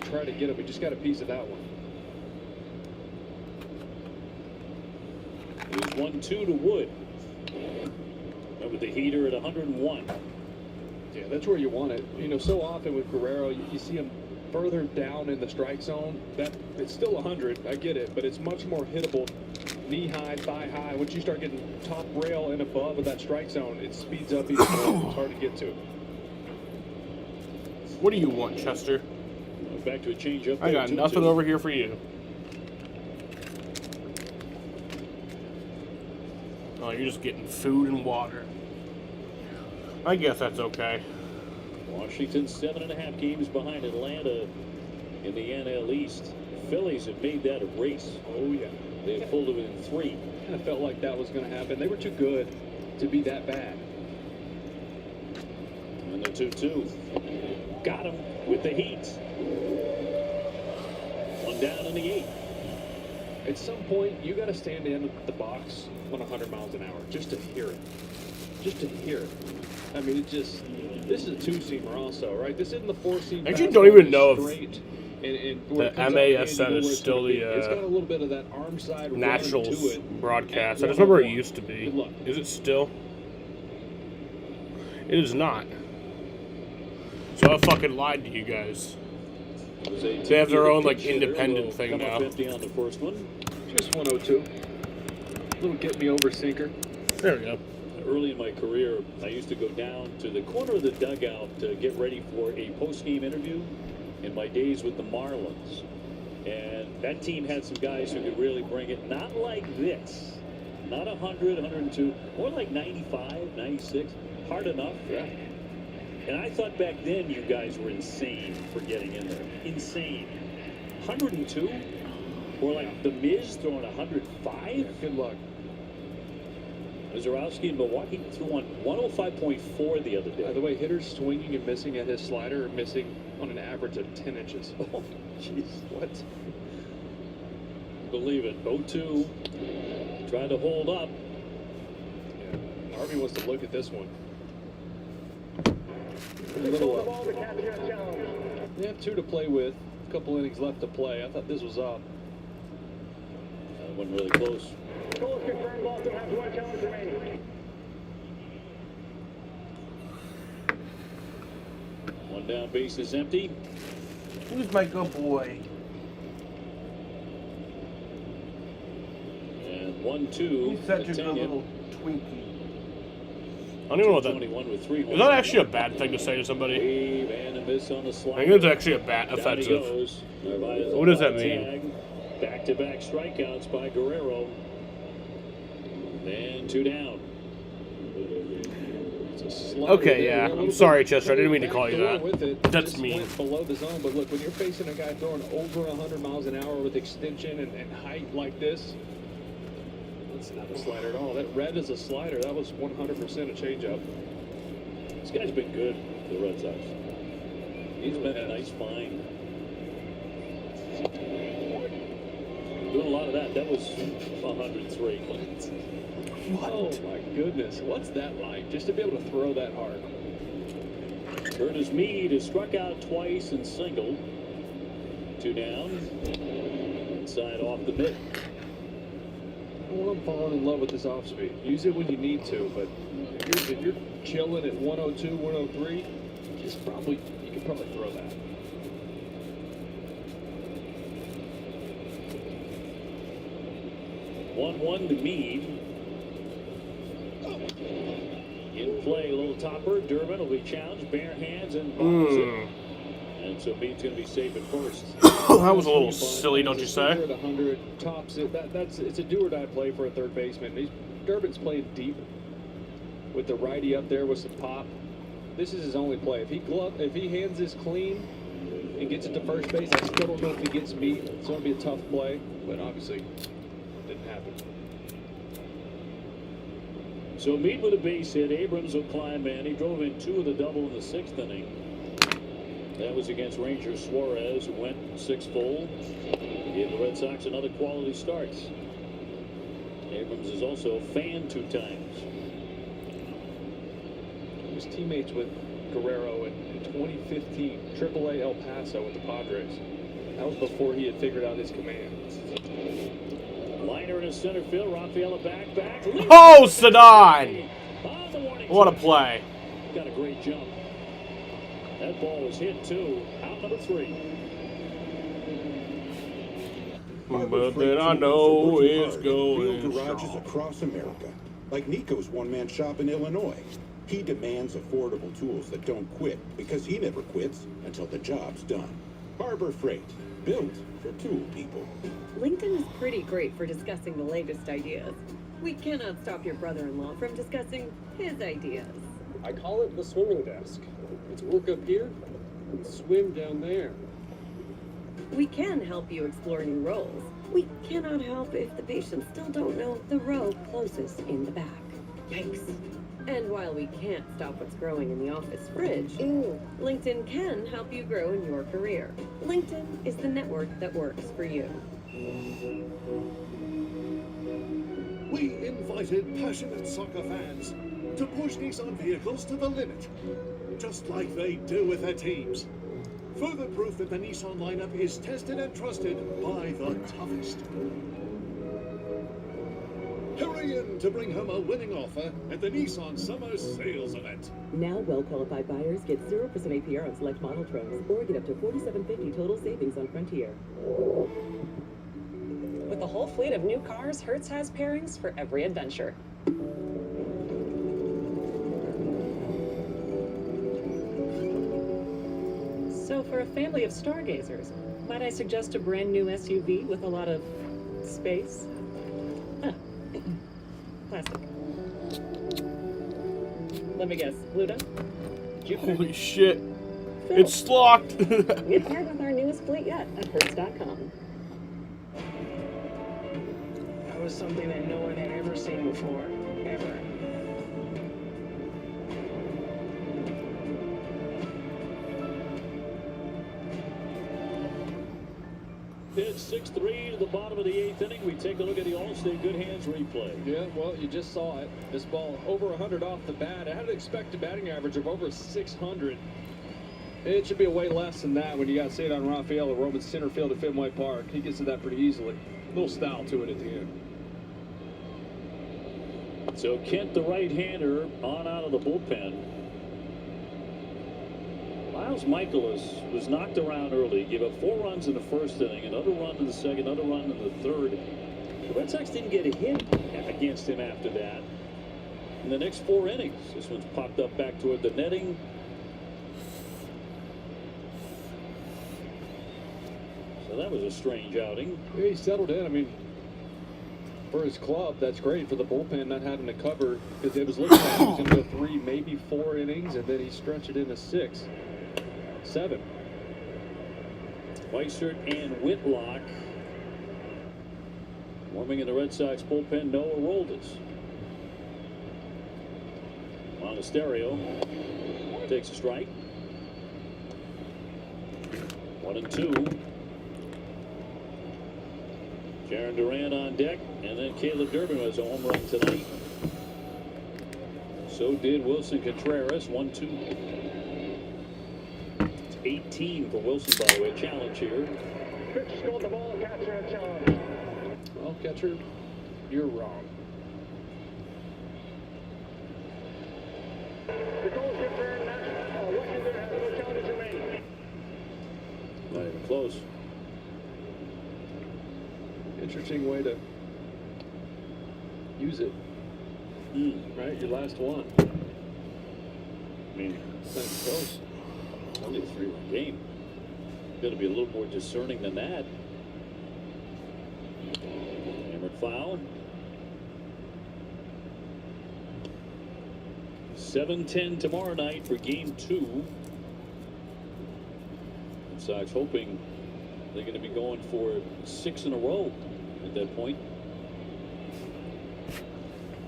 try to get him. He just got a piece of that one. It was 1-2 to Wood. And with the heater at 101. Yeah, that's where you want it. You know, so often with Guerrero, you see him further down in the strike zone. That it's still 100, I get it, but it's much more hittable, knee high, thigh high. Once you start getting top rail and above of that strike zone, it speeds up even more. It's hard to get to. What do you want, Chester? Back to a changeup. I got nothing over here for you. Oh, you're just getting food and water. I guess that's okay. Washington 7.5 games behind Atlanta in the NL East. Phillies have made that a race. Oh yeah, they pulled it within 3. Kind of felt like that was going to happen. They were too good to be that bad. And the 2-2. Got him with the heat. 1 down in the 8th. At some point, you got to stand in the box on 100 miles an hour just to hear it. Just to hear it. I mean, this is a 2-seamer also, right? This isn't the 4-seam. I actually don't even know if and the MASN is still it's got a the little bit of that arm side Nationals to it. broadcast. I just remember it used to be. Is it still? It is not. So I fucking lied to you guys. They have their own like independent thing now. Empty on the first one. Just 102. Little get me over sinker. There we go. Early in my career, I used to go down to the corner of the dugout to get ready for a post-game interview in my days with the Marlins. And that team had some guys who could really bring it, not like this. Not 100, 102, more like 95, 96. Hard enough. Yeah. And I thought back then you guys were insane for getting in there. Insane. 102? Or like The Miz throwing 105? Yeah, good luck. Zarowski in Milwaukee threw on 105.4 the other day. By the way, hitters swinging and missing at his slider are missing on an average of 10 inches. Oh, jeez. What? Believe it. 0-2. Tried to hold up. Yeah. Harvey wants to look at this one. They have 2 to play with. A couple innings left to play. I thought this was up. That one really close. Score confirmed. Boston has 1 challenge remaining. 1 down, base is empty. Who's my good boy? And 1-2. He's such a good little Twinkie. I don't even know what that 21 with 3. Is that actually a bad thing to say to somebody? Wave and a miss on the slide. I think it's actually a bad offensive. What does that mean? Back-to-back strikeouts by Guerrero. And 2 down. Okay, yeah. I'm sorry, Chester. I didn't mean to call you that. That's mean. Below the zone, but look, when you're facing a guy throwing over 100 miles an hour with extension and height like this, that's not a slider at all. That red is a slider. That was 100% a changeup. This guy's been good for the Red Sox. He's been a nice find. Doing a lot of that. That was 103. What? Oh my goodness. What's that like? Just to be able to throw that hard. Curtis Mead has struck out twice and singled. 2 down. Inside off the mitt. Well, I'm falling in love with this off speed. Use it when you need to, but If you're chilling at 102, 103, you could probably throw that. One to Mead. In play, a little topper. Durbin will be challenged, bare hands, and bombs it. And so Mead's going to be safe at first. That was a little silly, don't you say? At 100, tops it. It's a do or die play for a third baseman. Durbin's playing deep with the righty up there with some pop. This is his only play. If he hands this clean and gets it to first base, I still don't know if he gets Mead. It's going to be a tough play, but obviously didn't happen. So Mead with a base hit. Abrams will climb in. He drove in 2 of the double in the 6th inning. That was against Ranger Suarez, who went 6-fold. Gave the Red Sox another quality start. Abrams is also a fan 2 times. He was teammates with Guerrero in 2015, AAA El Paso with the Padres. That was before he had figured out his command. Liner in his center field. Rafaela back. Oh, Cedon! What a play. Got a great jump. That ball was hit too. Out number 3. But then I know it's going garages across America, like Nico's one-man shop in Illinois. He demands affordable tools that don't quit because he never quits until the job's done. Harbor Freight, built for tool people. LinkedIn is pretty great for discussing the latest ideas. We cannot stop your brother-in-law from discussing his ideas. I call it the swimming desk. It's work up here and swim down there. We can help you explore new roles. We cannot help if the patients still don't know the row closest in the back. Yikes. And while we can't stop what's growing in the office fridge, LinkedIn can help you grow in your career. LinkedIn is the network that works for you. We invited passionate soccer fans to push Nissan vehicles to the limit, just like they do with their teams. Further proof that the Nissan lineup is tested and trusted by the toughest. Hurry in to bring home a winning offer at the Nissan Summer Sales Event. Now well-qualified buyers get 0% APR on select model trims or get up to $4,750 total savings on Frontier. With a whole fleet of new cars, Hertz has pairings for every adventure. So for a family of stargazers, might I suggest a brand new SUV with a lot of space? Plastic. Let me guess, Luda? Jupiter? Holy shit. It's locked. Get paired with our newest fleet yet at Hertz.com. That was something that no one had ever seen before, ever. It's 6-3 to the bottom of the 8th inning. We take a look at the Allstate Good Hands replay. Yeah, well, you just saw it. This ball over 100 off the bat. It had an expected batting average of over 600. It should be a way less than that when you got Cedon Rafaela roaming center field at Fenway Park. He gets to that pretty easily. A little style to it at the end. So Kent, the right-hander, on out of the bullpen. Miles Michaelis was knocked around early. Gave up 4 runs in the first inning, another run in the second, another run in the third. The Red Sox didn't get a hit against him after that. In the next 4 innings, this one's popped up back toward the netting. So that was a strange outing. Yeah, he settled in. I mean, for his club, that's great. For the bullpen, not having to cover, because it was looking like he was going to go 3, maybe 4 innings, and then he stretched it into 6, 7. Weissert and Whitlock warming in the Red Sox bullpen. Noah Roldis. Monasterio takes a strike. 1-2. Jaron Duran on deck, and then Caleb Durbin has a home run tonight. So did Wilson Contreras. 1-2. It's 18 for Wilson, by the way. Challenge here. Pitch scored the ball, catcher and challenge. Well, catcher, you're wrong. Not even close. Interesting way to use it. Right? Your last one. I mean, Not even close. only a 3-run game. Got to be a little more discerning than that. Hammered foul. 7:10 tomorrow night for Game 2. Red Sox hoping they're going to be going for 6 in a row at that point.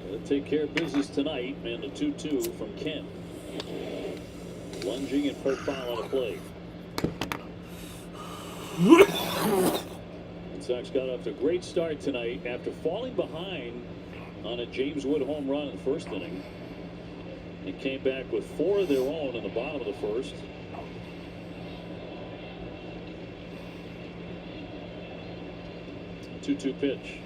They'll take care of business tonight, and the 2-2 from Kent. Lunging and hurt foul on a play. Red Sox got off to a great start tonight after falling behind on a James Wood home run in the first inning. They came back with 4 of their own in the bottom of the first. Two-two pitch.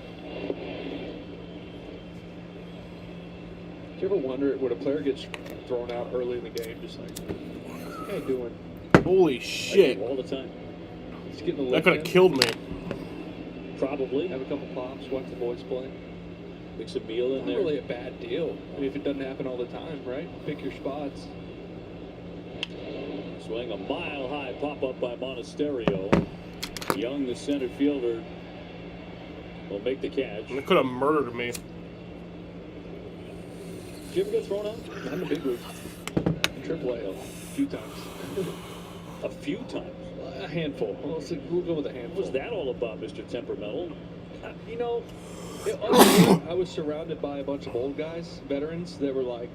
Do you ever wonder when a player gets thrown out early in the game, just like, what's this guy doing? Holy shit. All the time. He's getting a That lick could have in. killed me. Probably. Have a couple pops, watch the boys play. Mix a meal in Not there. really a bad deal. I mean, if it doesn't happen all the time, right? Pick your spots. Swing a mile-high pop-up by Monasterio. Young, the center fielder, will make the catch. It could have murdered me. Did you ever get thrown out? Not in the big leagues. In AAA, a few times. A few times. A handful. We'll go with a handful. What was that all about, Mr. Temperamental? You know, I was surrounded by a bunch of old guys, veterans, that were like,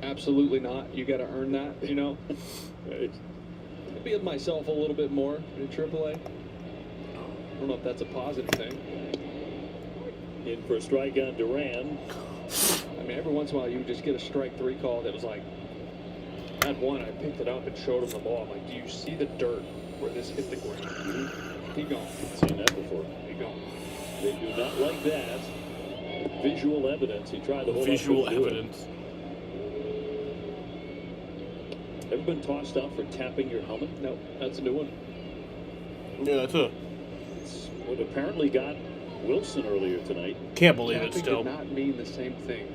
absolutely not. You got to earn that, you know? Right. I'd be myself a little bit more in AAA. I don't know if that's a positive thing. In for a strike on Duran. I mean, every once in a while you would just get a strike 3 call that was like, I had one, I picked it up and showed him the ball. I'm like, do you see the dirt where this hit the ground? Keep going. Seen that before. Keep going. They do not like that. Visual evidence. He tried to hold Visual up to do it. evidence. Ever been tossed out for tapping your helmet? No, that's a new one. Yeah, that's a. It's what apparently got Wilson earlier tonight. Can't believe it Tapping still. did not mean the same thing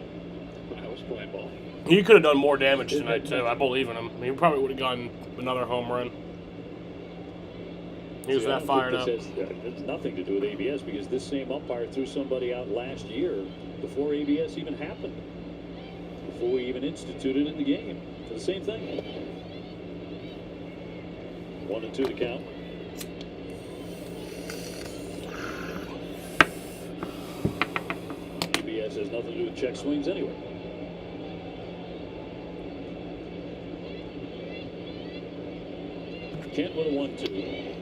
when I was playing ball. He could have done more damage tonight, too. I believe in him. He probably would have gotten another home run. He was See, I that don't fired up. think this has nothing to do with ABS because this same umpire threw somebody out last year before ABS even happened. Before we even instituted it in the game. For the same thing. 1-2 to count. ABS has nothing to do with check swings anyway. Kent with a 1-2.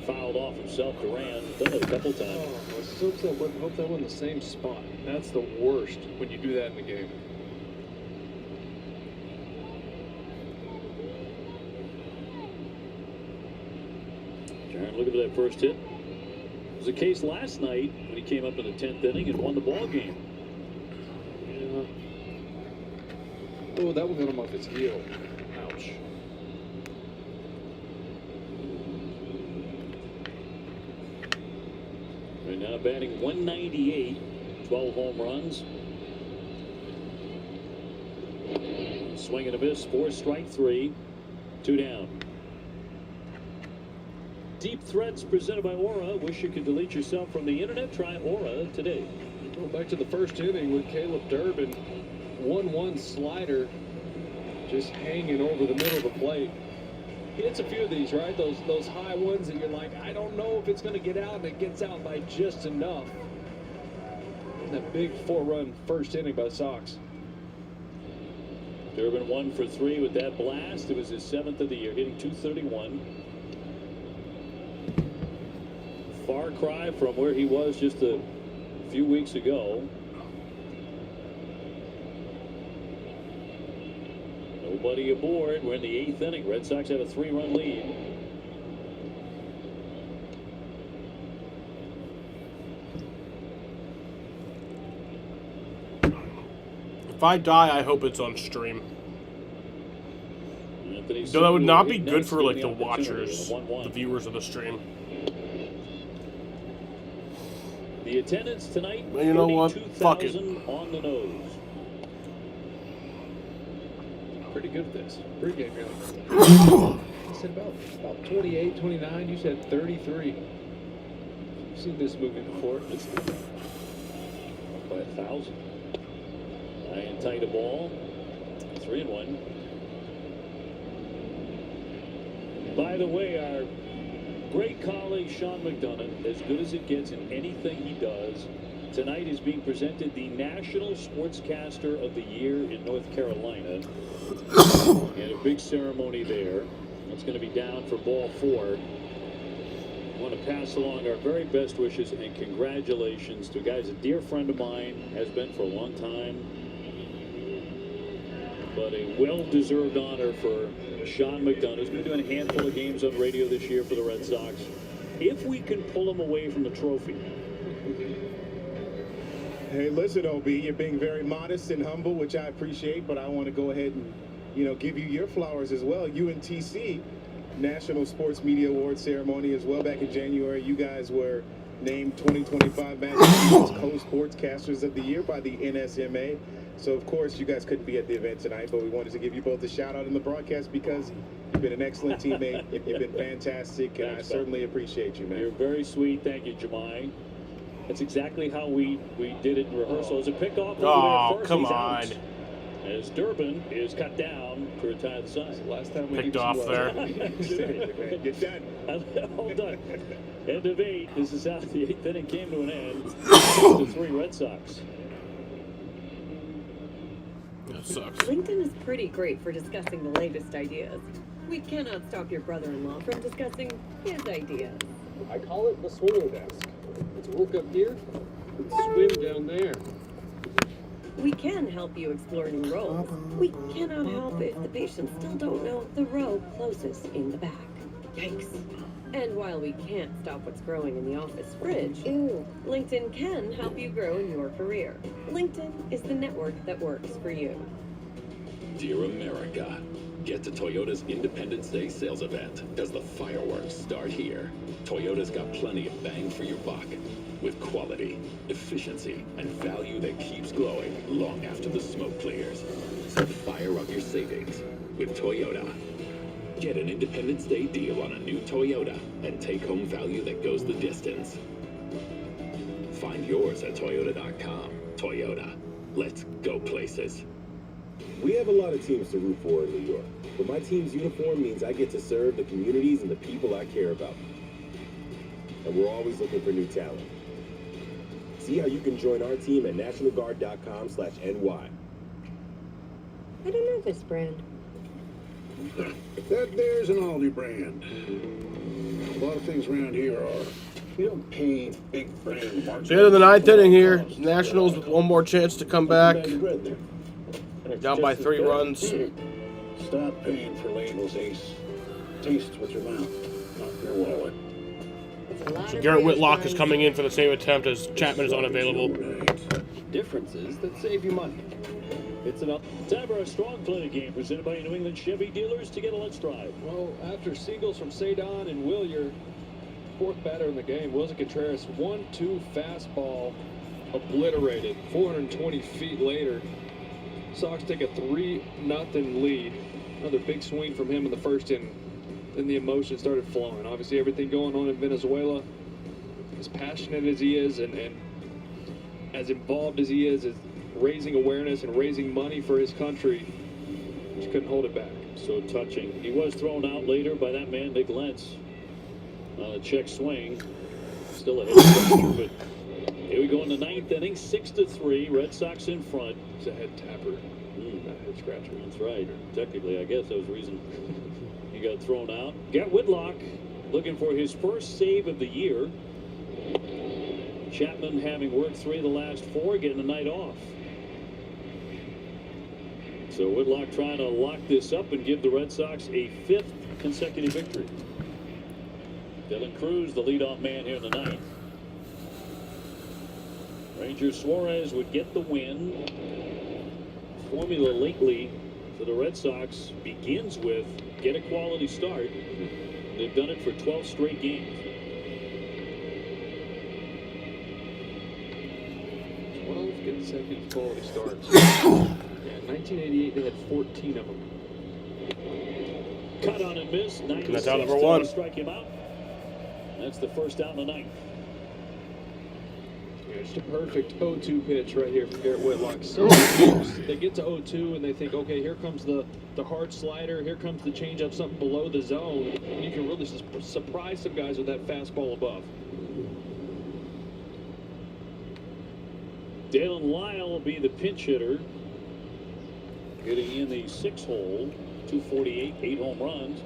Fouled off himself. Duran done it a couple times. Oh, let's hope that wasn't the same spot. That's the worst when you do that in the game. Jaron looking for that first hit. It was the case last night when he came up in the 10th inning and won the ball game. Yeah. Oh, that one got him off his heel. Ouch. Right now batting 198, 12 home runs. Swing and a miss, 4 strike 3, 2 down. Deep Threats presented by Aura. Wish you could delete yourself from the internet? Try Aura today. Going back to the first inning with Caleb Durbin, 1-1 slider, just hanging over the middle of the plate. He hits a few of these, right? Those high ones that you're like, I don't know if it's going to get out, and it gets out by just enough. And that big 4-run first inning by the Sox. Durbin 1 for 3 with that blast. It was his 7th of the year, hitting .231. Far cry from where he was just a few weeks ago. Nobody aboard. We're in the 8th inning. Red Sox have a 3-run lead. If I die, I hope it's on stream. And Anthony. Though that would not be Nice good for like the given the opportunity watchers, in a 1-1. the viewers of the stream. The attendance tonight, Well, you know what? Fuck it. 32,000 on the nose. Pretty good at this. Pre-game, really. I said about 28, 29. You said 33. You've seen this movie before. It's by 1,000. High and tight a ball. 3-1. By the way, our great colleague Sean McDonough, as good as it gets in anything he does, tonight is being presented the National Sportscaster of the Year in North Carolina. And a big ceremony there. It's going to be down for ball 4. I want to pass along our very best wishes and congratulations to a guy who's a dear friend of mine, has been for a long time. But a well-deserved honor for Sean McDonough, who's been doing a handful of games on radio this year for the Red Sox. If we can pull him away from the trophy. Hey, listen, OB, you're being very modest and humble, which I appreciate, but I want to go ahead and, give you your flowers as well. UNTC National Sports Media Awards ceremony as well. Back in January, you guys were named 2025 Massachusetts Co-Sportscasters of the Year by the NSMA. So, of course, you guys couldn't be at the event tonight, but we wanted to give you both a shout-out in the broadcast because you've been an excellent teammate. You've been fantastic, and I certainly appreciate you, man. You're very sweet. Thank you, Jemai. That's exactly how we did it in rehearsal. As a pickoff over there first, come he's on. out. As Durbin is cut down to retire the side. Last time we Picked off there. You're done. Hold on. End of 8. This is how the 8th inning came to an end. 6-3 Red Sox. That sucks. LinkedIn is pretty great for discussing the latest ideas. We cannot stop your brother-in-law from discussing his ideas. I call it the swimming desk. It's work up here, and swim down there. We can help you explore new roles. We cannot help if the patients still don't know the row closest in the back. Yikes. And while we can't stop what's growing in the office fridge, LinkedIn can help you grow in your career. LinkedIn is the network that works for you. Dear America, get to Toyota's Independence Day sales event because the fireworks start here. Toyota's got plenty of bang for your buck with quality, efficiency, and value that keeps glowing long after the smoke clears. So fire up your savings with Toyota. Get an Independence Day deal on a new Toyota and take home value that goes the distance. Find yours at Toyota.com. Toyota. Let's go places. We have a lot of teams to root for in New York, but my team's uniform means I get to serve the communities and the people I care about. And we're always looking for new talent. See how you can join our team at nationalguard.com/NY. I don't know this brand. That there's an Aldi brand. A lot of things around here are. You don't pay big brand marketing. So, end of the 9th inning here. Nationals with one more chance to come back. Down by 3 runs. Stop paying for labels, Ace. Taste with your mouth, not your wallet. So Garrett Whitlock is coming in for the same attempt as Chapman is unavailable. Differences that save you money. It's enough. Time for a strong play game presented by New England Chevy dealers. Together, let's drive. Well, after singles from Cedon and Willier, fourth batter in the game, Wilson Contreras, 1-2 fastball obliterated. 420 feet later, Sox take a 3-0 lead. Another big swing from him in the first inning. Then the emotion started flowing. Obviously, everything going on in Venezuela, as passionate as he is and as involved as he is raising awareness and raising money for his country, just couldn't hold it back. So touching. He was thrown out later by that man, Nick Lentz, on a check swing. Still ahead of but here we go in the 9th inning, 6-3. Red Sox in front. It's a head tapper, not a head scratcher. That's right. Technically, I guess that was the reason he got thrown out. Garrett Whitlock looking for his first save of the year. Chapman having worked 3 of the last 4, getting the night off. So Whitlock trying to lock this up and give the Red Sox a 5th consecutive victory. Dylan Cruz, the leadoff man here in the 9th. Ranger Suarez would get the win. Formula lately for the Red Sox begins with get a quality start. They've done it for 12 straight games. 12 consecutive quality starts. Yeah, in 1988, they had 14 of them. Cut on and miss. 96 That's out number one. to strike him out. That's the first out in the ninth. Yeah, just a perfect 0-2 pitch right here from Garrett Whitlock. So they get to 0-2 and they think, okay, here comes the hard slider, here comes the changeup, something below the zone, and you can really surprise some guys with that fastball above. Dalen Lyle will be the pinch hitter, getting in the 6 hole, 248, 8 home runs.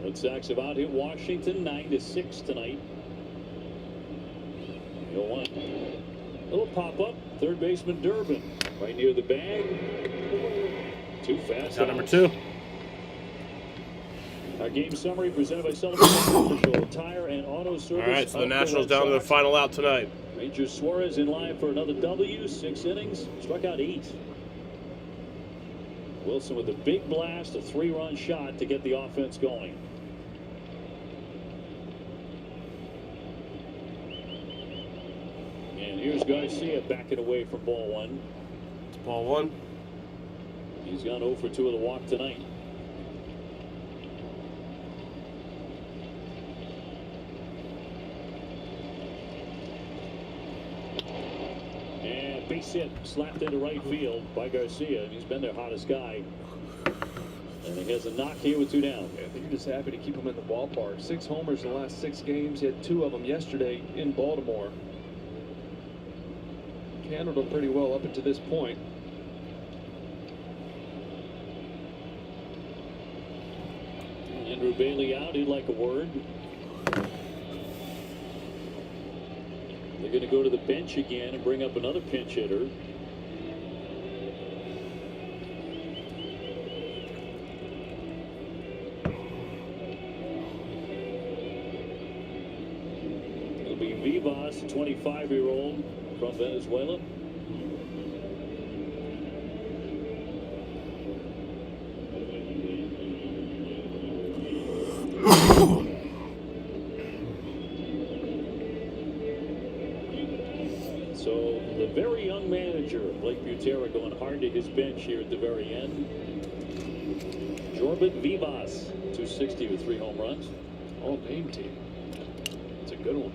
Red Sox have out hit Washington 9-6 tonight. 0-1. Little pop up. Third baseman Durbin right near the bag. Too fast. Out number 2. Our game summary presented by Sullivan Commercial Tire and Auto Service. All right, so the of Nationals Red down to the Sox. final out tonight. Ranger Suarez in line for another W. 6 innings. Struck out 8. Wilson with a big blast, a 3-run shot to get the offense going. And here's Garcia backing away from ball 1. It's ball 1. He's gone 0 for 2 of the walk tonight. And base hit slapped into right field by Garcia. He's been their hottest guy. And he has a knock here with 2 down. I think you're just happy to keep him in the ballpark. 6 homers in the last 6 games. He had 2 of them yesterday in Baltimore. Handled him pretty well up until this point. Andrew Bailey out. He'd like a word. They're going to go to the bench again and bring up another pinch hitter. It'll be Vivas, a 25-year-old from Venezuela. So the very young manager, Blake Butera, going hard to his bench here at the very end. Jorbit Vivas, 260 with 3 home runs. All name team. It's a good one.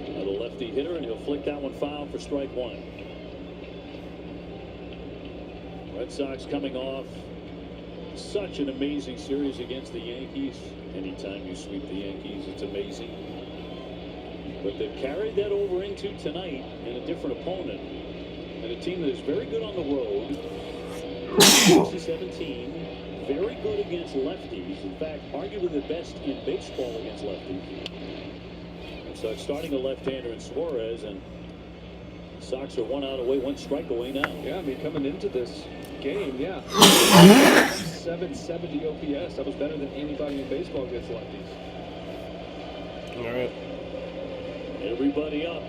Another lefty hitter, and he'll flick that one foul for strike 1. Red Sox coming off such an amazing series against the Yankees. Anytime you sweep the Yankees, it's amazing. But they've carried that over into tonight and a different opponent. And a team that is very good on the road. 17. Very good against lefties. In fact, arguably the best in baseball against lefties. So starting a left-hander in Suarez, and the Sox are 1 out away, 1 strike away now. Yeah, I mean, coming into this game, yeah. 770 OPS. That was better than anybody in baseball against lefties. All right. Everybody up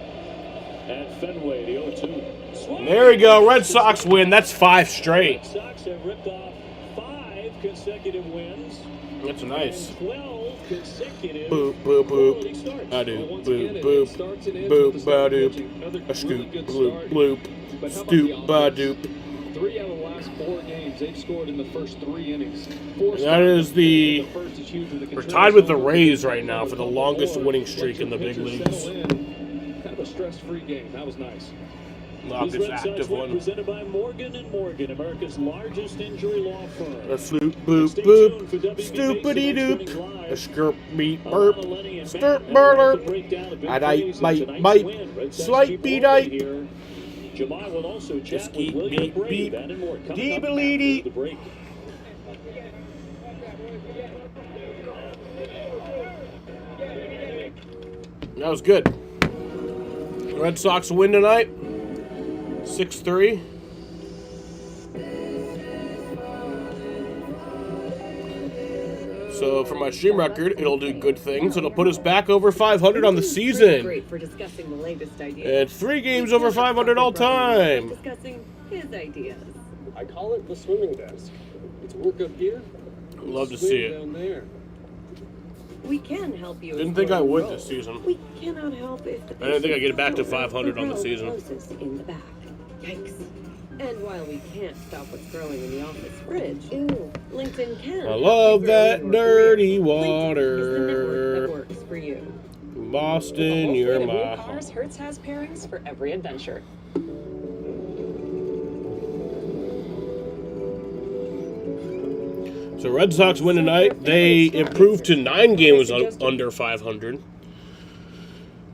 at Fenway, the 0-2. There we go. Red Sox win. That's 5 straight. Red Sox have ripped off 5 consecutive wins. That's nice. And 12 consecutive Boop, boop, quality boop. starts. I do. Once Boop, again, it boop. starts and ends Boop, with the start ba of doop. pitching. Another A really scoop, good bloop, start. bloop. But how about Stoop, the ba offense? doop. 3 out of the last 4 games, they've scored in the first 3 innings. 4 That is the. first is huge with the We're Contreras tied with the home run. Rays right now for the longest winning streak in the big Pitchers leagues. settle in. Kind of a stress-free game. That was nice. Longest This Red Sox active win one. presented by Morgan & Morgan, America's largest injury law firm. A swoop, boop, Stay boop. tuned for WB Stoopity Mason doop. Live. A skirp, beat, Alana burp. Lenny and Stirp, Matt Miller burler. to break down a big I plays in bite, tonight's bite. win. Red Sox Slight keep beat, rolling I. here. Jamal will also chat Just with keep William beep, Brady. beep. That and more coming up Dee-ba-lee-dee. after the break. That was good. Red Sox win tonight. 6-3. So for my stream record, it'll do good things. It'll put us back over 500 on the season. Great for discussing the latest ideas. And 3 games over 500 all time. Discussing his ideas. I call it the swimming desk. It's workout gear. Love to swim see it. down there. We can help you. Didn't think I explore would roles. this season. We cannot help if the I didn't think I'd get back to patient 500 on the row season. closest in the back. Yikes. And while we can't stop what's growing in the office fridge, LinkedIn can. I love that dirty LinkedIn water. is the network that works for you. Boston, you're Fleet of new my cars, Hertz has pairings for every adventure. So Red Sox win tonight. They improved to 9 games under 500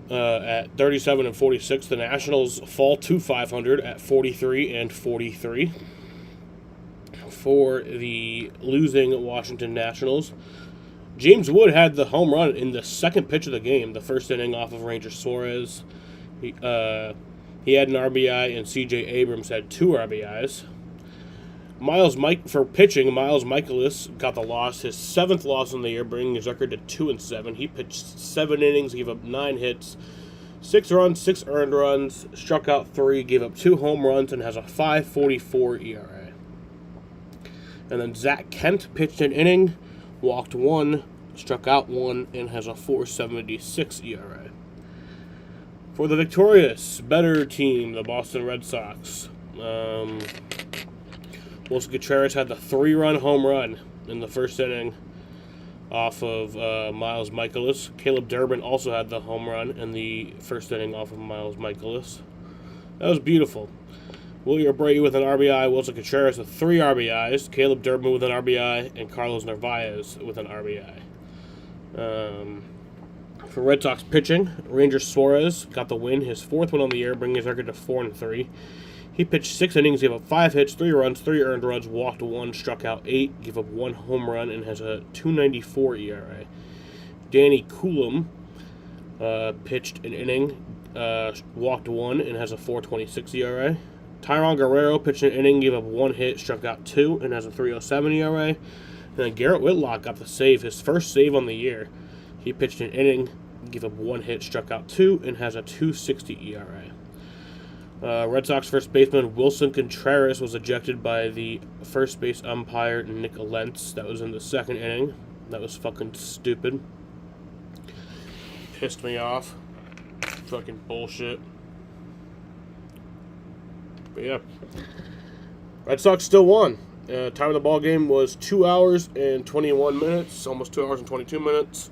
at 37 and 46. The Nationals fall to 500 at 43 and 43. For the losing Washington Nationals, James Wood had the home run in the second pitch of the game, the first inning off of Ranger Suarez. He had an RBI, and C.J. Abrams had 2 RBIs. For pitching, Miles Michaelis got the loss, his 7th loss in the year, bringing his record to 2-7. He pitched 7 innings, gave up 9 hits, 6 runs, 6 earned runs, struck out 3, gave up 2 home runs, and has a 5.44 ERA. And then Zach Kent pitched an inning, walked 1, struck out 1, and has a 4.76 ERA. For the victorious, better team, the Boston Red Sox, Wilson Contreras had the 3-run home run in the first inning off of Miles Michaelis. Caleb Durbin also had the home run in the first inning off of Miles Michaelis. That was beautiful. William Brady with an RBI, Wilson Contreras with 3 RBIs, Caleb Durbin with an RBI, and Carlos Narvaez with an RBI. For Red Sox pitching, Ranger Suarez got the win, his 4th win on the year, bringing his record to 4-3. He pitched 6 innings, gave up 5 hits, 3 runs, 3 earned runs, walked 1, struck out 8, gave up 1 home run, and has a 2.94 ERA. Danny Coulomb pitched an inning, walked 1, and has a 4.26 ERA. Tyron Guerrero pitched an inning, gave up 1 hit, struck out 2, and has a 3.07 ERA. And then Garrett Whitlock got the save, his first save on the year. He pitched an inning, gave up 1 hit, struck out 2, and has a 2.60 ERA. Red Sox first baseman Wilson Contreras was ejected by the first base umpire Nick Lentz. That was in the 2nd inning. That was fucking stupid. Pissed me off. Fucking bullshit. But yeah. Red Sox still won. Time of the ball game was 2 hours and 21 minutes. Almost 2 hours and 22 minutes.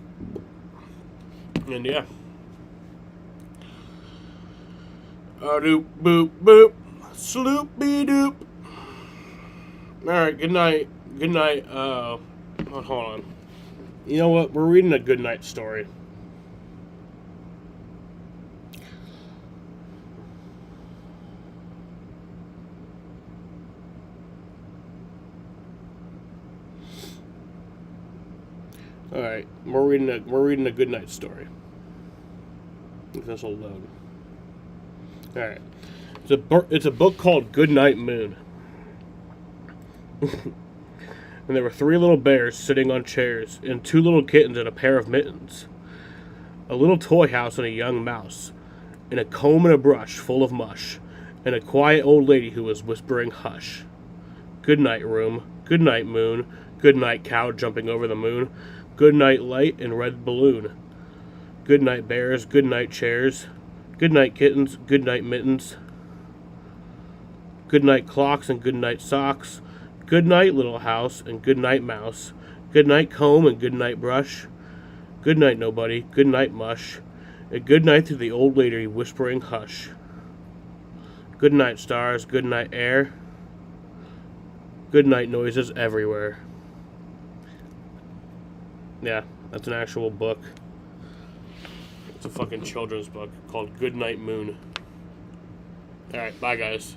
And yeah. Doop, boop, boop. Sloopy doop. Alright, good night. Good night. Hold on. You know what? We're reading a good night story. Alright, we're reading a good night story. If this will load. Alright. It's a book called Good Night Moon. And there were 3 little bears sitting on chairs, and 2 little kittens and a pair of mittens. A little toy house and a young mouse, and a comb and a brush full of mush, and a quiet old lady who was whispering hush. Good night, room. Good night, moon. Good night, cow jumping over the moon. Good night, light and red balloon. Good night, bears. Good night, chairs. Good night, kittens. Good night, mittens. Good night, clocks and good night, socks. Good night, little house and good night, mouse. Good night, comb and good night, brush. Good night, nobody. Good night, mush. And good night to the old lady whispering hush. Good night, stars. Good night, air. Good night, noises everywhere. Yeah, that's an actual book. It's a fucking children's book called Good Night Moon. Alright, bye guys.